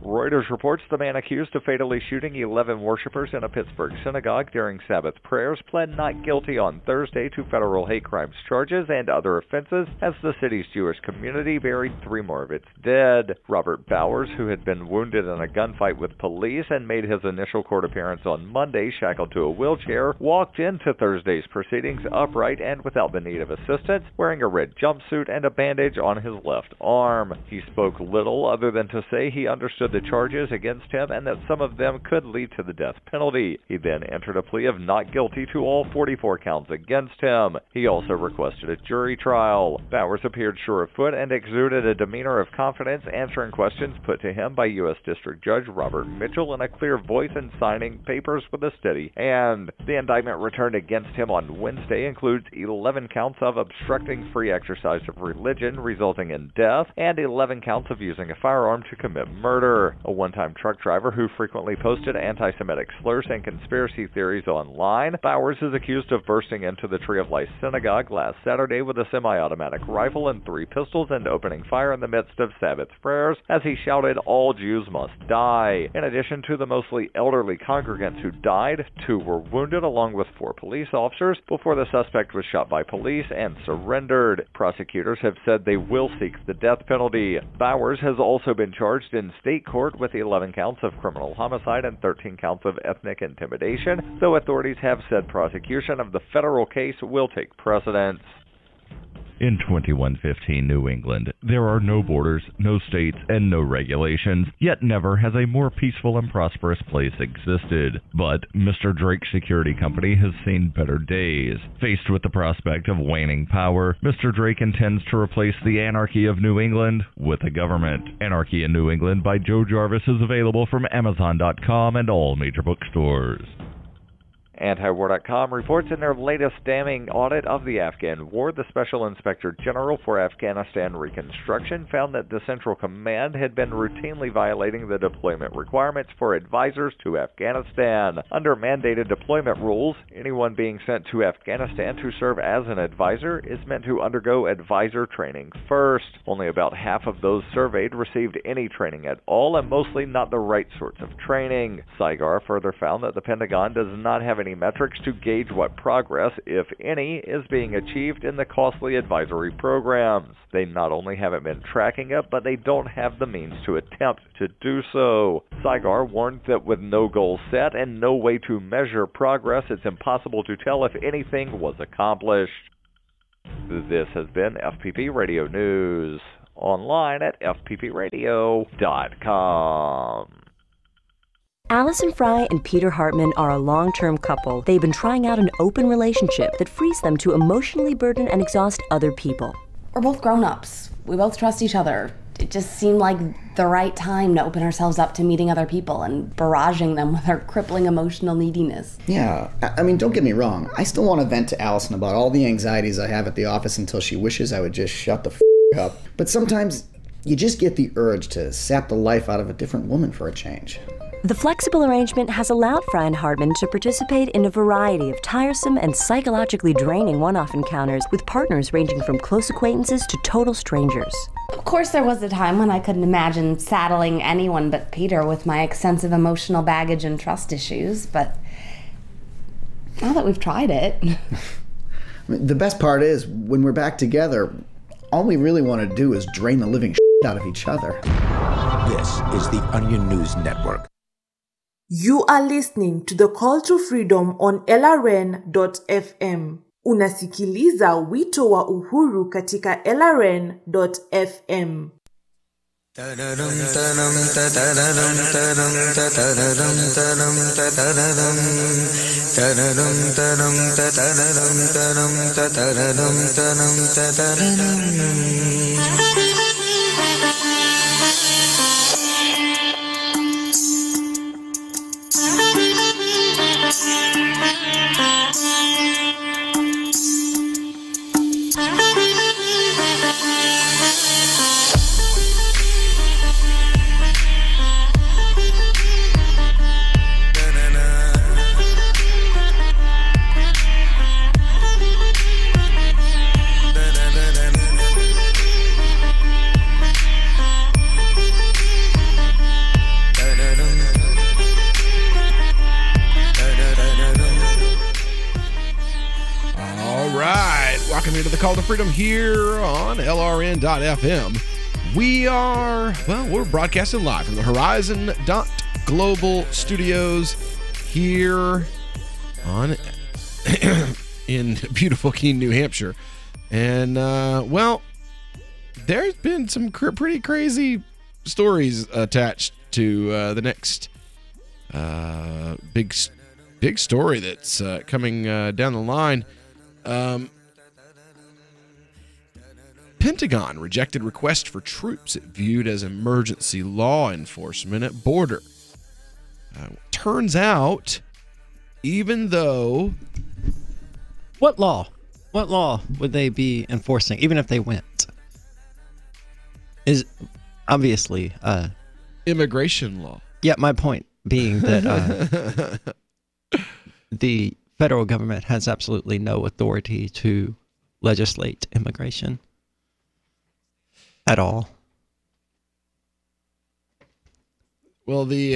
Reuters reports the man accused of fatally shooting 11 worshippers in a Pittsburgh synagogue during Sabbath prayers pled not guilty on Thursday to federal hate crimes charges and other offenses as the city's Jewish community buried 3 more of its dead. Robert Bowers, who had been wounded in a gunfight with police and made his initial court appearance on Monday shackled to a wheelchair, walked into Thursday's proceedings upright and without the need of assistance, wearing a red jumpsuit and a bandage on his left arm. He spoke little other than to say he understood the charges against him and that some of them could lead to the death penalty. He then entered a plea of not guilty to all 44 counts against him. He also requested a jury trial. Bowers appeared sure of foot and exuded a demeanor of confidence, answering questions put to him by U.S. District Judge Robert Mitchell in a clear voice and signing papers with a steady hand. The indictment returned against him on Wednesday includes 11 counts of obstructing free exercise of religion resulting in death and 11 counts of using a firearm to commit murder. A one-time truck driver who frequently posted anti-Semitic slurs and conspiracy theories online, Bowers is accused of bursting into the Tree of Life synagogue last Saturday with a semi-automatic rifle and 3 pistols and opening fire in the midst of Sabbath prayers as he shouted, "All Jews must die." In addition to the mostly elderly congregants who died, 2 were wounded along with 4 police officers before the suspect was shot by police and surrendered. Prosecutors have said they will seek the death penalty. Bowers has also been charged in state court with 11 counts of criminal homicide and 13 counts of ethnic intimidation, though authorities have said prosecution of the federal case will take precedence. In 2115 New England, there are no borders, no states, and no regulations, yet never has a more peaceful and prosperous place existed. But Mr. Drake Security Company has seen better days. Faced with the prospect of waning power, Mr. Drake intends to replace the anarchy of New England with a government. Anarchy in New England by Joe Jarvis is available from Amazon.com and all major bookstores. Antiwar.com reports in their latest damning audit of the Afghan war, the Special Inspector General for Afghanistan Reconstruction found that the Central Command had been routinely violating the deployment requirements for advisors to Afghanistan. Under mandated deployment rules, anyone being sent to Afghanistan to serve as an advisor is meant to undergo advisor training first. Only about half of those surveyed received any training at all, and mostly not the right sorts of training. Saigar further found that the Pentagon does not have any metrics to gauge what progress, if any, is being achieved in the costly advisory programs. They not only haven't been tracking it, but they don't have the means to attempt to do so. Saigar warned that with no goal set and no way to measure progress, it's impossible to tell if anything was accomplished. This has been FPP Radio News. Online at fppradio.com. Allison Fry and Peter Hartman are a long-term couple. They've been trying out an open relationship that frees them to emotionally burden and exhaust other people. We're both grown-ups. We both trust each other. It just seemed like the right time to open ourselves up to meeting other people and barraging them with our crippling emotional neediness. Yeah, I mean, don't get me wrong. I still want to vent to Allison about all the anxieties I have at the office until she wishes I would just shut the up. But sometimes you just get the urge to sap the life out of a different woman for a change. The flexible arrangement has allowed Fry and Hardman to participate in a variety of tiresome and psychologically draining one-off encounters with partners ranging from close acquaintances to total strangers. Of course, there was a time when I couldn't imagine saddling anyone but Peter with my extensive emotional baggage and trust issues, but now that we've tried it... The best part is, when we're back together, all we really want to do is drain the living out of each other. This is the Onion News Network. You are listening to the Call to Freedom on LRN.FM. Unasikiliza wito wa uhuru katika LRN.FM. Welcome into the Call to Freedom here on LRN.FM. We're broadcasting live from the Horizon.global studios here in beautiful Keene, New Hampshire. And, there's been some pretty crazy stories attached to the next big story that's coming down the line. Pentagon rejected request for troops it viewed as emergency law enforcement at border. Turns out, even though... What law would they be enforcing, even if they went? Is obviously... immigration law. Yeah, my point being that the federal government has absolutely no authority to legislate immigration. At all. Well, the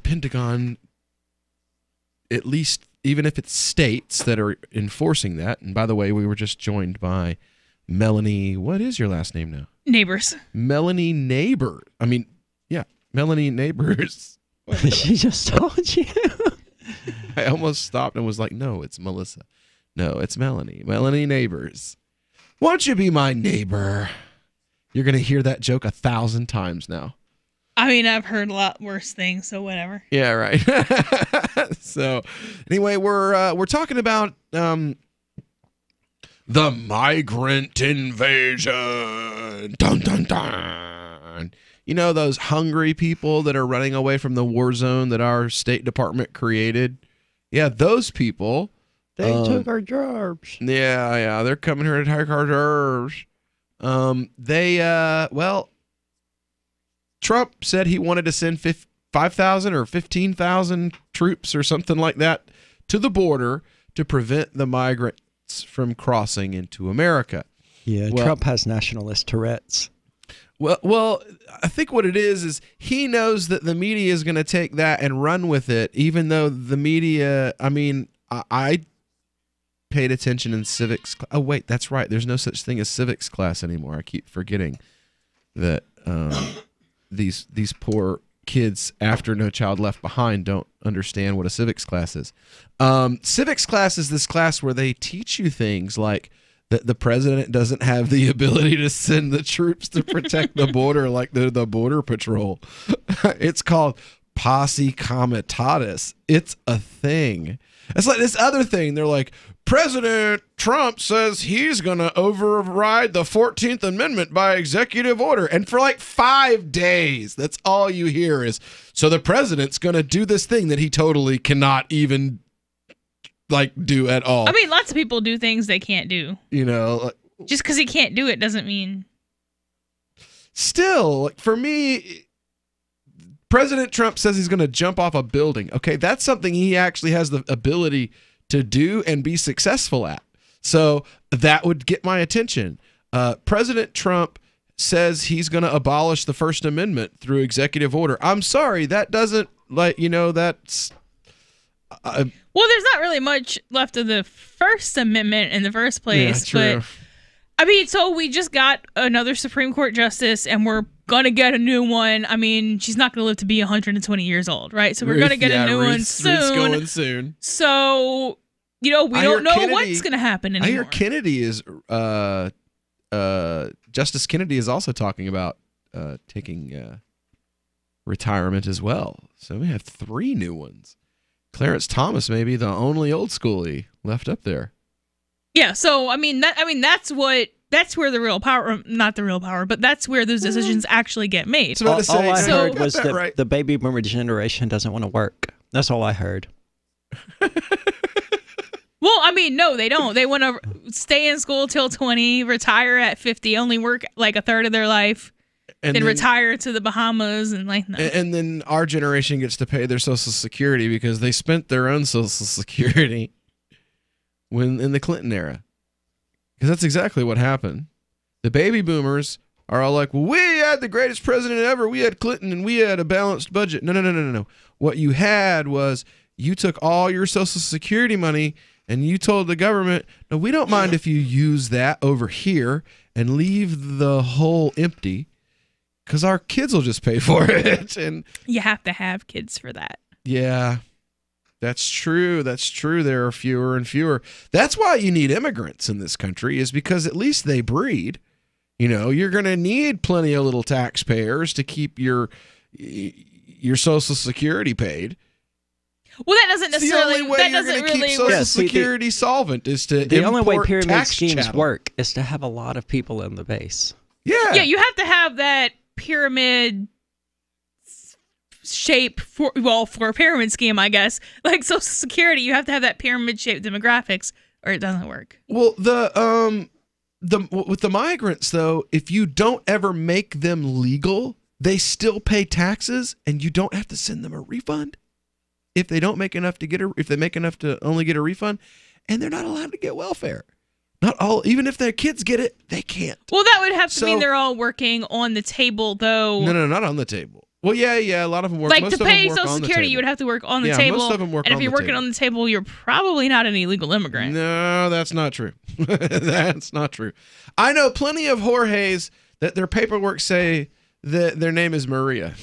Pentagon, at least, even if it's states that are enforcing that, and by the way, we were just joined by Melanie, what is your last name now? Neighbors. Melanie Neighbor. Melanie Neighbors. She just told you. I almost stopped and was like, no, it's Melissa. No, it's Melanie. Melanie Neighbors. Why don't you be my neighbor? You're going to hear that joke 1,000 times now. I mean, I've heard a lot worse things, so whatever. Yeah, right. So, anyway, we're talking about the migrant invasion. Dun, dun, dun. You know, those hungry people that are running away from the war zone that our State Department created? Yeah, those people... They took our jobs. Yeah, they're coming here to take our jobs. Trump said he wanted to send 5,000 or 15,000 troops or something like that to the border to prevent the migrants from crossing into America. Yeah, Trump has nationalist Tourette's. Well, I think what it is he knows that the media is going to take that and run with it, even though the media, I paid attention in civics. Oh, wait, that's right. There's no such thing as civics class anymore. I keep forgetting that these poor kids after No Child Left Behind don't understand what a civics class is. Civics class is this class where they teach you things like that the president doesn't have the ability to send the troops to protect the border like the Border Patrol. It's called posse comitatus. It's a thing. It's like this other thing. They're like, President Trump says he's going to override the 14th Amendment by executive order. And for like 5 days, that's all you hear is, so the president's going to do this thing that he totally cannot even do at all. I mean, lots of people do things they can't do. You know, just because he can't do it doesn't mean. Still, for me, President Trump says he's going to jump off a building. Okay, that's something he actually has the ability to do and be successful at. So that would get my attention. President Trump says he's going to abolish the First Amendment through executive order. I'm sorry, that doesn't, that's... well, there's not really much left of the First Amendment in the first place. Yeah, true. But I mean, so we just got another Supreme Court justice, and we're gonna get a new one. I mean, she's not gonna live to be 120 years old, right? So we're gonna get a new one soon. Ruth's going soon. So we don't know what's gonna happen anymore. I hear Kennedy is Justice Kennedy is also talking about taking retirement as well. So we have 3 new ones. Clarence Thomas may be the only old schoolie left up there. Yeah, so that's where the real power, not the real power, but that's where those decisions actually get made. All I heard was that the baby boomer generation doesn't want to work. That's all I heard. Well, I mean, no, they don't. They want to stay in school till 20, retire at 50, only work like a third of their life, and then retire to the Bahamas and no. And then our generation gets to pay their Social Security because they spent their own Social Security in the Clinton era. Because that's exactly what happened. The baby boomers are all like, well, we had the greatest president ever. We had Clinton and we had a balanced budget. No. What you had was you took all your Social Security money and you told the government, no, we don't mind if you use that over here and leave the hole empty because our kids will just pay for it. And you have to have kids for that. Yeah. That's true. There are fewer and fewer. That's why you need immigrants in this country, is because at least they breed. You're going to need plenty of little taxpayers to keep your Social Security paid. Well, that doesn't necessarily. The only way you're going to keep Social Security solvent is to the only way import pyramid tax schemes chattel. work is to have a lot of people in the base. Yeah. Yeah, you have to have that pyramid shape for a pyramid scheme, I guess. Like Social Security, you have to have that pyramid shaped demographics or it doesn't work. Well, with the migrants though, if you don't ever make them legal, they still pay taxes and you don't have to send them a refund if they don't make enough if they make enough to only get a refund, and they're not allowed to get welfare. Not all, even if their kids get it, they can't. Well, that would have to mean they're all working on the table though. No, not on the table. Well, yeah, a lot of them work. Like most to of them pay work Social on the Security, table. you would have to work on the Yeah, table. most of them work and on if you're the working table. on the table, you're probably not an illegal immigrant. No, that's not true. That's not true. I know plenty of Jorges that their paperwork say that their name is Maria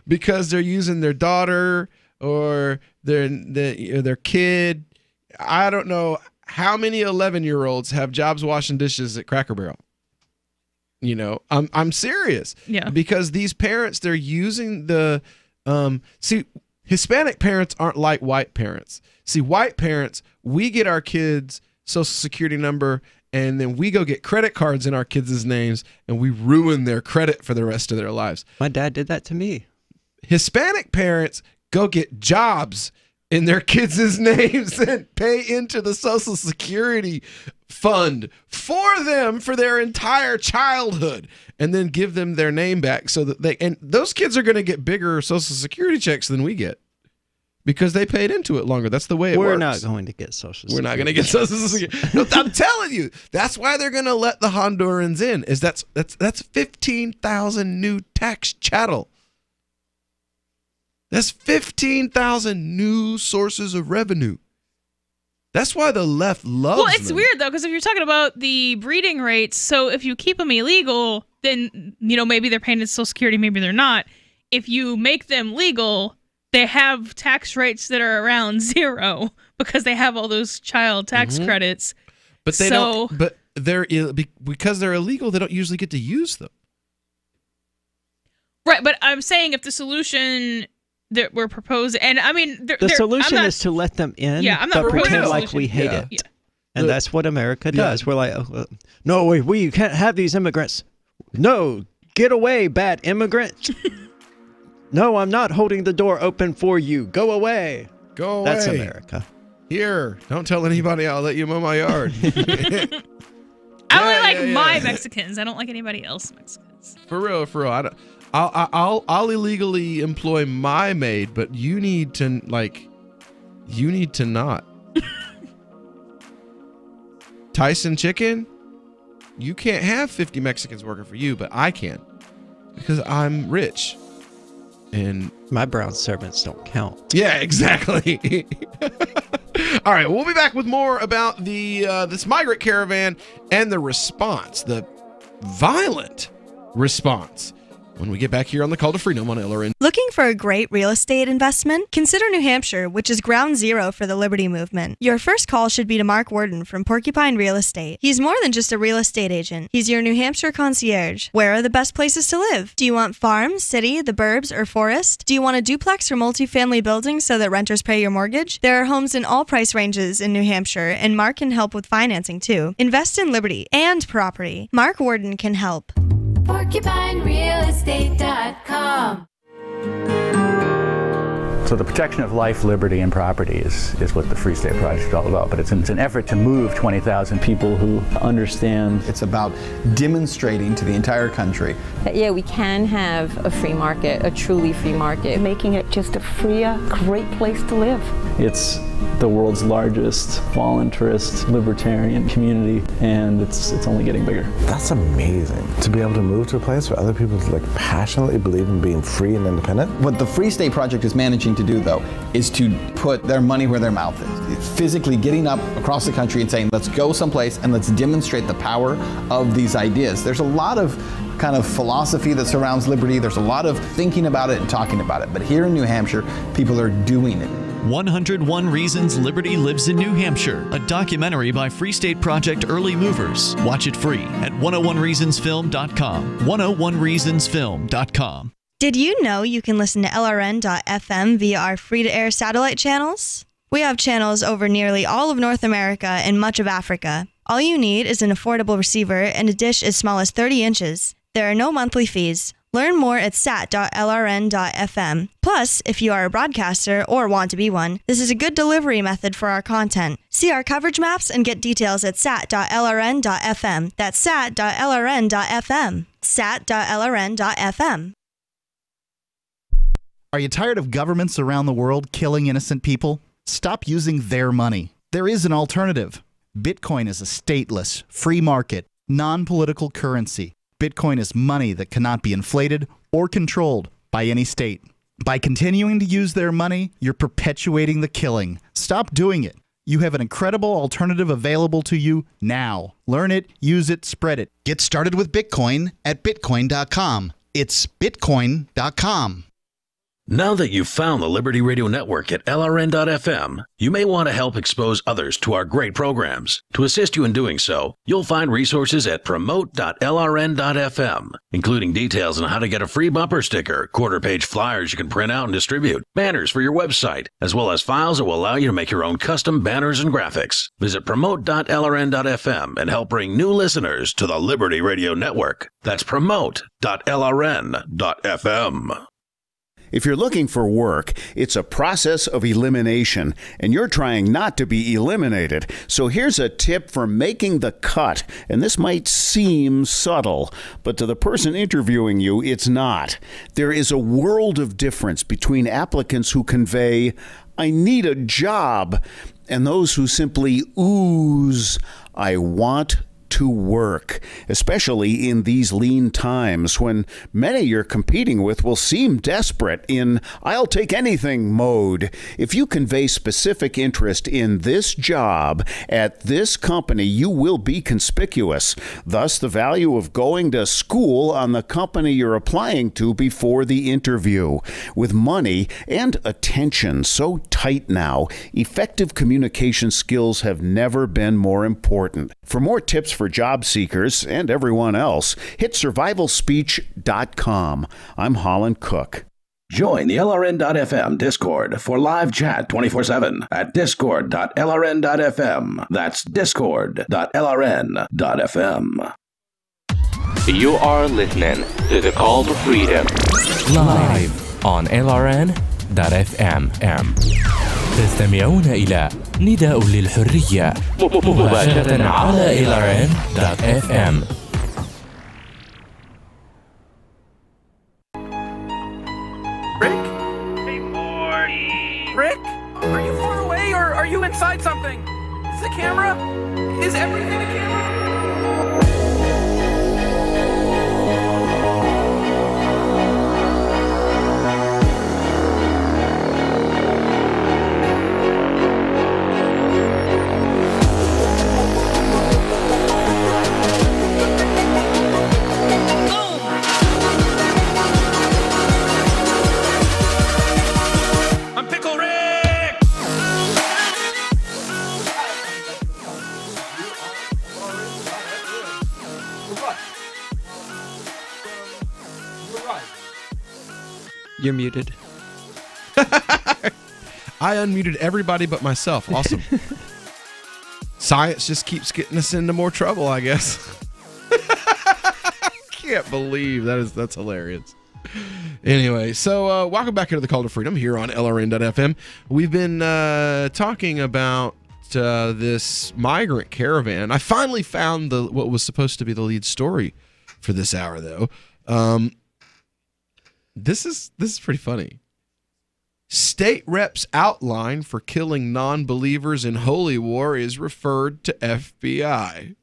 because they're using their daughter or their kid. I don't know how many 11-year-olds have jobs washing dishes at Cracker Barrel. I'm serious. Yeah. Because these parents, they're using the Hispanic parents aren't like white parents. See, white parents, we get our kids' Social Security number and then we go get credit cards in our kids' names and we ruin their credit for the rest of their lives. My dad did that to me. Hispanic parents go get jobs in their kids' names and pay into the Social Security fund for them for their entire childhood and then give them their name back so that and those kids are going to get bigger Social Security checks than we get because they paid into it longer. That's the way it works. We're not going to get Social Security. We're not going to get Social Security. No, I'm telling you, that's why they're going to let the Hondurans in. That's 15,000 new tax chattel. That's 15,000 new sources of revenue. That's why the left loves them. Well, it's weird, though, because if you're talking about the breeding rates, so if you keep them illegal, then, maybe they're paying into Social Security, maybe they're not. If you make them legal, they have tax rates that are around 0 because they have all those child tax credits. But they don't. But because they're illegal, they don't usually get to use them. Right, but I'm saying if the solution that we're proposing, and I mean, the solution is to let them in, but pretend like we hate it. Yeah. And that's what America does. We're like, no, we can't have these immigrants. No, get away, bad immigrant. No, I'm not holding the door open for you. Go away. Go away. That's America. Here, don't tell anybody I'll let you mow my yard. I only like my Mexicans. I don't like anybody else Mexicans. For real. I'll illegally employ my maid, but you need to not. Tyson Chicken, you can't have 50 Mexicans working for you, but I can because I'm rich. And my brown servants don't count. Yeah, exactly. All right, we'll be back with more about the this migrant caravan and the response, the violent response, when we get back here on the Call to Freedom on LRN. Looking for a great real estate investment? Consider New Hampshire, which is ground zero for the Liberty Movement. Your first call should be to Mark Worden from Porcupine Real Estate. He's more than just a real estate agent. He's your New Hampshire concierge. Where are the best places to live? Do you want farm, city, the burbs, or forest? Do you want a duplex or multifamily building so that renters pay your mortgage? There are homes in all price ranges in New Hampshire, and Mark can help with financing too. Invest in liberty and property. Mark Worden can help. PorcupineRealEstate.com. So the protection of life, liberty, and property is what the Free State Project is all about. But it's an effort to move 20,000 people who understand. It's about demonstrating to the entire country that, yeah, we can have a free market, a truly free market. Making it just a freer, great place to live. It's the world's largest voluntarist libertarian community, and it's only getting bigger. That's amazing, to be able to move to a place where other people passionately believe in being free and independent. What the Free State Project is managing to do, though, is to put their money where their mouth is. Physically getting up across the country and saying, let's go someplace and let's demonstrate the power of these ideas. There's a lot of kind of philosophy that surrounds liberty. There's a lot of thinking about it and talking about it. But here in New Hampshire, people are doing it. 101 Reasons Liberty Lives in New Hampshire, a documentary by Free State Project Early Movers. Watch it free at 101reasonsfilm.com. 101reasonsfilm.com. Did you know you can listen to LRN.FM via our free-to-air satellite channels? We have channels over nearly all of North America and much of Africa. All you need is an affordable receiver and a dish as small as 30 inches. There are no monthly fees. Learn more at sat.lrn.fm. Plus, if you are a broadcaster or want to be one, this is a good delivery method for our content. See our coverage maps and get details at sat.lrn.fm. That's sat.lrn.fm. sat.lrn.fm. Are you tired of governments around the world killing innocent people? Stop using their money. There is an alternative. Bitcoin is a stateless, free market, non-political currency. Bitcoin is money that cannot be inflated or controlled by any state. By continuing to use their money, you're perpetuating the killing. Stop doing it. You have an incredible alternative available to you now. Learn it, use it, spread it. Get started with Bitcoin at Bitcoin.com. It's Bitcoin.com. Now that you've found the Liberty Radio Network at LRN.FM, you may want to help expose others to our great programs. To assist you in doing so, you'll find resources at promote.lrn.fm, including details on how to get a free bumper sticker, quarter-page flyers you can print out and distribute, banners for your website, as well as files that will allow you to make your own custom banners and graphics. Visit promote.lrn.fm and help bring new listeners to the Liberty Radio Network. That's promote.lrn.fm. If you're looking for work, it's a process of elimination, and you're trying not to be eliminated. So here's a tip for making the cut, and this might seem subtle, but to the person interviewing you, it's not. There is a world of difference between applicants who convey, "I need a job," and those who simply ooze, "I want to work," especially in these lean times when many you're competing with will seem desperate in "I'll take anything" mode. If you convey specific interest in this job at this company, you will be conspicuous. Thus, the value of going to school on the company you're applying to before the interview. With money and attention so tight now, effective communication skills have never been more important. For more tips for job seekers and everyone else, hit survivalspeech.com. I'm Holland Cook. Join the LRN.FM Discord for live chat 24/7 at discord.lrn.fm. That's discord.lrn.fm. You are listening to the Call to Freedom live on LRN.fm. تستمعون إلى نداء للحرية مباشرة على LRN.fm. Rick? Hey, Morty. Rick? Are you far away or are you inside something? Is the camera? Is everything a camera? I'm Pickle Rick! You're muted. I unmuted everybody but myself. Awesome. Science just keeps getting us into more trouble, I guess. Can't believe that's hilarious. Anyway, so welcome back into the Call to Freedom here on LRN.FM. We've been talking about this migrant caravan. I finally found what was supposed to be the lead story for this hour, though. This is pretty funny. State reps' outline for killing non-believers in holy war is referred to FBI.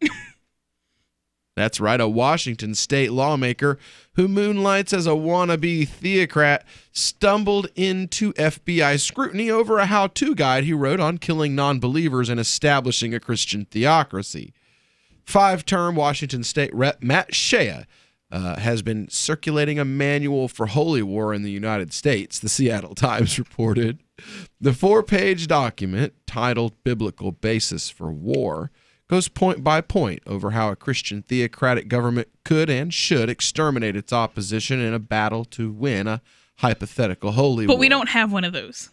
That's right, a Washington state lawmaker who moonlights as a wannabe theocrat stumbled into FBI scrutiny over a how-to guide he wrote on killing non-believers and establishing a Christian theocracy. 5-term Washington state rep Matt Shea has been circulating a manual for holy war in the United States, the Seattle Times reported. The 4-page document, titled Biblical Basis for War, goes point by point over how a Christian theocratic government could and should exterminate its opposition in a battle to win a hypothetical holy war. But we don't have one of those.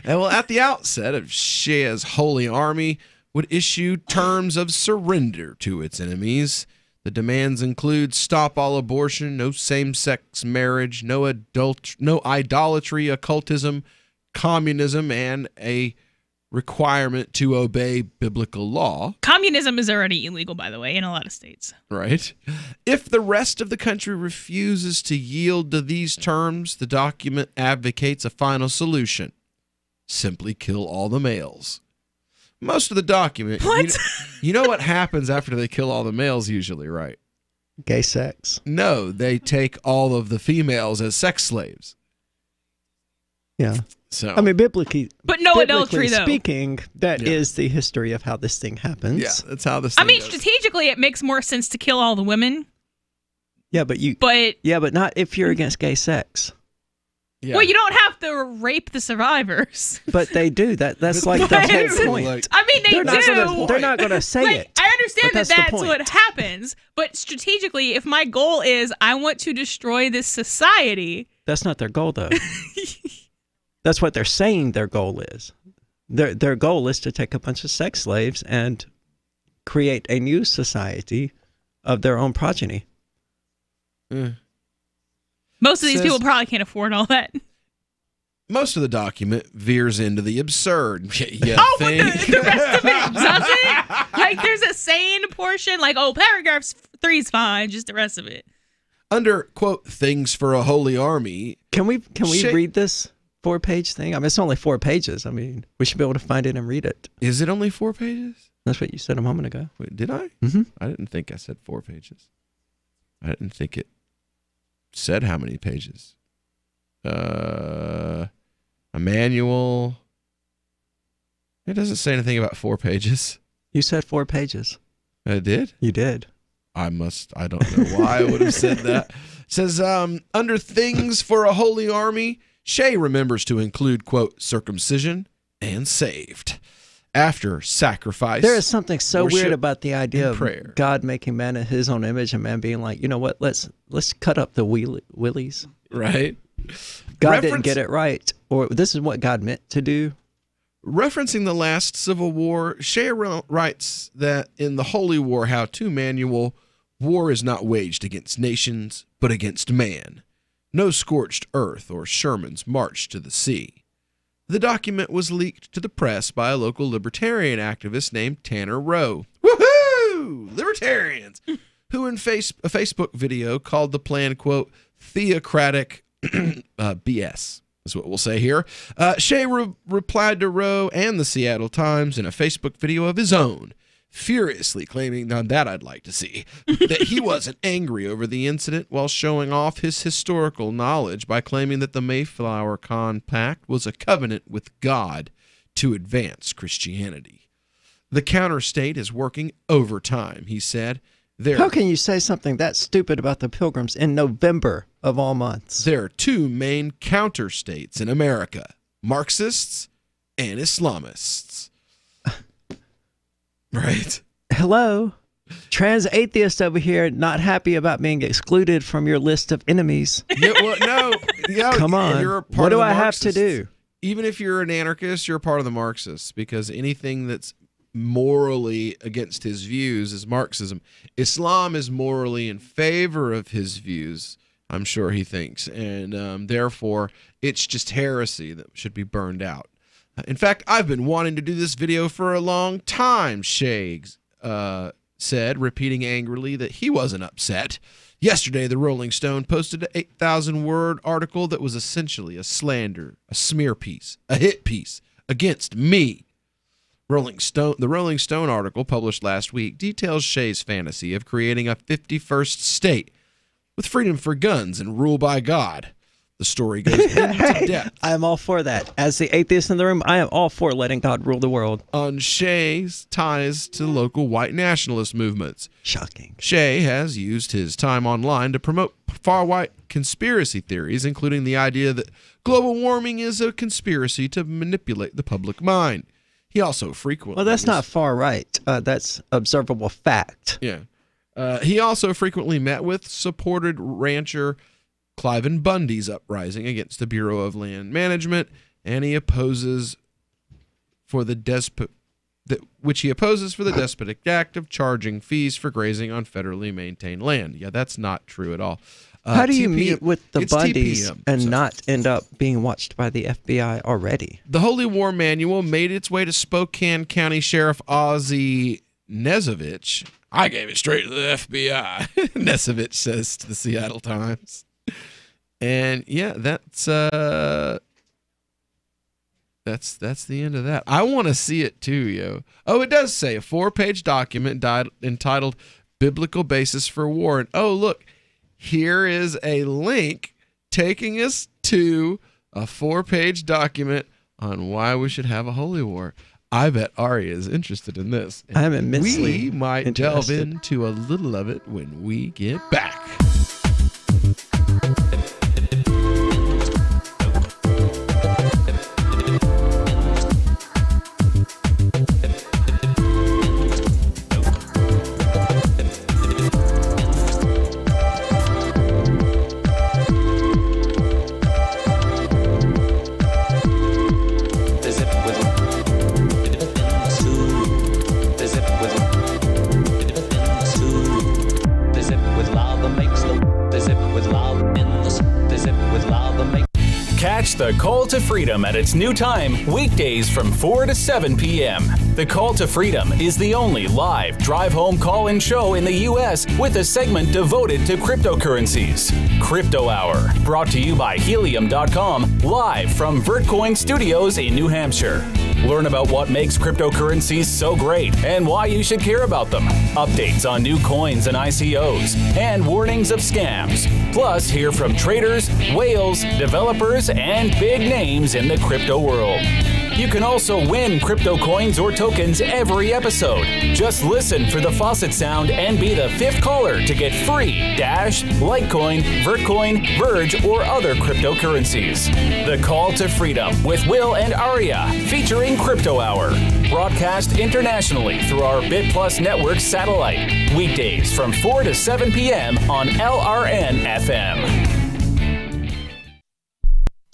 And well, at the outset of Shea's holy army would issue terms of surrender to its enemies. The demands include stop all abortion, no same-sex marriage, no idolatry, occultism, communism, and a requirement to obey biblical law. Communism is already illegal, by the way, in a lot of states. Right. If the rest of the country refuses to yield to these terms, the document advocates a final solution. Simply kill all the males. Most of the document... What? You know what happens after they kill all the males usually, right? Gay sex. No, they take all of the females as sex slaves. Yeah. So I mean, biblically, but no adultery, though. Speaking, that is the history of how this thing happens. Yeah, that's how this thing goes. Strategically, it makes more sense to kill all the women. Yeah, but not if you're against gay sex. Yeah. Well, you don't have to rape the survivors. But they do. That's like the whole point. I mean, they're not going to say it. I understand but that's what happens. But strategically, if my goal is I want to destroy this society. That's not their goal, though. That's what they're saying their goal is. Their goal is to take a bunch of sex slaves and create a new society of their own progeny. Most of these people probably can't afford all that. Most of the document veers into the absurd. But the rest of it doesn't? Like, there's a sane portion, like, paragraph 3 is fine, just the rest of it. Under, quote, things for a holy army. Can we read this 4-page thing? I mean, it's only 4 pages. I mean, we should be able to find it and read it. Is it only 4 pages? That's what you said a moment ago. Wait, did I? Mm-hmm. I didn't think I said 4 pages. I didn't think it said how many pages. A manual. It doesn't say anything about 4 pages. You said 4 pages. I did? You did. I don't know why I would have said that. It says, under things for a holy army, Shea remembers to include, quote, circumcision and saved. After sacrifice. There is something so weird about the idea of prayer. God making man in his own image and man being like, you know what, let's cut up the willies. Right. God didn't get it right. Or this is what God meant to do. Referencing the last civil war, Shea writes that in the Holy War How-To Manual, war is not waged against nations, but against man. No scorched earth or Sherman's march to the sea. The document was leaked to the press by a local libertarian activist named Tanner Rowe. Woohoo! Libertarians! Who in a Facebook video called the plan, quote, theocratic BS is what we'll say here. Shea replied to Roe and the Seattle Times in a Facebook video of his own, furiously claiming, now that I'd like to see, that he wasn't angry over the incident while showing off his historical knowledge by claiming that the Mayflower Compact was a covenant with God to advance Christianity. The counter-state is working overtime, he said. How can you say something that stupid about the Pilgrims in November of all months? There are two main counter-states in America, Marxists and Islamists. Right. Hello. Trans atheist over here, not happy about being excluded from your list of enemies. Yeah, well, no. Yeah, come on. You're a part what of do the I have Marxists. to do? Even if you're an anarchist, you're a part of the Marxists, because anything that's morally against his views is Marxism. Islam is morally in favor of his views, I'm sure he thinks, and therefore it's just heresy that should be burned out. In fact, I've been wanting to do this video for a long time, Shea said, repeating angrily that he wasn't upset. Yesterday, the Rolling Stone posted an 8,000-word article that was essentially a slander, a smear piece, a hit piece against me. The Rolling Stone article published last week details Shea's fantasy of creating a 51st state with freedom for guns and rule by God. The story goes into depth. I am all for that. As the atheist in the room, I am all for letting God rule the world. On Shea's ties to local white nationalist movements. Shocking. Shea has used his time online to promote far-right conspiracy theories, including the idea that global warming is a conspiracy to manipulate the public mind. He also frequently... Well, that's not far right. That's observable fact. Yeah. He also frequently met with, supported rancher Cliven Bundy's uprising against the Bureau of Land Management, and he opposes for the despotic act of charging fees for grazing on federally maintained land. Yeah, that's not true at all. How do you meet with the Bundys and not end up being watched by the FBI already? The Holy War Manual made its way to Spokane County Sheriff Ozzie Nesovich. I gave it straight to the FBI, Nesovich says to the Seattle Times. And yeah, that's the end of that. I want to see it too, yo. Oh, it does say a 4-page document entitled Biblical Basis for War. And oh, look, here is a link taking us to a 4-page document on why we should have a holy war. I bet Ari is interested in this. I am immensely We might interested. delve into a little of it when we get back. Catch the Call to Freedom at its new time, weekdays from 4 to 7 p.m. The Call to Freedom is the only live drive-home call-in show in the U.S. with a segment devoted to cryptocurrencies. Crypto Hour, brought to you by Helium.com, live from Vertcoin Studios in New Hampshire. Learn about what makes cryptocurrencies so great and why you should care about them. Updates on new coins and ICOs, and warnings of scams. Plus, hear from traders, whales, developers, and big names in the crypto world. You can also win crypto coins or tokens every episode. Just listen for the faucet sound and be the 5th caller to get free Dash, Litecoin, Vertcoin, Verge, or other cryptocurrencies. The Call to Freedom with Will and Aria, featuring Crypto Hour. Broadcast internationally through our BitPlus network satellite. Weekdays from 4 to 7 p.m. on LRN FM.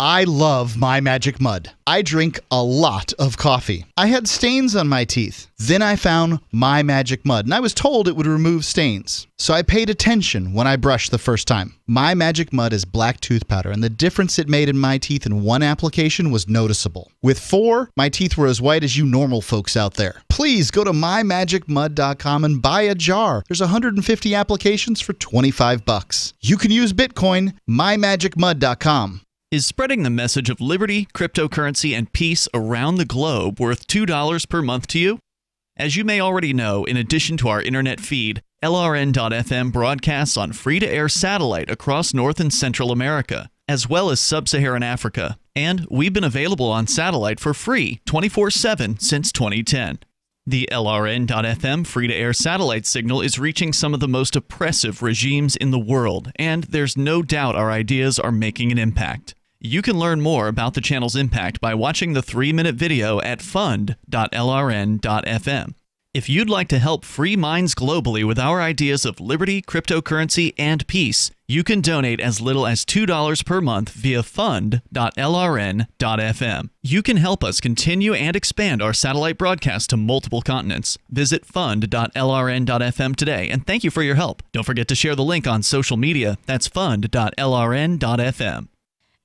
I love My Magic Mud. I drink a lot of coffee. I had stains on my teeth. Then I found My Magic Mud, and I was told it would remove stains. So I paid attention when I brushed the first time. My Magic Mud is black tooth powder, and the difference it made in my teeth in one application was noticeable. With 4, my teeth were as white as you normal folks out there. Please go to mymagicmud.com and buy a jar. There's 150 applications for $25. You can use Bitcoin, mymagicmud.com. Is spreading the message of liberty, cryptocurrency, and peace around the globe worth $2 per month to you? As you may already know, in addition to our internet feed, LRN.FM broadcasts on free-to-air satellite across North and Central America, as well as Sub-Saharan Africa. And we've been available on satellite for free 24/7 since 2010. The LRN.FM free-to-air satellite signal is reaching some of the most oppressive regimes in the world, and there's no doubt our ideas are making an impact. You can learn more about the channel's impact by watching the 3-minute video at fund.lrn.fm. If you'd like to help free minds globally with our ideas of liberty, cryptocurrency, and peace, you can donate as little as $2 per month via fund.lrn.fm. You can help us continue and expand our satellite broadcast to multiple continents. Visit fund.lrn.fm today, and thank you for your help. Don't forget to share the link on social media. That's fund.lrn.fm.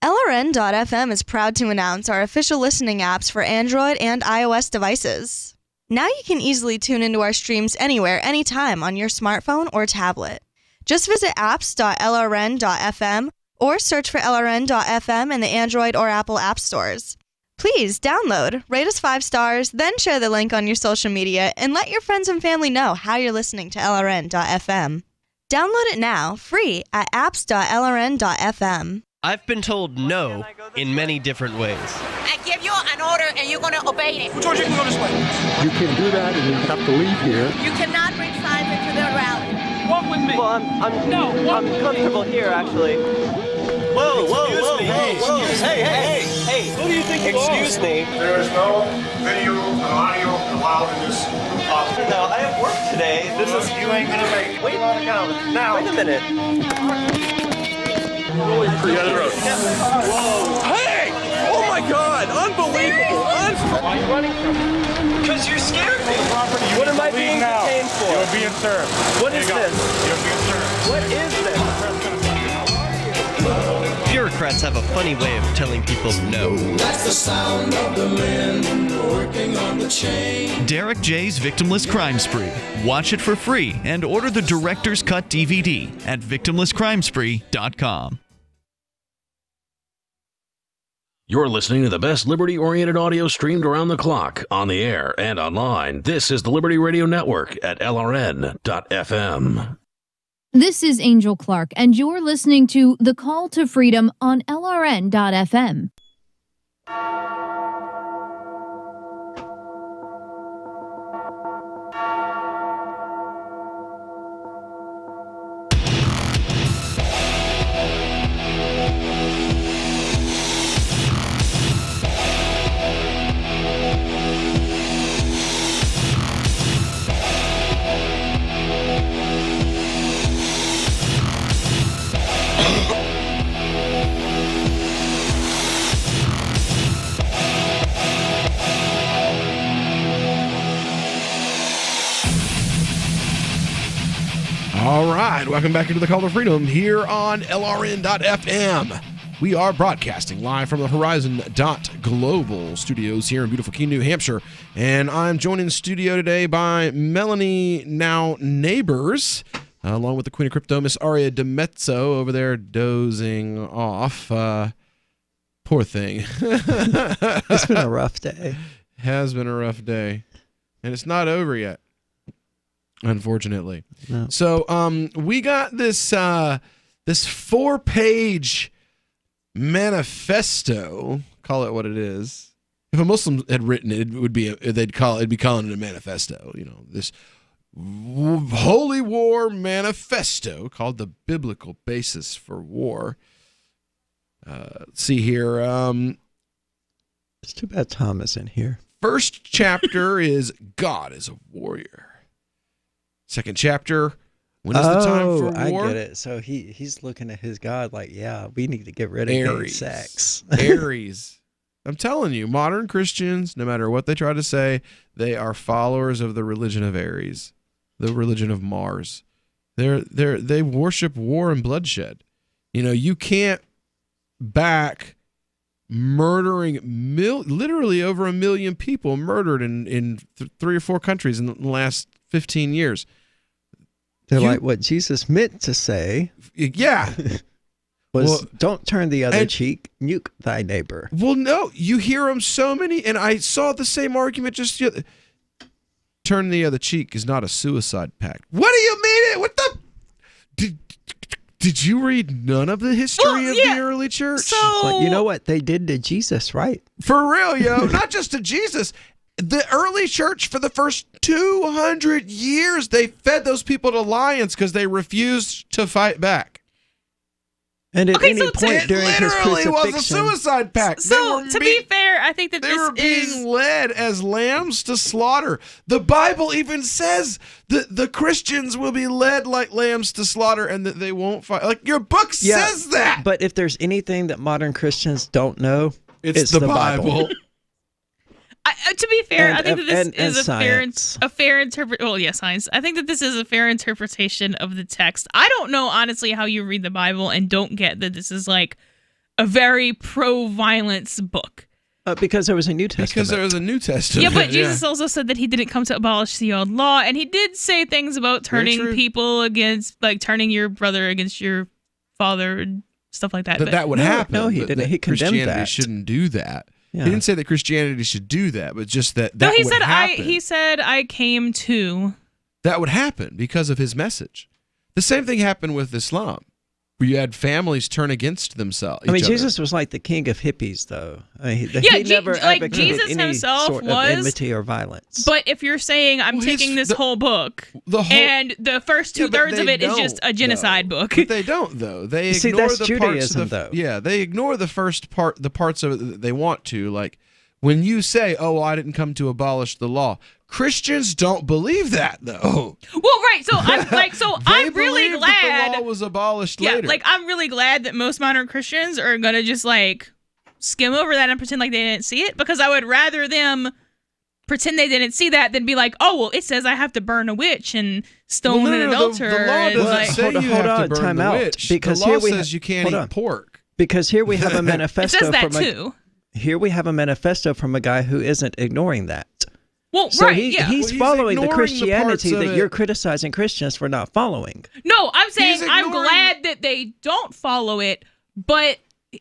LRN.FM is proud to announce our official listening apps for Android and iOS devices. Now you can easily tune into our streams anywhere, anytime on your smartphone or tablet. Just visit apps.lrn.fm or search for LRN.FM in the Android or Apple app stores. Please download, rate us 5 stars, then share the link on your social media and let your friends and family know how you're listening to LRN.FM. Download it now, free at apps.lrn.fm. I've been told no in many different ways. I give you an order and you're going to obey it. George, you can go this way. You can do that and you have to leave here. You cannot bring signs into the rally. Walk with me. Well, I'm comfortable here, actually. Whoa, Hey, who do you think you are? Excuse me. There is no video and audio allowed in this office. No, I have work today. You ain't gonna make it. Wait on account. Now. Wait a minute. Whoa! Hey! Oh my God! Unbelievable! Why are you running from me? Because you're scared me. What am I being detained for? You're being served. What is this? You're being served. What is this? Bureaucrats have a funny way of telling people no. That's the sound of the men working on the chain. Derek J's Victimless Crime Spree. Watch it for free and order the Director's Cut DVD at victimlesscrimespree.com. You're listening to the best liberty-oriented audio streamed around the clock, on the air, and online. This is the Liberty Radio Network at LRN.FM. This is Angel Clark, and you're listening to The Call to Freedom on LRN.FM. All right, welcome back into the Call to Freedom here on LRN.FM. We are broadcasting live from the Horizon.Global studios here in beautiful Keene, New Hampshire. And I'm joined in studio today by Melanie Now Neighbors, along with the Queen of Crypto, Miss Aria DiMezzo, over there dozing off. Poor thing. It's been a rough day. Has been a rough day. And it's not over yet, unfortunately. No. So we got this 4-page manifesto, call it what it is. If a Muslim had written it, it'd be calling it a manifesto. You know, this holy war manifesto called the biblical basis for war. Let's see here. It's too bad Tom is in here. First chapter is God is a warrior. Second chapter, When is the time for war? I get it. So he's looking at his God like, yeah, we need to get rid of gay sex. Aries. I'm telling you, modern Christians, no matter what they try to say, they are followers of the religion of Aries, the religion of Mars. They worship war and bloodshed. You can't back murdering literally over 1 million people murdered in 3 or 4 countries in the last 15 years. They're like what Jesus meant to say. Yeah. Don't turn the other cheek, nuke thy neighbor. Well, no, you hear them so many, and I saw the same argument just the other. Turn the other cheek is not a suicide pact. What do you mean? What the? Did you read none of the history of the early church? So, you know what they did to Jesus, right? For real, yo. Not just to Jesus. The early church, for the first 200 years, they fed those people to lions because they refused to fight back. And at any point during his crucifixion, literally was a suicide pact. So, to be fair, I think that they were being led as lambs to slaughter. The Bible even says that the Christians will be led like lambs to slaughter and that they won't fight. Like, your book says that. But if there's anything that modern Christians don't know, it's the Bible. To be fair, I think that this is science. a fair interpretation. Well, yeah, science. I think that this is a fair interpretation of the text. I don't know, honestly, how you read the Bible and don't get that this is like a very pro-violence book. Because there was a New Testament. Because there was a New Testament. Yeah, but Jesus also said that he didn't come to abolish the old law, and he did say things about turning people against, like turning your brother against your father and stuff like that. That would happen. No, he didn't. He condemned Christianity that. shouldn't do that. Yeah. He didn't say that Christianity should do that, but just that No, he would said happen. he said I came to. That would happen because of his message. The same thing happened with Islam, where you had families turn against themselves. I mean, Jesus was like the king of hippies, though. I mean, he never like advocated Jesus any himself sort of enmity or violence. But if you're saying I'm taking this whole book, and the first 2/3 of it is just a genocide book, but they don't though. They see, ignore that's the Judaism, parts though. Yeah, they ignore the first part, the parts of it that they want to. Like when you say, "Oh, I didn't come to abolish the law," Christians don't believe that though. Well, right. So I'm like, I'm really glad that the law was abolished later. Like I'm really glad that most modern Christians are gonna just like skim over that and pretend like they didn't see it, because I would rather them pretend they didn't see that than be like, oh well, it says I have to burn a witch and stone an adulterer. The law doesn't say you have to burn the witch. Because the law here says you can't eat pork. Because here we have a manifesto. It says that too. Here we have a manifesto from a guy who isn't ignoring that. Well, so right, he's following the Christianity that you're criticizing Christians for not following. No, I'm saying I'm glad that they don't follow it, but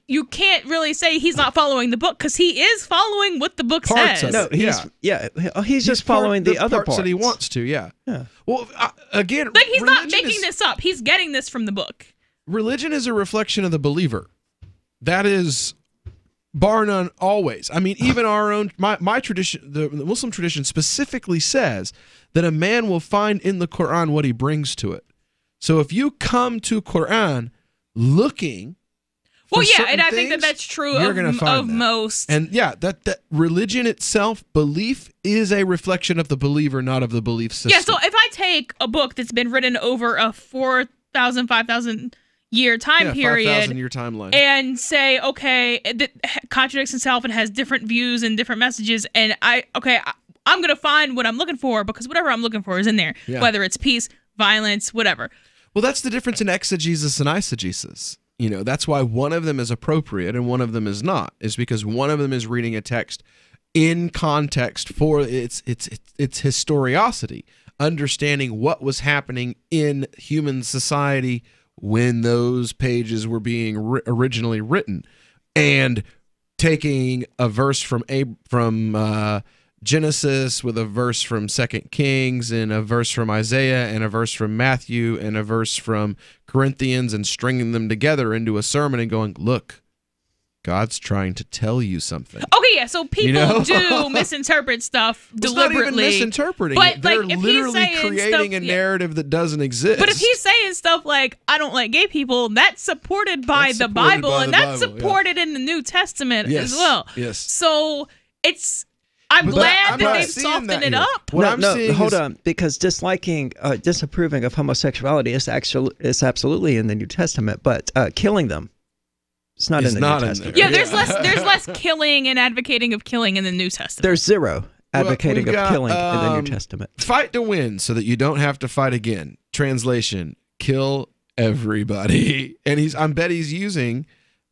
you can't really say he's not following the book, because he is following what the book says. No, he's just following the other parts that he wants to. Yeah. Well, again, like he's not making this up. He's getting this from the book. Religion is a reflection of the believer. That is, bar none, always. I mean, even our own, my tradition, the Muslim tradition specifically says that a man will find in the Quran what he brings to it. So if you come to Quran looking, well, yeah, and I think that that's true of most. And yeah, that religion itself, belief, is a reflection of the believer, not of the belief system. Yeah, so if I take a book that's been written over a 4,000, 5,000 year time period, 5,000 year timeline, and say, okay, that contradicts itself and has different views and different messages, and I'm going to find what I'm looking for, because whatever I'm looking for is in there, whether it's peace, violence, whatever. Well, that's the difference in exegesis and eisegesis. You know, that's why one of them is appropriate and one of them is not, is because one of them is reading a text in context for its historicity, understanding what was happening in human society when those pages were being originally written, and taking a verse from Genesis with a verse from 2 Kings and a verse from Isaiah and a verse from Matthew and a verse from Corinthians, and stringing them together into a sermon and going, look, God's trying to tell you something. Okay, yeah, so people do misinterpret stuff deliberately. It's not even misinterpreting but it. They're like, literally creating a narrative that doesn't exist. But if he's saying stuff like, I don't like gay people, that's supported by the Bible, and that's supported in the New Testament as well. Yes. So it's... I'm glad that they've softened it up. Hold on, because disapproving of homosexuality is absolutely in the New Testament, but killing them, it's not in the New Testament. Yeah, there's less killing and advocating of killing in the New Testament. There's zero advocating of killing in the New Testament. Fight to win so that you don't have to fight again. Translation, kill everybody. And I bet he's using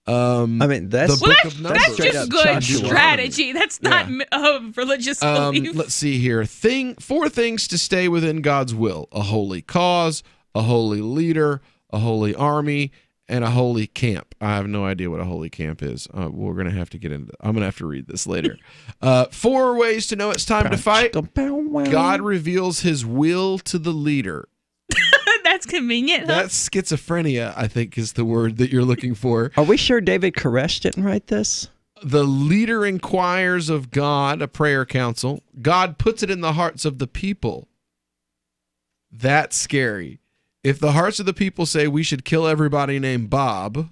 that's the book of Numbers. That's just good strategy. That's not religious belief. Let's see here. 4 things to stay within God's will: a holy cause, a holy leader, a holy army, and a holy camp. I have no idea what a holy camp is. We're going to have to get into that. I'm going to have to read this later. 4 ways to know it's time to fight. God reveals his will to the leader. That's convenient. Huh? That's schizophrenia, I think, is the word that you're looking for. Are we sure David Koresh didn't write this? The leader inquires of God, a prayer council. God puts it in the hearts of the people. That's scary. If the hearts of the people say we should kill everybody named Bob,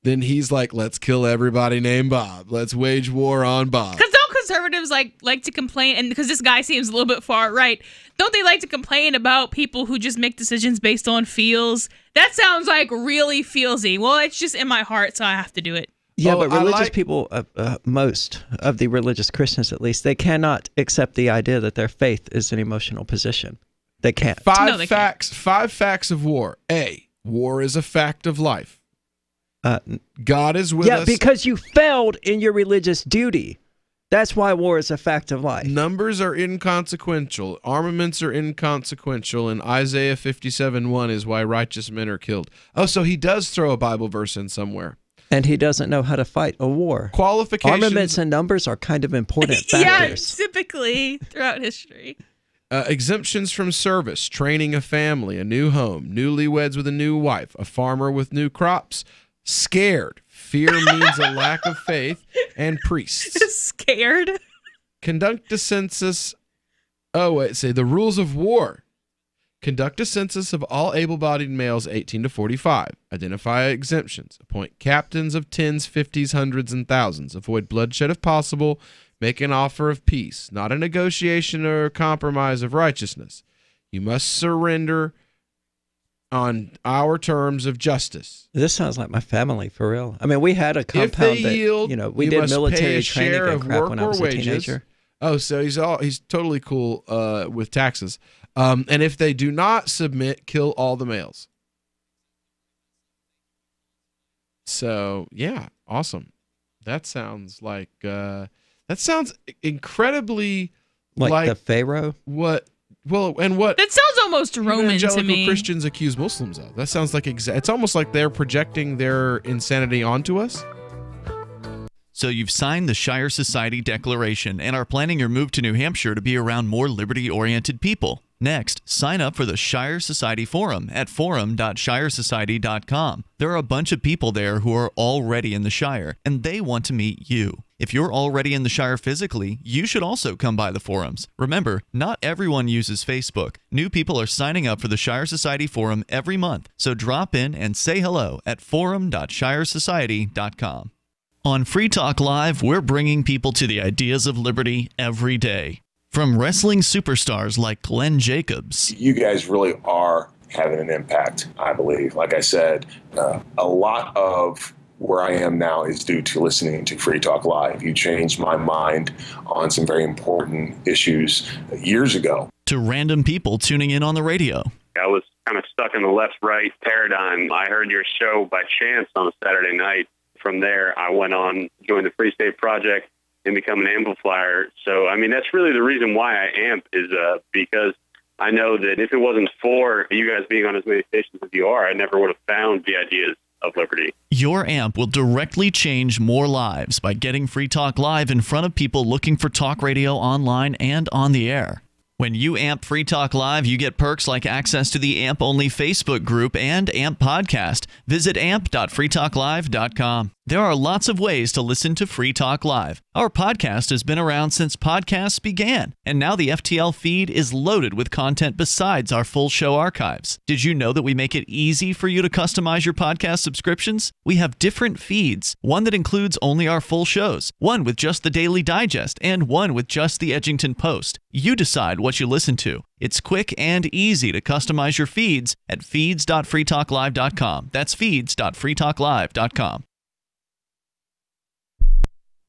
then he's like, let's kill everybody named Bob. Let's wage war on Bob. Because don't conservatives like to complain, and because this guy seems a little bit far right, don't they like to complain about people who just make decisions based on feels? That sounds like really feelsy. Well, it's just in my heart, so I have to do it. Yeah, but religious people, most of the religious Christians at least, they cannot accept the idea that their faith is an emotional position. They can't. 5 facts of war. A, war is a fact of life. God is with us. Yeah, because you failed in your religious duty. That's why war is a fact of life. Numbers are inconsequential. Armaments are inconsequential. And Isaiah 57:1 is why righteous men are killed. Oh, so he does throw a Bible verse in somewhere. And he doesn't know how to fight a war. Qualifications. Armaments and numbers are kind of important factors. Yeah, typically throughout history. Exemptions from service, training a family, a new home, newlyweds with a new wife, a farmer with new crops, scared. Fear means a lack of faith, and priests. Scared? Conduct a census. The rules of war. Conduct a census of all able-bodied males 18 to 45. Identify exemptions. Appoint captains of tens, 50s, hundreds, and thousands. Avoid bloodshed if possible. Make an offer of peace, not a negotiation or a compromise of righteousness. You must surrender on our terms of justice. This sounds like my family, for real. I mean, we had a compound we did military training and crap when I was a teenager. Oh, so he's totally cool with taxes. And if they do not submit, kill all the males. So, yeah, awesome. That sounds like... that sounds incredibly like the Pharaoh. What? Well, and what? That sounds almost Roman to me. Christians accuse Muslims of. That sounds like it's almost like they're projecting their insanity onto us. So you've signed the Shire Society Declaration and are planning your move to New Hampshire to be around more liberty-oriented people. Next, sign up for the Shire Society Forum at forum.shiresociety.com. There are a bunch of people there who are already in the Shire, and they want to meet you. If you're already in the Shire physically, you should also come by the forums. Remember, not everyone uses Facebook. New people are signing up for the Shire Society Forum every month, so drop in and say hello at forum.shiresociety.com. On Free Talk Live, we're bringing people to the ideas of liberty every day. From wrestling superstars like Glenn Jacobs. You guys really are having an impact, I believe. Like I said, a lot of where I am now is due to listening to Free Talk Live. You changed my mind on some very important issues years ago. To random people tuning in on the radio. I was kind of stuck in the left-right paradigm. I heard your show by chance on a Saturday night. From there, I went on, joined the Free State Project, and become an amplifier. So, I mean, that's really the reason why I amp is because I know that if it wasn't for you guys being on as many stations as you are, I never would have found the ideas of liberty. Your amp will directly change more lives by getting Free Talk Live in front of people looking for talk radio online and on the air. When you amp Free Talk Live, you get perks like access to the AMP-only Facebook group and AMP podcast. Visit amp.freetalklive.com. There are lots of ways to listen to Free Talk Live. Our podcast has been around since podcasts began, and now the FTL feed is loaded with content besides our full show archives. Did you know that we make it easy for you to customize your podcast subscriptions? We have different feeds, one that includes only our full shows, one with just the Daily Digest, and one with just the Edgington Post. You decide what you listen to. It's quick and easy to customize your feeds at feeds.freetalklive.com. That's feeds.freetalklive.com.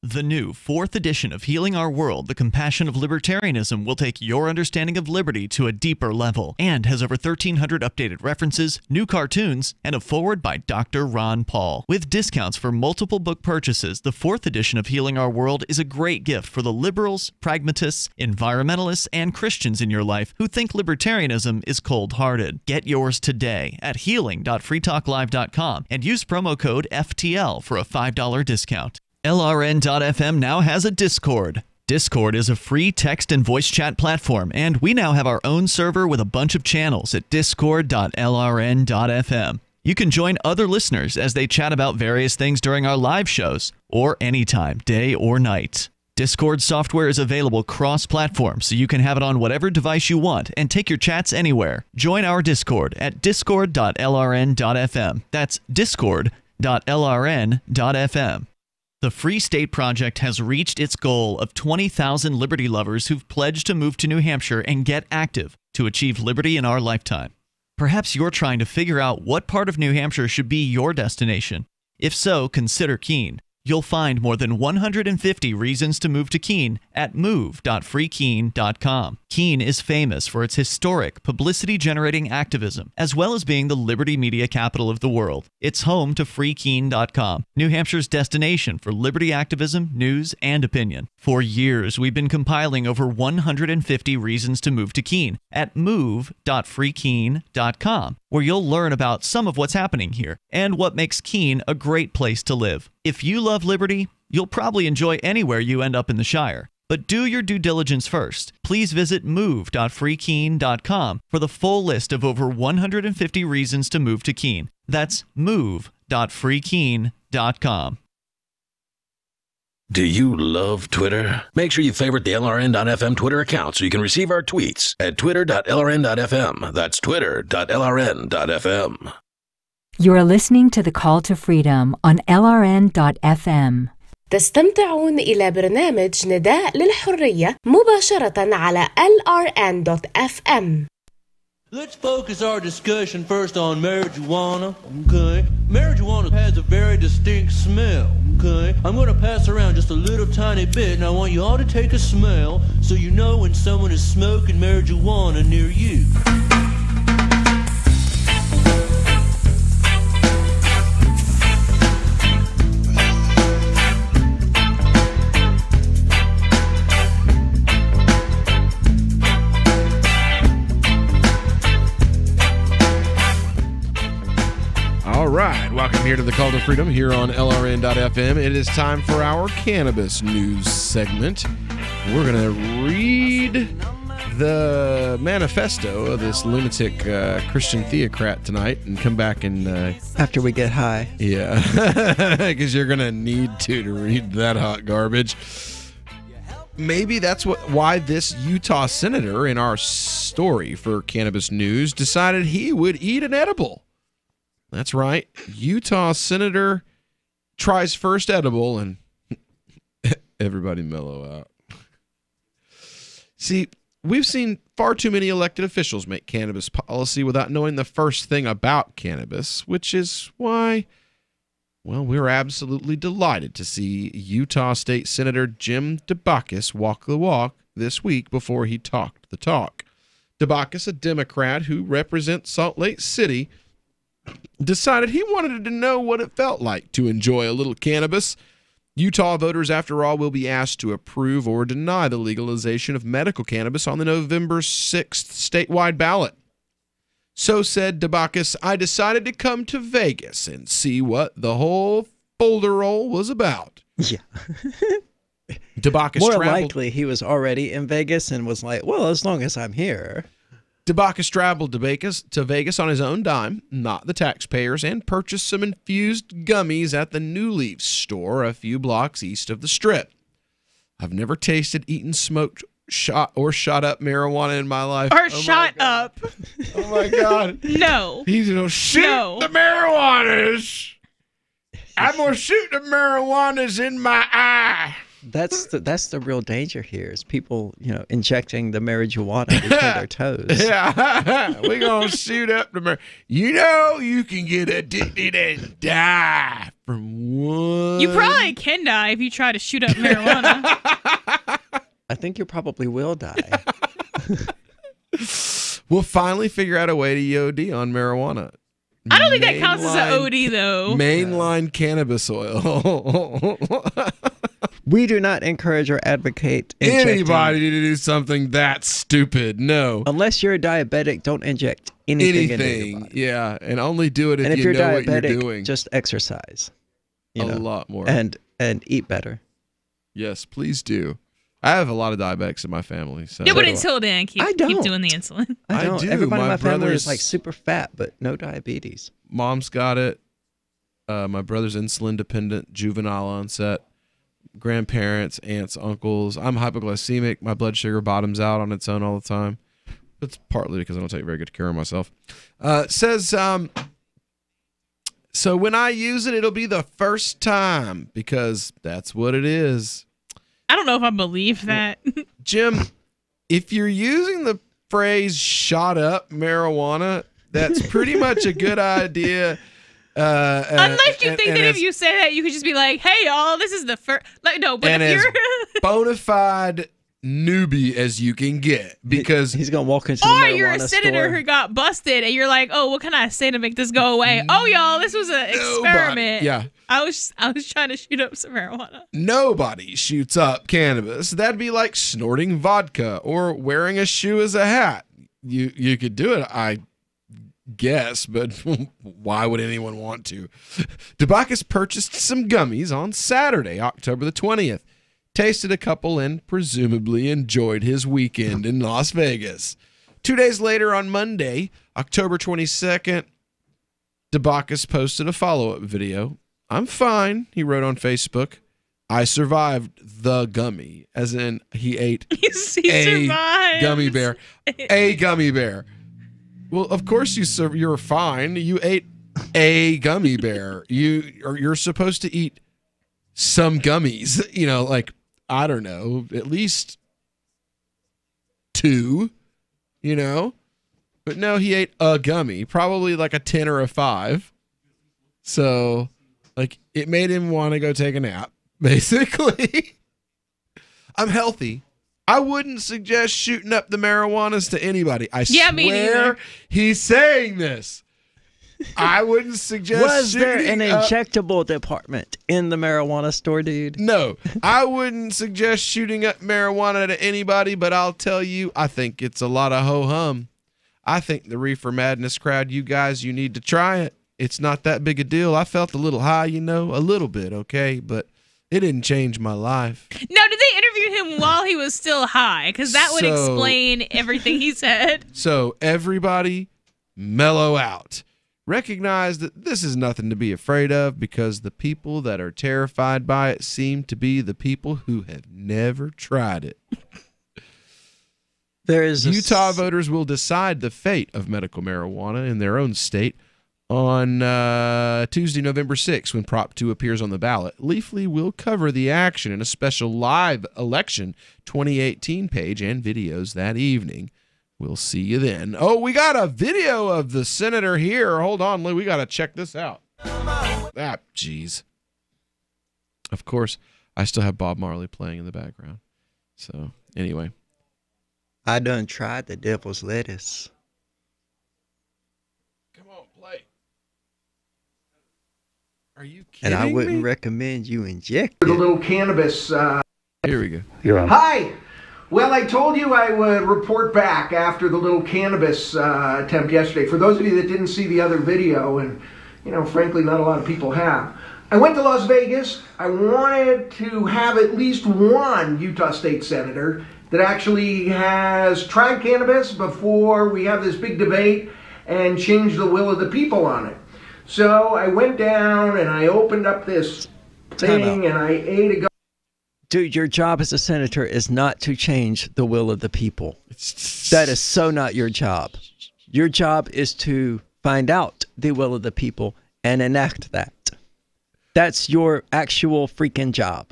The new 4th edition of Healing Our World, The Compassion of Libertarianism will take your understanding of liberty to a deeper level and has over 1,300 updated references, new cartoons, and a foreword by Dr. Ron Paul. With discounts for multiple book purchases, the 4th edition of Healing Our World is a great gift for the liberals, pragmatists, environmentalists, and Christians in your life who think libertarianism is cold-hearted. Get yours today at healing.freetalklive.com and use promo code FTL for a $5 discount. LRN.FM now has a Discord. Discord is a free text and voice chat platform, and we now have our own server with a bunch of channels at discord.lrn.fm. You can join other listeners as they chat about various things during our live shows, or anytime, day or night. Discord software is available cross-platform, so you can have it on whatever device you want and take your chats anywhere. Join our Discord at discord.lrn.fm. That's discord.lrn.fm. The Free State Project has reached its goal of 20,000 liberty lovers who've pledged to move to New Hampshire and get active to achieve liberty in our lifetime. Perhaps you're trying to figure out what part of New Hampshire should be your destination. If so, consider Keene. You'll find more than 150 reasons to move to Keene at move.freekeene.com. Keene is famous for its historic, publicity-generating activism, as well as being the liberty media capital of the world. It's home to freekeene.com, New Hampshire's destination for liberty activism, news, and opinion. For years, we've been compiling over 150 reasons to move to Keene at move.freekeene.com, where you'll learn about some of what's happening here and what makes Keene a great place to live. If you love liberty, you'll probably enjoy anywhere you end up in the Shire. But do your due diligence first. Please visit move.freekeene.com for the full list of over 150 reasons to move to Keene. That's move.freekeene.com. Do you love Twitter? Make sure you favorite the LRN.FM Twitter account so you can receive our tweets at twitter.lrn.fm. That's twitter.lrn.fm. You are listening to The Call to Freedom on LRN.FM. تستمتعون إلى برنامج نداء للحرية مباشرة على LRN.FM. Let's focus our discussion first on marijuana, okay? Marijuana has a very distinct smell, okay? I'm going to pass around just a little tiny bit, and I want you all to take a smell so you know when someone is smoking marijuana near you. All right, welcome here to the Call to Freedom here on LRN.FM. It is time for our cannabis news segment. We're going to read the manifesto of this lunatic Christian theocrat tonight and come back and... after we get high. Yeah, because you're going to need to read that hot garbage. Maybe that's why this Utah senator in our story for Cannabis News decided he would eat an edible. That's right. Utah senator tries first edible and everybody mellow out. See, we've seen far too many elected officials make cannabis policy without knowing the first thing about cannabis, which is why, well, we're absolutely delighted to see Utah State Senator Jim Debakis walk the walk this week before he talked the talk. Debakis, a Democrat who represents Salt Lake City, decided he wanted to know what it felt like to enjoy a little cannabis. Utah voters, after all, will be asked to approve or deny the legalization of medical cannabis on the November 6th statewide ballot. So said Debakis, I decided to come to Vegas and see what the whole folderol was about. Yeah. Debakis More traveled. likely he was already in Vegas and was like, well, as long as I'm here. DeBacchus traveled to Vegas on his own dime, not the taxpayers, and purchased some infused gummies at the New Leaf store a few blocks east of the Strip. I've never tasted, eaten, smoked, shot up marijuana in my life. Or shot up. Oh my God. No. He's going to shoot the marijuanas. I'm going to shoot the marijuanas in my eye. That's the real danger here is people, injecting the marijuana between their toes. Yeah. We're going to shoot up the marijuana. You can get addicted and die from one. You probably can die if you try to shoot up marijuana. I think you probably will die. We'll finally figure out a way to OD on marijuana. I don't think that counts as an OD, though. Mainline cannabis oil. We do not encourage or advocate injecting. Anybody to do something that stupid. No. Unless you're a diabetic, don't inject anything into your body. Yeah, and only do it if you're know diabetic, what you're doing. Just exercise. A lot more. And eat better. Yes, please do. I have a lot of diabetics in my family. So. Yeah, but until then, keep doing the insulin. I don't. do. Everybody in my family brother's- is like super fat, but no diabetes. Mom's got it. My brother's insulin dependent, juvenile onset. Grandparents, aunts, uncles. I'm hypoglycemic. My blood sugar bottoms out on its own all the time. It's partly because I don't take very good care of myself. Says, so when I use it, it'll be the first time because that's what it is. I don't know if I believe that. Jim, if you're using the phrase shot up marijuana, that's pretty much a good idea. Unless you think that if you say that, you could just be like, hey, y'all, this is the first. Like, no, but and if you're. as bona fide newbie as you can get because he's going to walk into the Or marijuana you're a senator store. who got busted and you're like, oh, what can I say to make this go away? Oh, y'all, this was an experiment. Yeah. I was trying to shoot up some marijuana. Nobody shoots up cannabis. That'd be like snorting vodka or wearing a shoe as a hat. You could do it, I guess, but why would anyone want to? DeBacchus purchased some gummies on Saturday, October the 20th. Tasted a couple and presumably enjoyed his weekend in Las Vegas. 2 days later on Monday, October 22nd, DeBacchus posted a follow-up video. I'm fine, he wrote on Facebook. I survived the gummy, as in he ate he survived. Gummy bear. A gummy bear. Well, of course you're fine. You ate a gummy bear. You're supposed to eat some gummies, like I don't know, at least 2, But no, he ate a gummy, probably like a 10 or a 5. So, like, it made him want to go take a nap, basically. I'm healthy. I wouldn't suggest shooting up the marijuanas to anybody. I swear he's saying this. I wouldn't suggest Was there an shooting up- injectable department in the marijuana store, dude? No, I wouldn't suggest shooting up marijuana to anybody, but I'll tell you, I think it's a lot of ho-hum. I think the Reefer Madness crowd, you guys, you need to try it. It's not that big a deal. I felt a little high, a little bit, okay? But it didn't change my life. Now, did they interview him while he was still high? Because that would explain everything he said. So everybody mellow out. Recognize that this is nothing to be afraid of because the people that are terrified by it seem to be the people who have never tried it. Utah voters will decide the fate of medical marijuana in their own state on Tuesday, November 6th, when Prop 2 appears on the ballot. Leafly will cover the action in a special live election 2018 page and videos that evening. We'll see you then. Oh, we got a video of the senator here. Hold on, Lou. We got to check this out. Jeez. Of course, I still have Bob Marley playing in the background. So, anyway. I done tried the devil's lettuce. Come on, play. Are you kidding And I wouldn't me? recommend you inject The it. little cannabis. Here we go. You're on. Hi. Well, I told you I would report back after the little cannabis attempt yesterday. For those of you that didn't see the other video, and frankly, not a lot of people have. I went to Las Vegas. I wanted to have at least one Utah State Senator that actually has tried cannabis before we have this big debate and change the will of the people on it. So I went down and I opened up this thing and I ate a Dude, your job as a senator is not to change the will of the people. That is so not your job. Your job is to find out the will of the people and enact that. That's your actual freaking job.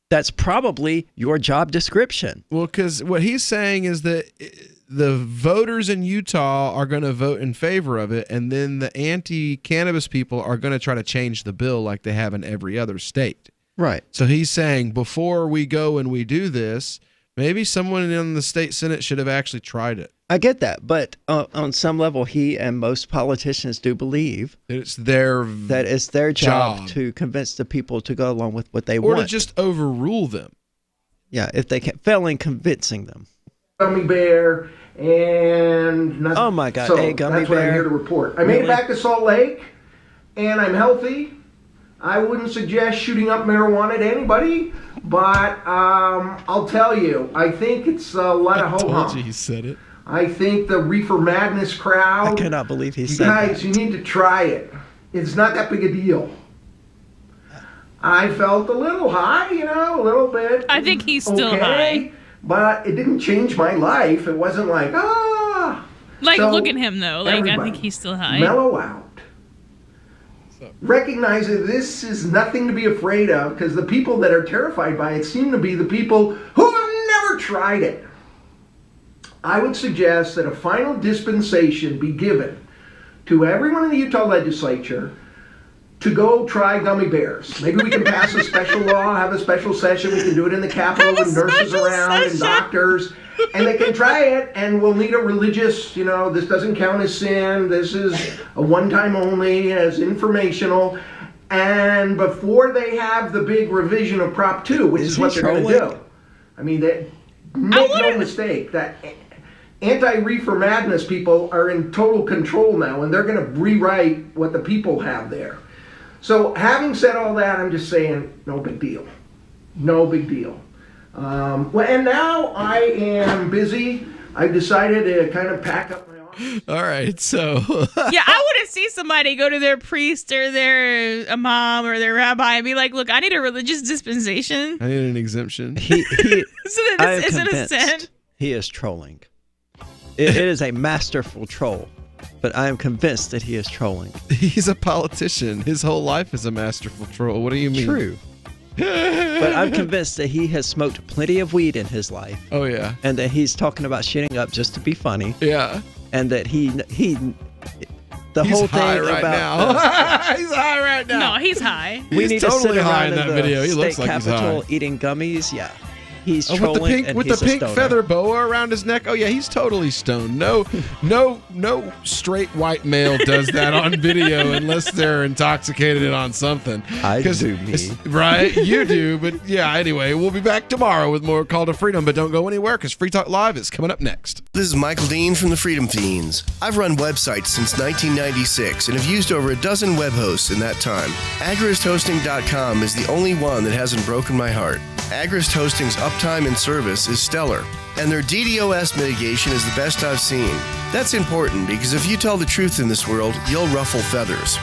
That's probably your job description. Well, because what he's saying is that the voters in Utah are going to vote in favor of it, and then the anti-cannabis people are going to try to change the bill like they have in every other state. Right. So he's saying before we go and we do this, maybe someone in the state Senate should have actually tried it. I get that, but on some level, he and most politicians do believe it's their job to convince the people to go along with what they or want. Or to just overrule them. Yeah, if they can fail in convincing them. Gummy bear and nothing. Oh my God, so a gummy that's what I'm bear. here to report. I made it back to Salt Lake, and I'm healthy. I wouldn't suggest shooting up marijuana to anybody, but I'll tell you, I think it's a lot of ho-hum. I told you he said it. I think the Reefer Madness crowd. I cannot believe he said that. Guys, you need to try it. It's not that big a deal. I felt a little high, a little bit. I think he's still high. But it didn't change my life. It wasn't like, Like, so, look at him, though. Like, I think he's still high. Mellow out. Recognize that this is nothing to be afraid of, because the people that are terrified by it seem to be the people who have never tried it. I would suggest that a final dispensation be given to everyone in the Utah legislature to go try gummy bears. Maybe we can pass a special law, have a special session. We can do it in the Capitol with nurses around and doctors. And they can try it, and we'll need a religious, this doesn't count as sin. This is a one-time only, as informational. And before they have the big revision of Prop 2, which is what they're going to do. I mean, make no mistake, that anti-reefer madness people are in total control now, and they're going to rewrite what the people have there. So having said all that, I'm just saying, no big deal. No big deal. And now I am busy. I've decided to kind of pack up my office. All right, so. Yeah, I want to see somebody go to their priest or their imam or their rabbi and be like, look, I need a religious dispensation. I need an exemption. He I am convinced he is trolling. It is a masterful troll, but I am convinced that he is trolling. He's a politician. His whole life is a masterful troll. What do you mean? True. But I'm convinced that he has smoked plenty of weed in his life. Oh, yeah. And that he's talking about shitting up just to be funny. Yeah. And that he's whole thing right about now. He's high right now. No, he's high. We need totally to sit high around in that the video. He looks state like he's capitol high. eating gummies. Yeah. He's trolling with the pink feather boa around his neck. Oh yeah, he's totally stoned. No straight white male does that on video unless they're intoxicated on something. I do, me. Right? You do, but yeah. Anyway, we'll be back tomorrow with more Call to Freedom. But don't go anywhere because Free Talk Live is coming up next. This is Michael Dean from the Freedom Fiends. I've run websites since 1996 and have used over a dozen web hosts in that time. AgristHosting.com is the only one that hasn't broken my heart. Agrist Hosting's uptime and service is stellar, and their DDoS mitigation is the best I've seen. That's important because if you tell the truth in this world, you'll ruffle feathers.